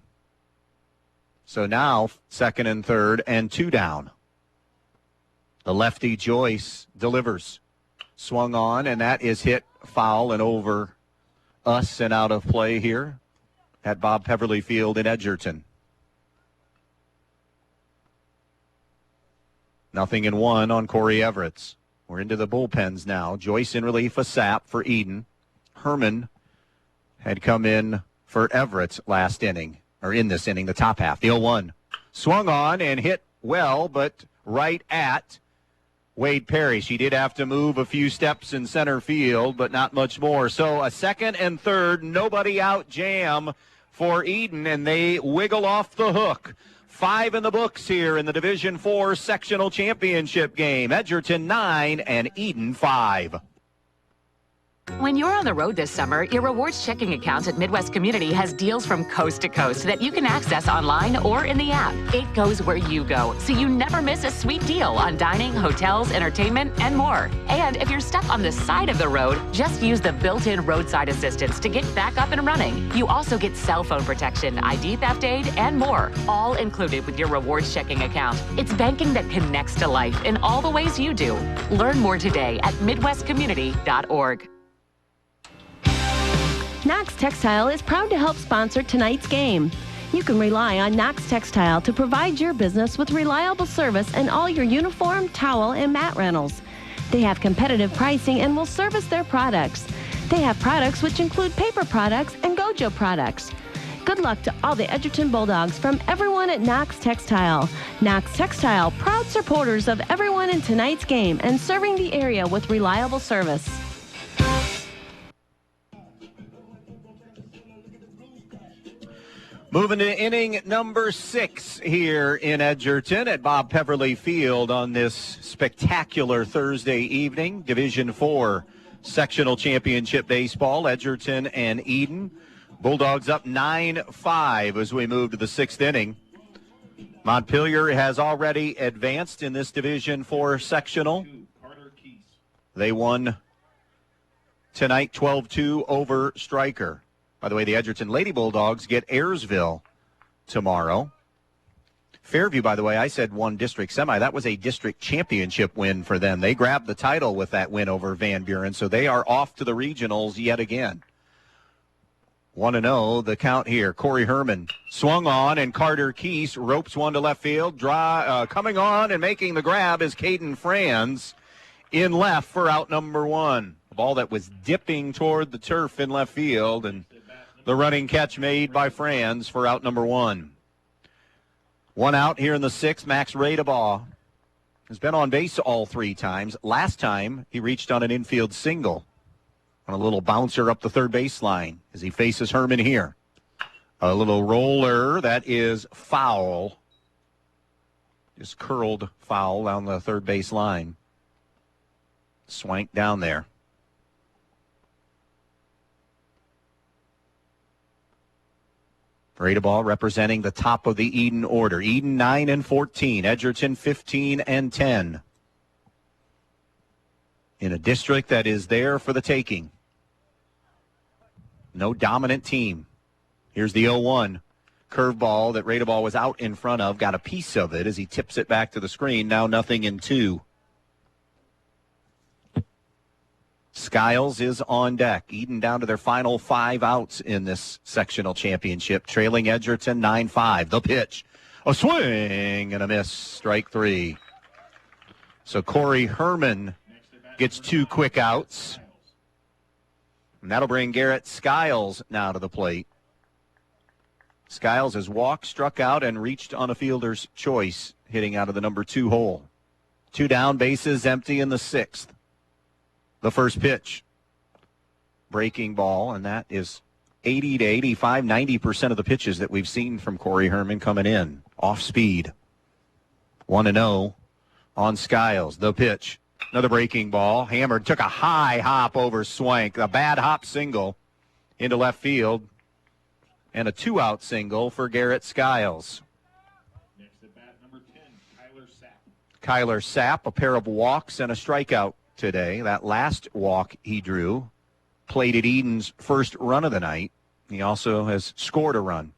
So now second and third and 2 down. The lefty Joyce delivers. Swung on, and that is hit foul and over us and out of play here at Bob Peverly Field in Edgerton. 0-1 on Corey Everett. We're into the bullpens now. Joyce in relief of Sapp for Edon. Herman had come in for Everett last inning, or in this inning, the top half. The 0-1. Swung on and hit well, but right at Wade Perry. She did have to move a few steps in center field, but not much more. So a second and third, nobody out jam for Edon, and they wiggle off the hook. 5 in the books here in the Division IV sectional championship game. Edgerton 9 and Edon 5. When you're on the road this summer, your rewards checking account at Midwest Community has deals from coast to coast that you can access online or in the app. It goes where you go, so you never miss a sweet deal on dining, hotels, entertainment, and more. And if you're stuck on the side of the road, just use the built-in roadside assistance to get back up and running. You also get cell phone protection, ID theft aid, and more, all included with your rewards checking account. It's banking that connects to life in all the ways you do. Learn more today at midwestcommunity.org. Knox Textile is proud to help sponsor tonight's game. You can rely on Knox Textile to provide your business with reliable service and all your uniform, towel, and mat rentals. They have competitive pricing and will service their products. They have products which include paper products and Gojo products. Good luck to all the Edgerton Bulldogs from everyone at Knox Textile. Knox Textile, proud supporters of everyone in tonight's game and serving the area with reliable service. Moving to inning number 6 here in Edgerton at Bob Peverly Field on this spectacular Thursday evening. Division 4 sectional championship baseball, Edgerton and Edon. Bulldogs up 9-5 as we move to the 6th inning. Montpelier has already advanced in this Division 4 sectional. They won tonight 12-2 over Stryker. By the way, the Edgerton Lady Bulldogs get Ayersville tomorrow. Fairview, by the way, I said won district semi. That was a district championship win for them. They grabbed the title with that win over Van Buren, so they are off to the regionals yet again. 1-0, the count here. Corey Herman swung on, and Carter Keese ropes one to left field. Coming on and making the grab is Caden Franz in left for out number 1. A ball that was dipping toward the turf in left field, and the running catch made by Franz for out number 1. 1 out here in the 6th. Max Radebaugh has been on base all 3 times. Last time he reached on an infield single on a little bouncer up the third baseline as he faces Herman here. A little roller that is foul. Just curled foul down the third base line. Swank down there. Radebaugh representing the top of the Edon order. Edon 9-14, Edgerton 15-10. In a district that is there for the taking. No dominant team. Here's the 0-1. Curveball that Radebaugh was out in front of. Got a piece of it as he tips it back to the screen. Now 0-2. Skiles is on deck. Edon down to their final 5 outs in this sectional championship, trailing Edgerton 9-5. The pitch. A swing and a miss. Strike 3. So Corey Herman gets 2 quick outs. And that'll bring Garrett Skiles now to the plate. Skiles has walked, struck out, and reached on a fielder's choice, hitting out of the number 2 hole. 2 down, bases empty in the 6th. The first pitch. Breaking ball, and that is 80 to 85, 90% of the pitches that we've seen from Corey Herman coming in. Off speed. 1-0 on Skiles. The pitch. Another breaking ball. Hammered. Took a high hop over Swank. A bad hop single into left field. And a 2-out single for Garrett Skiles. Next at bat, number 10, Kyler Sapp. Kyler Sapp, a pair of walks and a strikeout today. That last walk he drew played at Edon's first run of the night. He also has scored a run.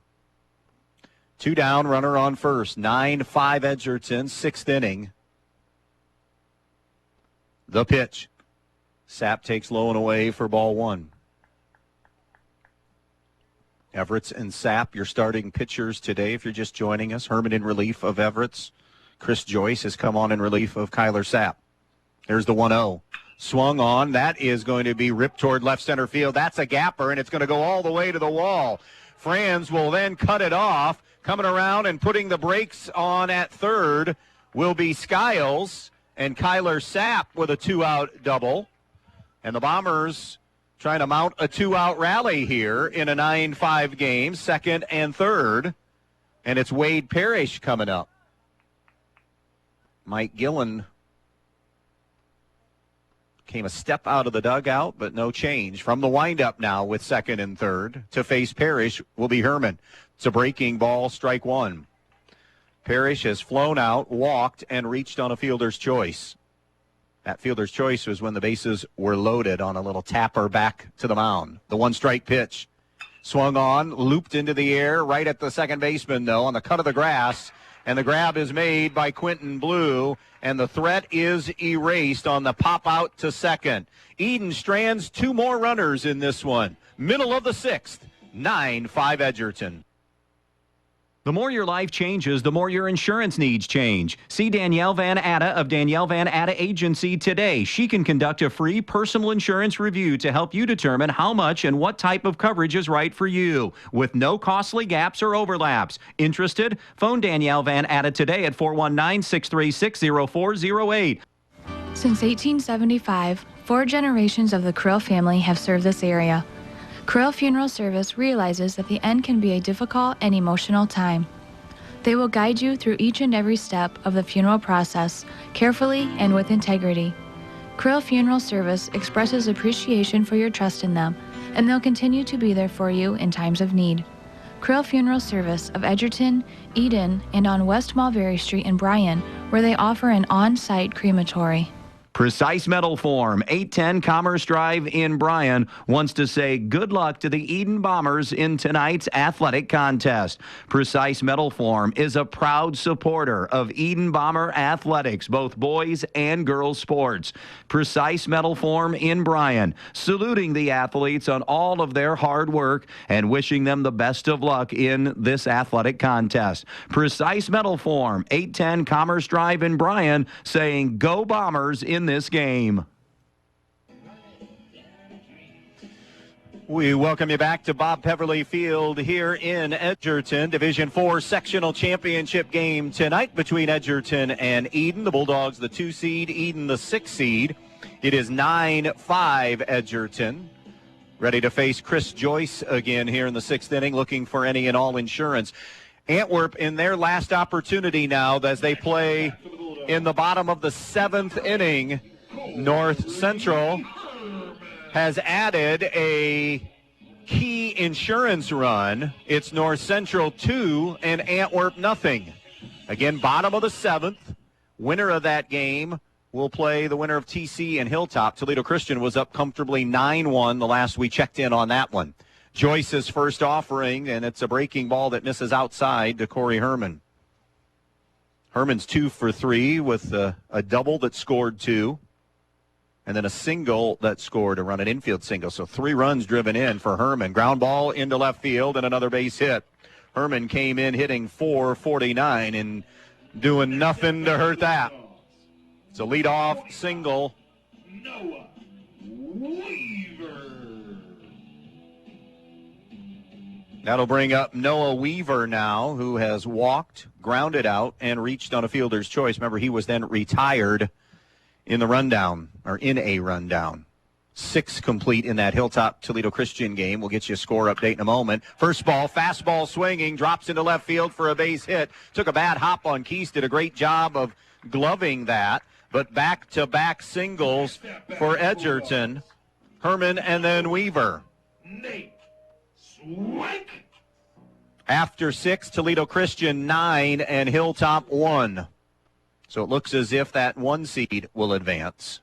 2 down, runner on first. 9-5 Edgerton, 6th inning. The pitch. Sapp takes low and away for ball 1. Everett's and Sapp, your starting pitchers today if you're just joining us. Herman in relief of Everett's. Chris Joyce has come on in relief of Kyler Sapp. There's the 1-0. Swung on. That is going to be ripped toward left center field. That's a gapper, and it's going to go all the way to the wall. Franz will then cut it off. Coming around and putting the brakes on at third will be Skiles and Kyler Sapp with a 2-out double. And the Bombers trying to mount a 2-out rally here in a 9-5 game, second and third. And it's Wade Parrish coming up. Mike Gillen came a step out of the dugout, but no change. From the windup now with second and third to face Parrish will be Herman. It's a breaking ball, strike 1. Parrish has flown out, walked, and reached on a fielder's choice. That fielder's choice was when the bases were loaded on a little tapper back to the mound. The 1-strike pitch. Swung on, looped into the air, right at the second baseman, though, on the cut of the grass. And the grab is made by Quentin Blue, and the threat is erased on the pop out to second. Edon strands 2 more runners in this one. Middle of the 6th, 9-5 Edgerton. The more your life changes, the more your insurance needs change. See Danielle Van Atta of Danielle Van Atta Agency today. She can conduct a free personal insurance review to help you determine how much and what type of coverage is right for you, with no costly gaps or overlaps. Interested? Phone Danielle Van Atta today at 419-636-0408. Since 1875, 4 generations of the Krill family have served this area. Krill Funeral Service realizes that the end can be a difficult and emotional time. They will guide you through each and every step of the funeral process, carefully and with integrity. Krill Funeral Service expresses appreciation for your trust in them, and they'll continue to be there for you in times of need. Krill Funeral Service of Edgerton, Edon, and on West Mulberry Street in Bryan, where they offer an on-site crematory. Precise Metal Form, 810 Commerce Drive in Bryan, wants to say good luck to the Edon Bombers in tonight's athletic contest. Precise Metal Form is a proud supporter of Edon Bomber athletics, both boys and girls sports. Precise Metal Form in Bryan, saluting the athletes on all of their hard work and wishing them the best of luck in this athletic contest. Precise Metal Form, 810 Commerce Drive in Bryan, saying go Bombers in this game. We welcome you back to Bob Peverly Field here in Edgerton. Division IV sectional championship game tonight between Edgerton and Edon. The Bulldogs the 2 seed, Edon the 6 seed. It is 9-5 Edgerton. Ready to face Chris Joyce again here in the 6th inning, looking for any and all insurance. Antwerp in their last opportunity now as they play in the bottom of the 7th inning. North Central has added a key insurance run. It's North Central 2 and Antwerp nothing. Again, bottom of the 7th. Winner of that game will play the winner of TC and Hilltop. Toledo Christian was up comfortably 9-1 the last we checked in on that one. Joyce's first offering, and it's a breaking ball that misses outside to Corey Herman. Herman's 2 for 3 with a double that scored 2, and then a single that scored a run, an infield single. So 3 runs driven in for Herman. Ground ball into left field and another base hit. Herman came in hitting .449 and doing nothing to hurt that. It's a leadoff single. Noah Weaver. That'll bring up Noah Weaver now, who has walked, grounded out, and reached on a fielder's choice. Remember, he was then retired in the rundown, or in a rundown. 6 complete in that Hilltop Toledo Christian game. We'll get you a score update in a moment. First ball, fastball swinging, drops into left field for a base hit. Took a bad hop on Keese, did a great job of gloving that. But back-to-back singles for Edgerton, Herman and then Weaver. Nate Swank. After 6, Toledo Christian 9 and Hilltop 1. So it looks as if that 1 seed will advance.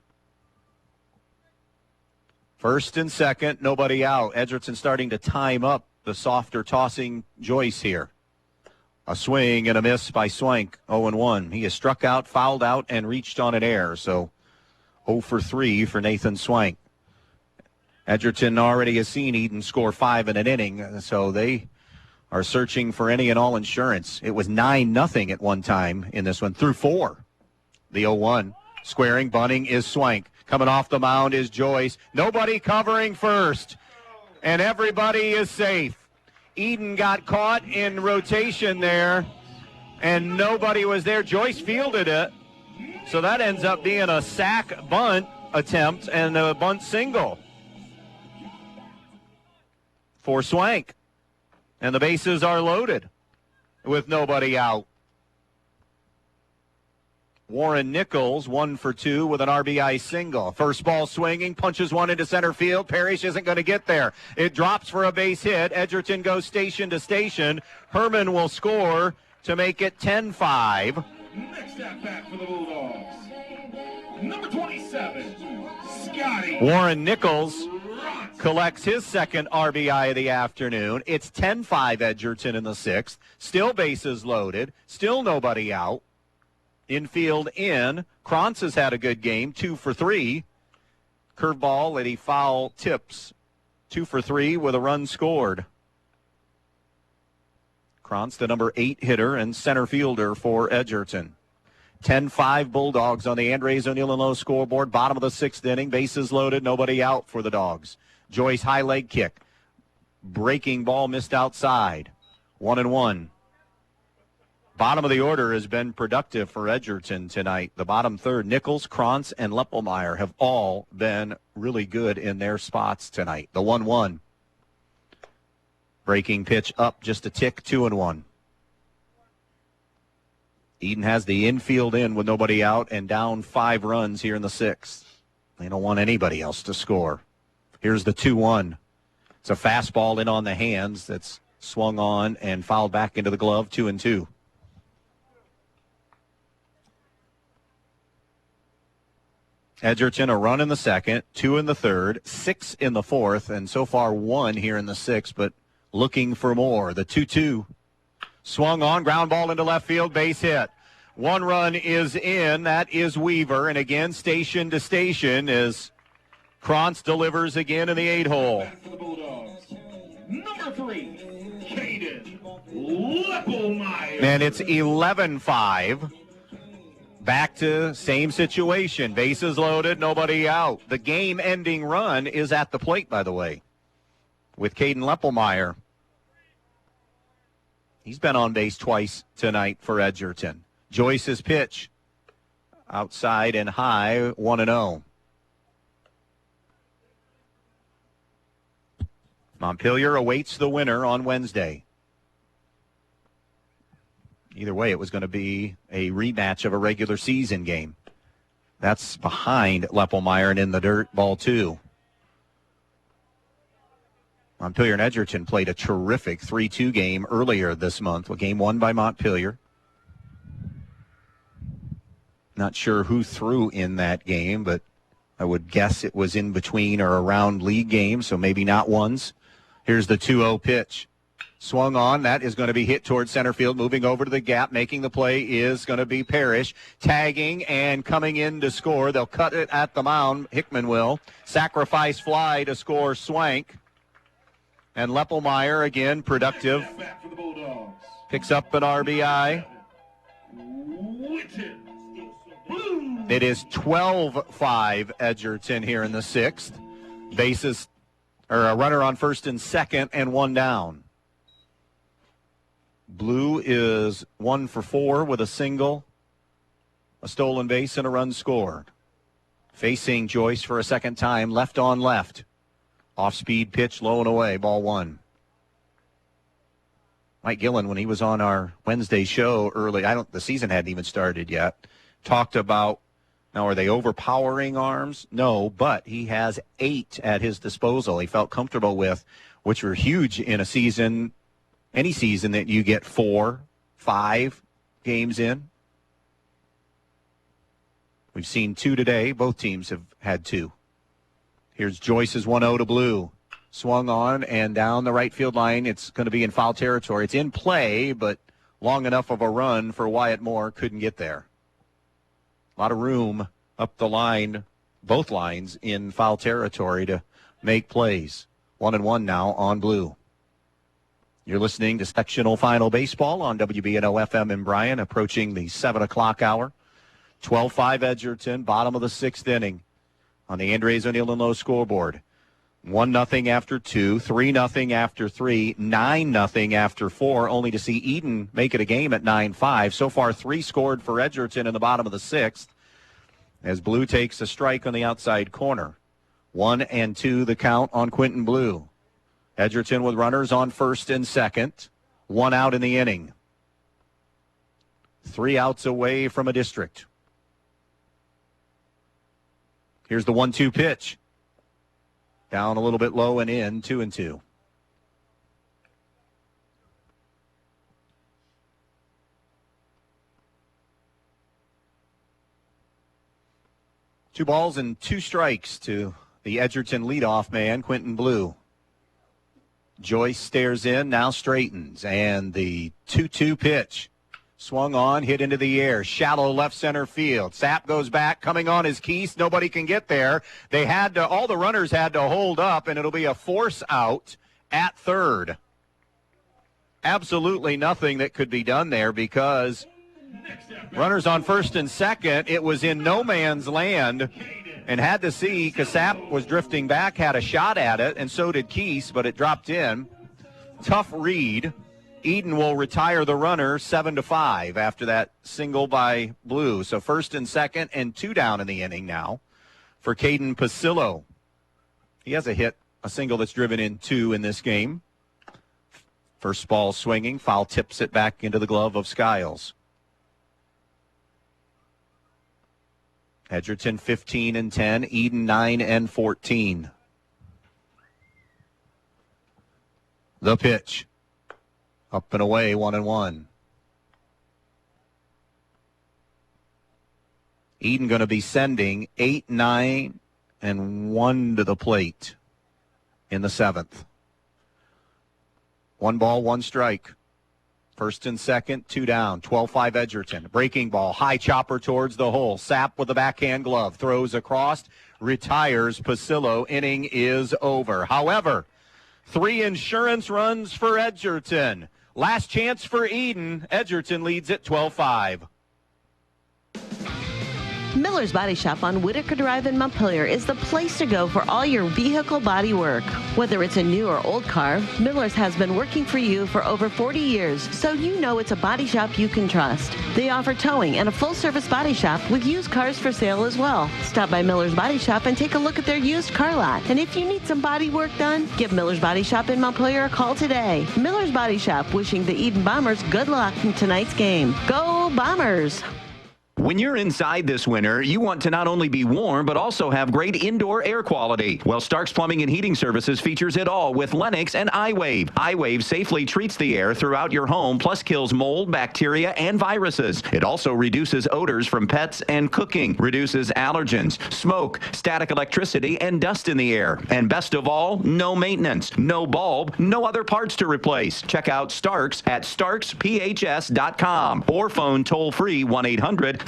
First and second, nobody out. Edgerton starting to time up the softer tossing Joyce here. A swing and a miss by Swank, 0-1. He has struck out, fouled out, and reached on an error. So 0 for 3 for Nathan Swank. Edgerton already has seen Edon score 5 in an inning, so they are searching for any and all insurance. It was 9-0 at one time in this one, through 4. The 0-1. Squaring, bunting is Swank. Coming off the mound is Joyce. Nobody covering first, and everybody is safe. Edon got caught in rotation there, and nobody was there. Joyce fielded it, so that ends up being a sack bunt attempt and a bunt single for Swank. And the bases are loaded with nobody out. Warren Nichols, 1 for 2 with an RBI single. First ball swinging, punches one into center field. Parrish isn't going to get there. It drops for a base hit. Edgerton goes station to station. Herman will score to make it 10-5. Next at bat for the Bulldogs, number 27, Scotty. Warren Nichols collects his second RBI of the afternoon. It's 10-5 Edgerton in the 6th. Still bases loaded. Still nobody out. Infield in. Krantz has had a good game, 2 for 3. Curveball at a foul tips, 2 for 3 with a run scored. Krantz, the number 8 hitter and center fielder for Edgerton. 10-5 Bulldogs on the Andres O'Neill & Lowe scoreboard. Bottom of the 6th inning. Bases loaded. Nobody out for the Dogs. Joyce high leg kick. Breaking ball missed outside. 1-1. Bottom of the order has been productive for Edgerton tonight. The bottom third, Nichols, Krantz, and Leppelmeyer have all been really good in their spots tonight. The 1-1. Breaking pitch up just a tick, 2-1. Edon has the infield in with nobody out and down 5 runs here in the 6th. They don't want anybody else to score. Here's the 2-1. It's a fastball in on the hands that's swung on and fouled back into the glove, 2-2. Edgerton, a run in the 2nd, 2 in the 3rd, 6 in the 4th, and so far 1 here in the 6th, but looking for more. The 2-2 swung on, ground ball into left field, base hit. 1 run is in. That is Weaver, and again, station to station as Krantz delivers again in the 8-hole. Number 3, Caden Leppelmeyer. And it's 11-5. Back to same situation. Bases loaded, nobody out. The game-ending run is at the plate, by the way, with Caden Leppelmeyer. He's been on base twice tonight for Edgerton. Joyce's pitch, outside and high, 1-0. Montpelier awaits the winner on Wednesday. Either way, it was going to be a rematch of a regular season game. That's behind Leppelmeyer and in the dirt, ball 2. Montpelier and Edgerton played a terrific 3-2 game earlier this month. A game won by Montpelier. Not sure who threw in that game, but I would guess it was in between or around league games, so maybe not ones. Here's the 2-0 pitch. Swung on. That is going to be hit towards center field. Moving over to the gap. Making the play is going to be Parrish. Tagging and coming in to score. They'll cut it at the mound. Hickman will. Sacrifice fly to score Swank. And Leppelmeyer, again, productive. Picks up an RBI. It is 12-5 Edgerton here in the 6th. Bases, or a runner on first and second and 1 down. Blue is 1 for 4 with a single, a stolen base, and a run scored. Facing Joyce for a second time, left on left. Off-speed pitch, low and away, ball 1. Mike Gillen, when he was on our Wednesday show early, the season hadn't even started yet, talked about, now are they overpowering arms? No, but he has 8 at his disposal he felt comfortable with, which were huge in a season. Any season that you get 4, 5 games in. We've seen 2 today. Both teams have had 2. Here's Joyce's 1-0 to Blue. Swung on and down the right field line. It's going to be in foul territory. It's in play, but long enough of a run for Wyatt Moore. Couldn't get there. A lot of room up the line, both lines in foul territory to make plays. 1-1 now on Blue. You're listening to Sectional Final Baseball on WBNO FM in Bryan, approaching the 7 o'clock hour. 12-5 Edgerton, bottom of the 6th inning on the Andres O'Neill & Lowe scoreboard. 1-0 after 2, 3-0 after 3, 9-0 after 4, only to see Edon make it a game at 9-5. So far, 3 scored for Edgerton in the bottom of the 6th as Blue takes a strike on the outside corner. 1-2 the count on Quentin Blue. Edgerton with runners on first and second. 1 out in the inning. 3 outs away from a district. Here's the 1-2 pitch. Down a little bit low and in, 2-2. Two balls and 2 strikes to the Edgerton leadoff man, Quentin Blue. Joyce stares in, now straightens, and the 2-2 pitch. Swung on, hit into the air, shallow left center field. Sapp goes back, coming on his Keese. Nobody can get there. All the runners had to hold up, and it'll be a force out at third. Absolutely nothing that could be done there because runners on first and second, it was in no man's land. And had to see, because Sapp was drifting back, had a shot at it, and so did Keese, but it dropped in. Tough read. Edon will retire the runner 7-5 after that single by Blue. So first and second and 2 down in the inning now for Caden Pasillo. He has a single that's driven in 2 in this game. First ball swinging. Foul tips it back into the glove of Skiles. Edgerton 15-10. Edon 9-14. The pitch. Up and away, 1-1. Edon going to be sending 8, 9, and 1 to the plate in the 7th. 1 ball, 1 strike. First and second, 2 down. 12-5 Edgerton. Breaking ball, high chopper towards the hole. Sapp with the backhand glove. Throws across, retires Pasillo. Inning is over. However, 3 insurance runs for Edgerton. Last chance for Edon. Edgerton leads at 12-5. Miller's Body Shop on Whitaker Drive in Montpelier is the place to go for all your vehicle body work. Whether it's a new or old car, Miller's has been working for you for over 40 years, so you know it's a body shop you can trust. They offer towing and a full-service body shop with used cars for sale as well. Stop by Miller's Body Shop and take a look at their used car lot. And if you need some body work done, give Miller's Body Shop in Montpelier a call today. Miller's Body Shop wishing the Edon Bombers good luck in tonight's game. Go Bombers! When you're inside this winter, you want to not only be warm, but also have great indoor air quality. Well, Stark's Plumbing and Heating Services features it all with Lennox and iWave. iWave safely treats the air throughout your home, plus kills mold, bacteria, and viruses. It also reduces odors from pets and cooking, reduces allergens, smoke, static electricity, and dust in the air. And best of all, no maintenance, no bulb, no other parts to replace. Check out Stark's at starksphs.com or phone toll-free 1-800-329-4040.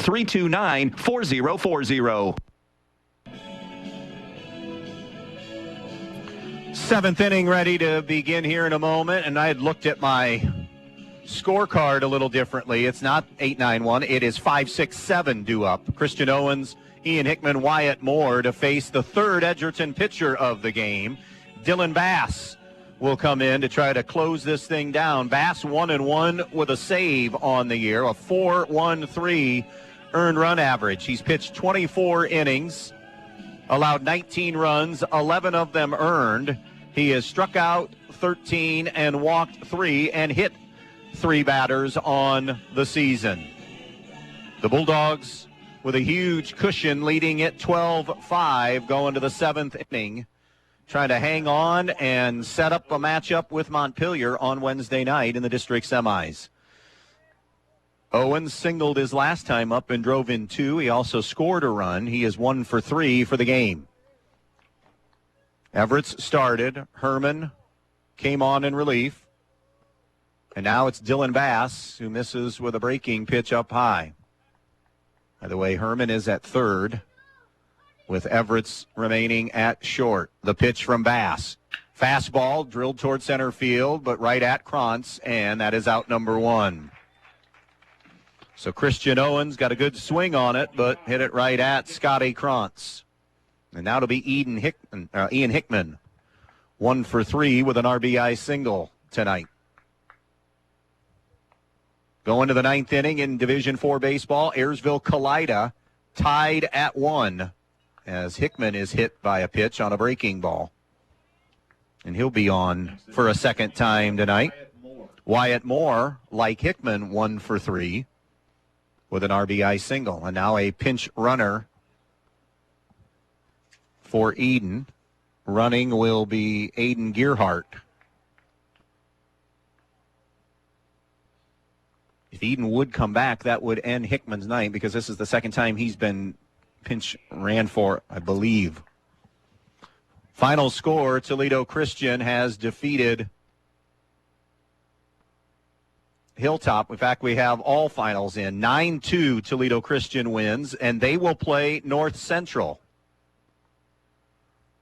7th inning ready to begin here in a moment, and I had looked at my scorecard a little differently. It's not 8-9-1. It is 5-6-7 due up. Christian Owens, Ian Hickman, Wyatt Moore to face the third Edgerton pitcher of the game. Dylan Bass will come in to try to close this thing down. Bass 1-1 with a save on the year, a 4.13 earned run average. He's pitched 24 innings, allowed 19 runs, 11 of them earned. He has struck out 13 and walked 3 and hit 3 batters on the season. The Bulldogs with a huge cushion leading at 12-5 going to the 7th inning, trying to hang on and set up a matchup with Montpelier on Wednesday night in the district semis. Owens singled his last time up and drove in 2. He also scored a run. He is 1 for 3 for the game. Everett's started. Herman came on in relief. And now it's Dylan Bass who misses with a breaking pitch up high. By the way, Herman is at third with Everett's remaining at short. The pitch from Bass. Fastball drilled toward center field, but right at Krantz, and that is out number 1. So Christian Owens got a good swing on it, but hit it right at Scotty Krantz. And now to be Ian Hickman, 1 for 3 with an RBI single tonight. Going to the 9th inning in Division IV baseball, Ayersville-Kalida tied at 1 as Hickman is hit by a pitch on a breaking ball. And he'll be on for a second time tonight. Wyatt Moore, like Hickman, 1 for 3. With an RBI single. And now a pinch runner for Edon. Running will be Aiden Gearhart. If Edon would come back, that would end Hickman's night because this is the second time he's been pinch ran for, I believe. Final score, Toledo Christian has defeated Hilltop. In fact, we have all finals in. 9-2 Toledo Christian wins, and they will play North Central.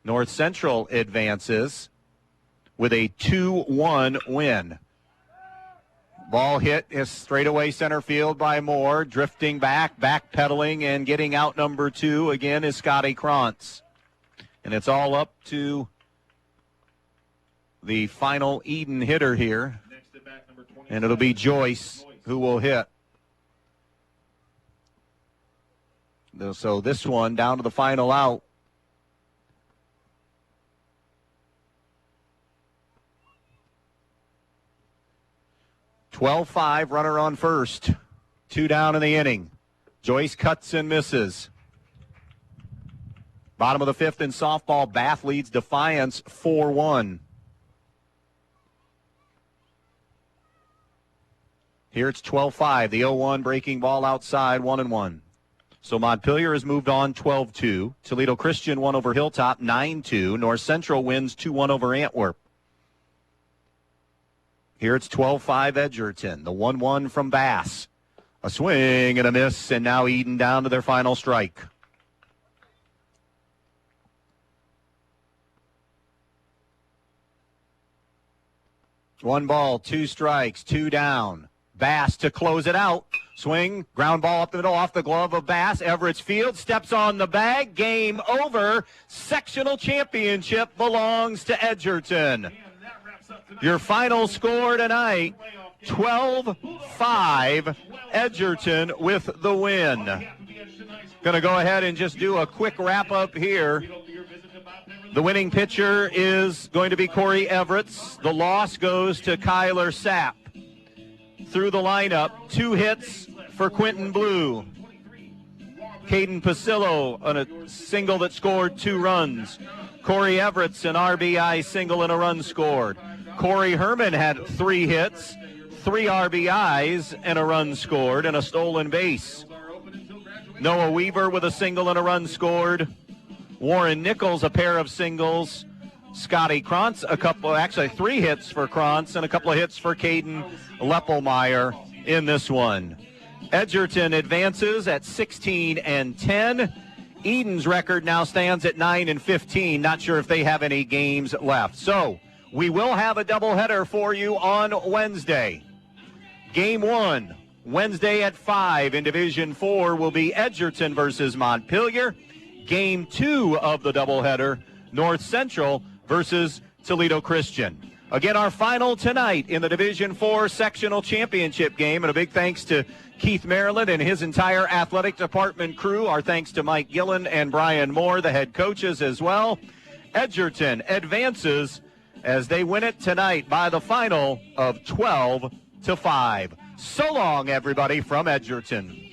North Central advances with a 2-1 win. Ball hit is straightaway center field by Moore. Drifting back, backpedaling, and getting out number 2 again is Scotty Krantz. And it's all up to the final Edon hitter here. And it'll be Joyce who will hit. So this one down to the final out. 12-5, runner on first. 2 down in the inning. Joyce cuts and misses. Bottom of the 5th in softball, Bath leads Defiance 4-1. Here it's 12-5. The 0-1 breaking ball outside, 1-1. So Montpelier has moved on 12-2. Toledo Christian won over Hilltop 9-2. North Central wins 2-1 over Antwerp. Here it's 12-5 Edgerton. The 1-1 from Bass. A swing and a miss, and now Edon down to their final strike. One ball, 2 strikes, 2 down. Bass to close it out. Swing, ground ball up the middle, off the glove of Bass. Everett's Field steps on the bag. Game over. Sectional championship belongs to Edgerton. Your final score tonight, 12-5, Edgerton with the win. Going to go ahead and just do a quick wrap-up here. The winning pitcher is going to be Corey Everett's. The loss goes to Kyler Sapp. Through the lineup, 2 hits for Quentin Blue. Caden Pasillo on a single that scored 2 runs. Corey Everett's an RBI single and a run scored. Corey Herman had 3 hits, 3 RBIs and a run scored and a stolen base. Noah Weaver with a single and a run scored. Warren Nichols a pair of singles. Scotty Krantz, 3 hits for Krantz and a couple of hits for Caden Leppelmeyer in this one. Edgerton advances at 16-10. Edon's record now stands at 9-15. Not sure if they have any games left. So we will have a doubleheader for you on Wednesday. Game 1, Wednesday at 5 in Division 4 will be Edgerton versus Montpelier. Game 2 of the doubleheader, North Central versus Toledo Christian. Again, our final tonight in the Division 4 sectional championship game. And a big thanks to Keith Maryland and his entire athletic department crew. Our thanks to Mike Gillen and Brian Moore, the head coaches as well. Edgerton advances as they win it tonight by the final of 12-5. So long, everybody, from Edgerton.